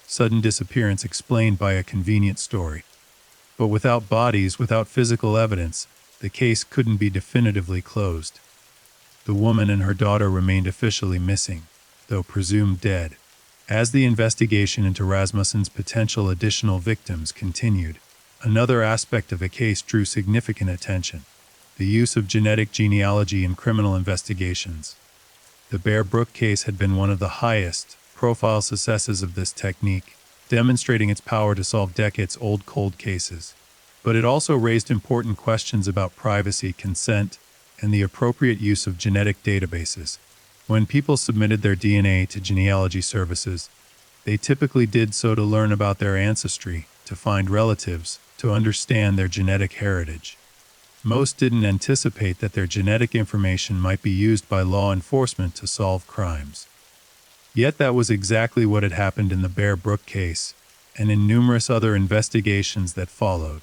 Sudden disappearance explained by a convenient story. But without bodies, without physical evidence, the case couldn't be definitively closed. The woman and her daughter remained officially missing, though presumed dead. As the investigation into Rasmussen's potential additional victims continued, another aspect of the case drew significant attention: the use of genetic genealogy in criminal investigations. The Bear Brook case had been one of the highest-profile successes of this technique, demonstrating its power to solve decades-old cold cases. But it also raised important questions about privacy, consent, and the appropriate use of genetic databases. When people submitted their DNA to genealogy services, they typically did so to learn about their ancestry, to find relatives, to understand their genetic heritage. Most didn't anticipate that their genetic information might be used by law enforcement to solve crimes. Yet that was exactly what had happened in the Bear Brook case, and in numerous other investigations that followed.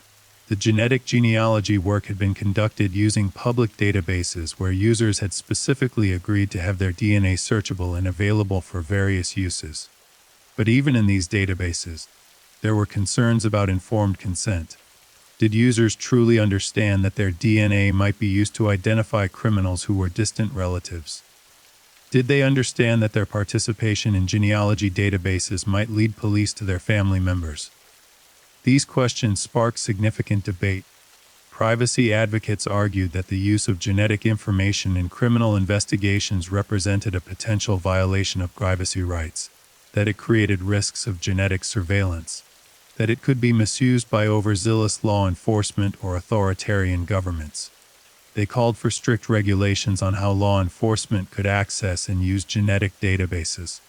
The genetic genealogy work had been conducted using public databases where users had specifically agreed to have their DNA searchable and available for various uses. But even in these databases, there were concerns about informed consent. Did users truly understand that their DNA might be used to identify criminals who were distant relatives? Did they understand that their participation in genealogy databases might lead police to their family members? These questions sparked significant debate. Privacy advocates argued that the use of genetic information in criminal investigations represented a potential violation of privacy rights, that it created risks of genetic surveillance, that it could be misused by overzealous law enforcement or authoritarian governments. They called for strict regulations on how law enforcement could access and use genetic databases.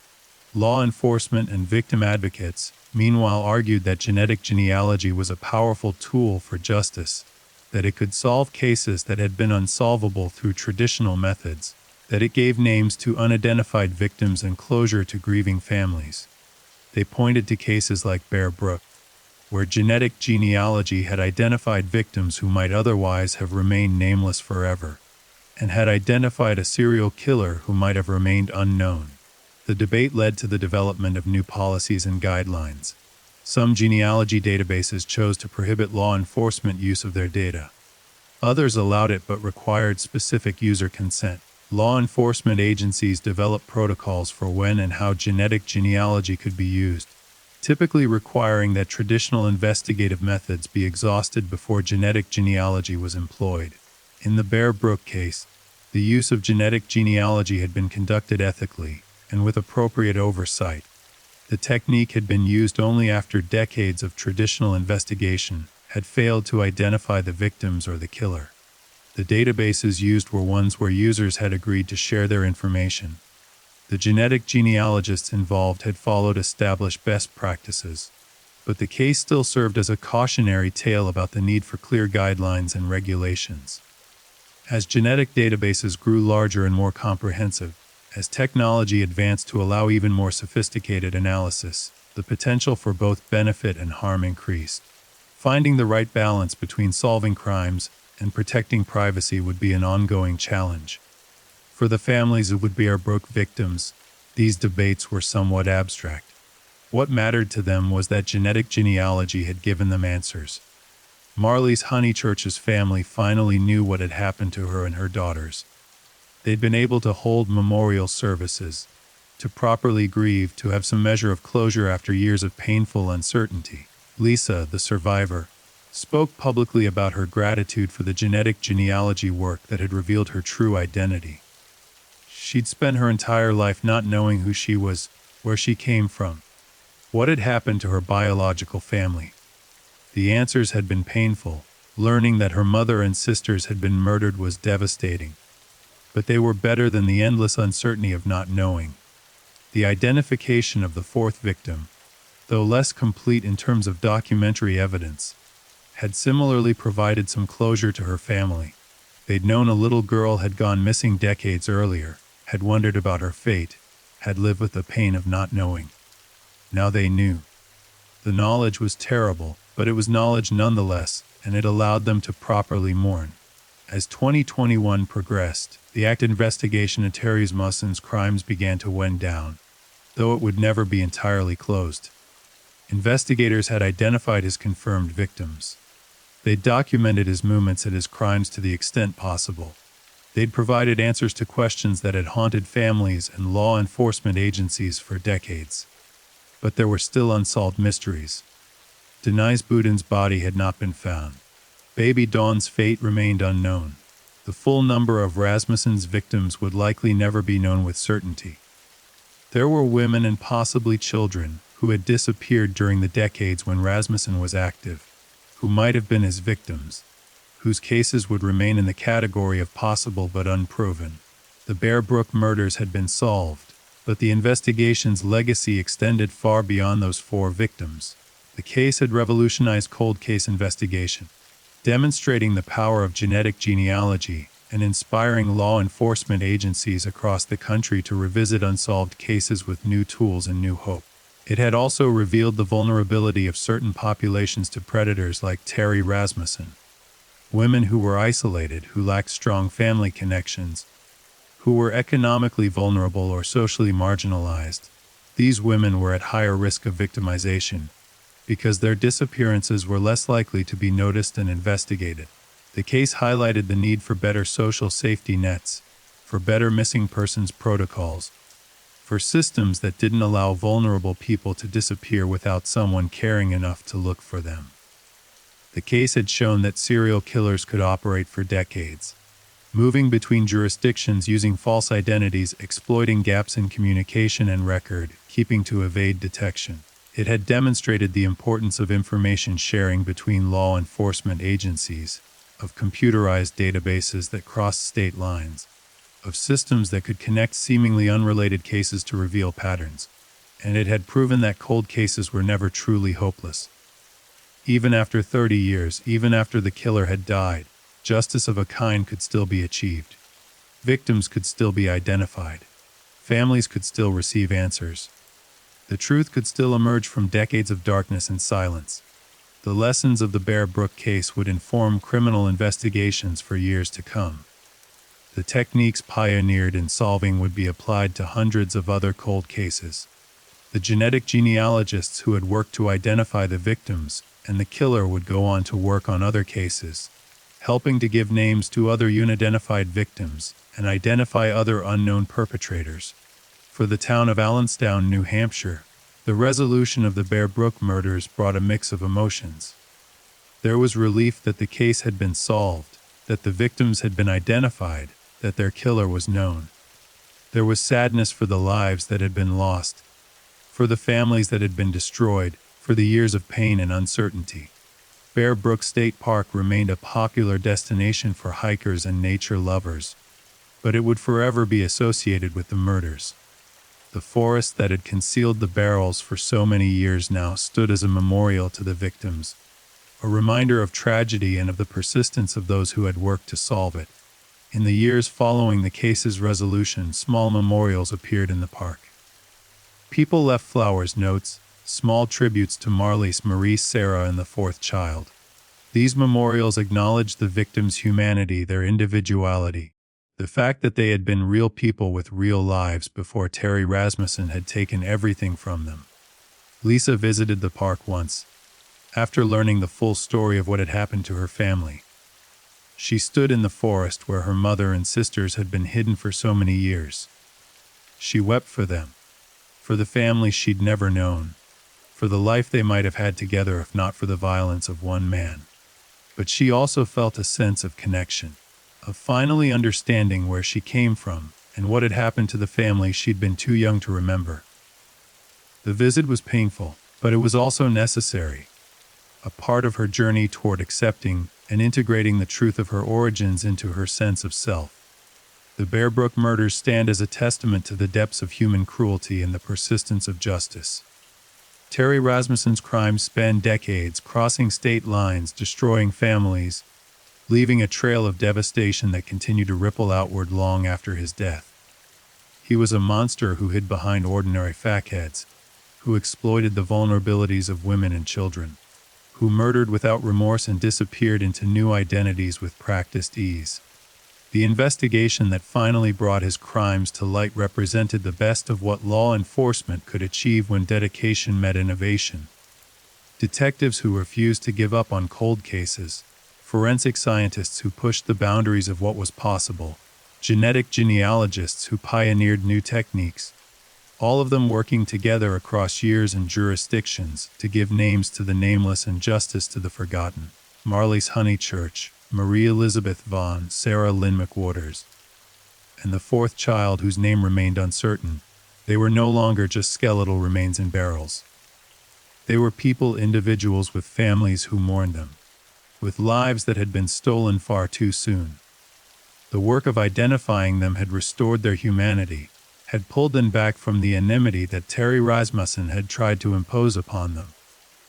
Law enforcement and victim advocates, meanwhile, argued that genetic genealogy was a powerful tool for justice, that it could solve cases that had been unsolvable through traditional methods, that it gave names to unidentified victims and closure to grieving families. They pointed to cases like Bear Brook, where genetic genealogy had identified victims who might otherwise have remained nameless forever, and had identified a serial killer who might have remained unknown. The debate led to the development of new policies and guidelines. Some genealogy databases chose to prohibit law enforcement use of their data. Others allowed it but required specific user consent. Law enforcement agencies developed protocols for when and how genetic genealogy could be used, typically requiring that traditional investigative methods be exhausted before genetic genealogy was employed. In the Bear Brook case, the use of genetic genealogy had been conducted ethically and with appropriate oversight. The technique had been used only after decades of traditional investigation had failed to identify the victims or the killer. The databases used were ones where users had agreed to share their information. The genetic genealogists involved had followed established best practices, but the case still served as a cautionary tale about the need for clear guidelines and regulations. As genetic databases grew larger and more comprehensive, as technology advanced to allow even more sophisticated analysis, the potential for both benefit and harm increased. Finding the right balance between solving crimes and protecting privacy would be an ongoing challenge. For the families of Bear Brook victims, these debates were somewhat abstract. What mattered to them was that genetic genealogy had given them answers. Marley's Honeychurch's family finally knew what had happened to her and her daughters. They'd been able to hold memorial services, to properly grieve, to have some measure of closure after years of painful uncertainty. Lisa, the survivor, spoke publicly about her gratitude for the genetic genealogy work that had revealed her true identity. She'd spent her entire life not knowing who she was, where she came from, what had happened to her biological family. The answers had been painful. Learning that her mother and sisters had been murdered was devastating. But they were better than the endless uncertainty of not knowing. The identification of the fourth victim, though less complete in terms of documentary evidence, had similarly provided some closure to her family. They'd known a little girl had gone missing decades earlier, had wondered about her fate, had lived with the pain of not knowing. Now they knew. The knowledge was terrible, but it was knowledge nonetheless, and it allowed them to properly mourn. As 2021 progressed, the active investigation into Terry Rasmussen's crimes began to wind down, though it would never be entirely closed. Investigators had identified his confirmed victims. They'd documented his movements and his crimes to the extent possible. They'd provided answers to questions that had haunted families and law enforcement agencies for decades. But there were still unsolved mysteries. Denise Boudin's body had not been found. Baby Dawn's fate remained unknown. The full number of Rasmussen's victims would likely never be known with certainty. There were women and possibly children who had disappeared during the decades when Rasmussen was active, who might have been his victims, whose cases would remain in the category of possible but unproven. The Bear Brook murders had been solved, but the investigation's legacy extended far beyond those 4 victims. The case had revolutionized cold case investigation, demonstrating the power of genetic genealogy and inspiring law enforcement agencies across the country to revisit unsolved cases with new tools and new hope. It had also revealed the vulnerability of certain populations to predators like Terry Rasmussen. Women who were isolated, who lacked strong family connections, who were economically vulnerable or socially marginalized. These women were at higher risk of victimization, because their disappearances were less likely to be noticed and investigated. The case highlighted the need for better social safety nets, for better missing persons protocols, for systems that didn't allow vulnerable people to disappear without someone caring enough to look for them. The case had shown that serial killers could operate for decades, moving between jurisdictions using false identities, exploiting gaps in communication and record keeping to evade detection. It had demonstrated the importance of information sharing between law enforcement agencies, of computerized databases that crossed state lines, of systems that could connect seemingly unrelated cases to reveal patterns. And it had proven that cold cases were never truly hopeless. Even after 30 years, even after the killer had died, justice of a kind could still be achieved. Victims could still be identified. Families could still receive answers. The truth could still emerge from decades of darkness and silence. The lessons of the Bear Brook case would inform criminal investigations for years to come. The techniques pioneered in solving would be applied to hundreds of other cold cases. The genetic genealogists who had worked to identify the victims and the killer would go on to work on other cases, helping to give names to other unidentified victims and identify other unknown perpetrators. For the town of Allenstown, New Hampshire, the resolution of the Bear Brook murders brought a mix of emotions. There was relief that the case had been solved, that the victims had been identified, that their killer was known. There was sadness for the lives that had been lost, for the families that had been destroyed, for the years of pain and uncertainty. Bear Brook State Park remained a popular destination for hikers and nature lovers, but it would forever be associated with the murders. The forest that had concealed the barrels for so many years now stood as a memorial to the victims, a reminder of tragedy and of the persistence of those who had worked to solve it. In the years following the case's resolution, small memorials appeared in the park. People left flowers, notes, small tributes to Marlise, Marie, Sarah, and the fourth child. These memorials acknowledged the victims' humanity, their individuality, the fact that they had been real people with real lives before Terry Rasmussen had taken everything from them. Lisa visited the park once, after learning the full story of what had happened to her family. She stood in the forest where her mother and sisters had been hidden for so many years. She wept for them, for the family she'd never known, for the life they might have had together if not for the violence of one man. But she also felt a sense of connection, of finally understanding where she came from and what had happened to the family she'd been too young to remember. The visit was painful, but it was also necessary, a part of her journey toward accepting and integrating the truth of her origins into her sense of self. The Bear Brook murders stand as a testament to the depths of human cruelty and the persistence of justice. Terry Rasmussen's crimes spanned decades, crossing state lines, destroying families, leaving a trail of devastation that continued to ripple outward long after his death. He was a monster who hid behind ordinary fuckheads, who exploited the vulnerabilities of women and children, who murdered without remorse and disappeared into new identities with practiced ease. The investigation that finally brought his crimes to light represented the best of what law enforcement could achieve when dedication met innovation. Detectives who refused to give up on cold cases, forensic scientists who pushed the boundaries of what was possible, genetic genealogists who pioneered new techniques, all of them working together across years and jurisdictions to give names to the nameless and justice to the forgotten. Marlise Honeychurch, Marie Elizabeth Vaughn, Sarah Lynn McWaters, and the fourth child whose name remained uncertain. They were no longer just skeletal remains in barrels. They were people, individuals with families who mourned them, with lives that had been stolen far too soon. The work of identifying them had restored their humanity, had pulled them back from the enmity that Terry Rasmussen had tried to impose upon them.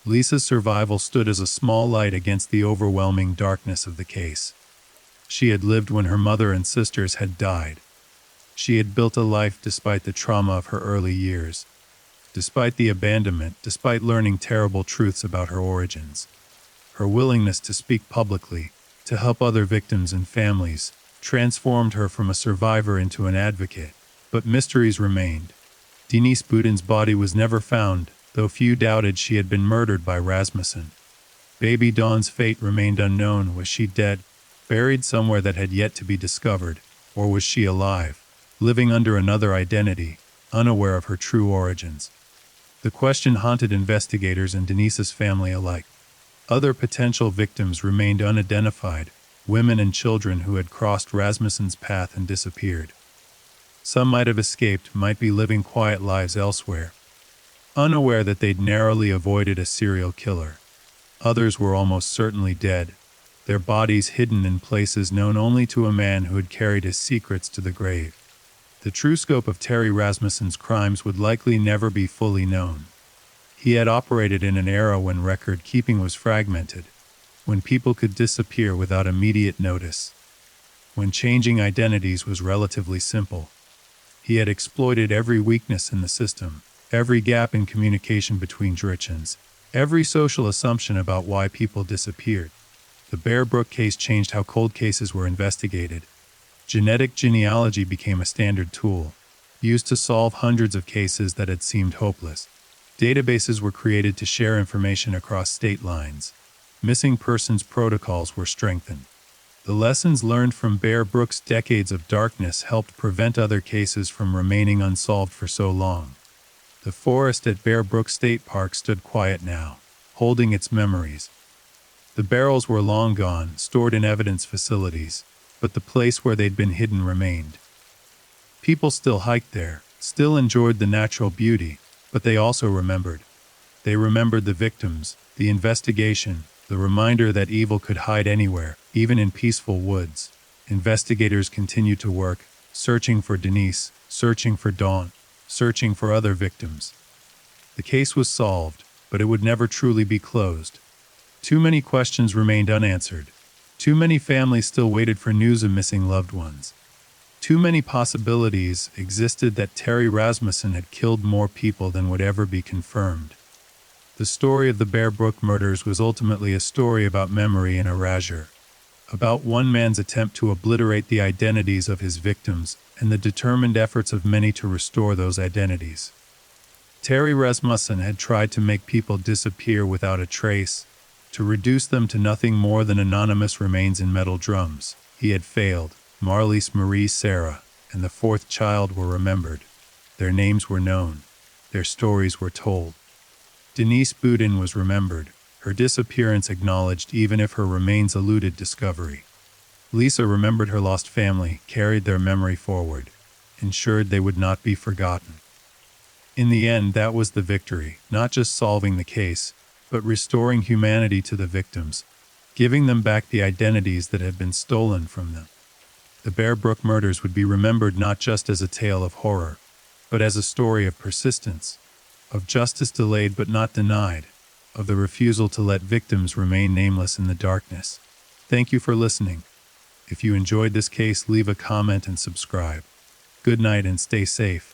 Lisa's survival stood as a small light against the overwhelming darkness of the case. She had lived when her mother and sisters had died. She had built a life despite the trauma of her early years, despite the abandonment, despite learning terrible truths about her origins. Her willingness to speak publicly, to help other victims and families, transformed her from a survivor into an advocate. But mysteries remained. Denise Boudin's body was never found, though few doubted she had been murdered by Rasmussen. Baby Dawn's fate remained unknown. Was she dead, buried somewhere that had yet to be discovered, or was she alive, living under another identity, unaware of her true origins? The question haunted investigators and Denise's family alike. Other potential victims remained unidentified, women and children who had crossed Rasmussen's path and disappeared. Some might have escaped, might be living quiet lives elsewhere, unaware that they'd narrowly avoided a serial killer. Others were almost certainly dead, their bodies hidden in places known only to a man who had carried his secrets to the grave. The true scope of Terry Rasmussen's crimes would likely never be fully known. He had operated in an era when record-keeping was fragmented, when people could disappear without immediate notice, when changing identities was relatively simple. He had exploited every weakness in the system, every gap in communication between jurisdictions, every social assumption about why people disappeared. The Bear Brook case changed how cold cases were investigated. Genetic genealogy became a standard tool, used to solve hundreds of cases that had seemed hopeless. Databases were created to share information across state lines. Missing persons protocols were strengthened. The lessons learned from Bear Brook's decades of darkness helped prevent other cases from remaining unsolved for so long. The forest at Bear Brook State Park stood quiet now, holding its memories. The barrels were long gone, stored in evidence facilities, but the place where they'd been hidden remained. People still hiked there, still enjoyed the natural beauty, but they also remembered. They remembered the victims, the investigation, the reminder that evil could hide anywhere, even in peaceful woods. Investigators continued to work, searching for Denise, searching for Dawn, searching for other victims. The case was solved, but it would never truly be closed. Too many questions remained unanswered. Too many families still waited for news of missing loved ones. Too many possibilities existed that Terry Rasmussen had killed more people than would ever be confirmed. The story of the Bear Brook murders was ultimately a story about memory and erasure, about one man's attempt to obliterate the identities of his victims and the determined efforts of many to restore those identities. Terry Rasmussen had tried to make people disappear without a trace, to reduce them to nothing more than anonymous remains in metal drums. He had failed. Marlise Marie Sarah and the fourth child were remembered. Their names were known. Their stories were told. Denise Boudin was remembered, her disappearance acknowledged even if her remains eluded discovery. Lisa remembered her lost family, carried their memory forward, ensured they would not be forgotten. In the end, that was the victory, not just solving the case, but restoring humanity to the victims, giving them back the identities that had been stolen from them. The Bear Brook murders would be remembered not just as a tale of horror, but as a story of persistence, of justice delayed but not denied, of the refusal to let victims remain nameless in the darkness. Thank you for listening. If you enjoyed this case, leave a comment and subscribe. Good night and stay safe.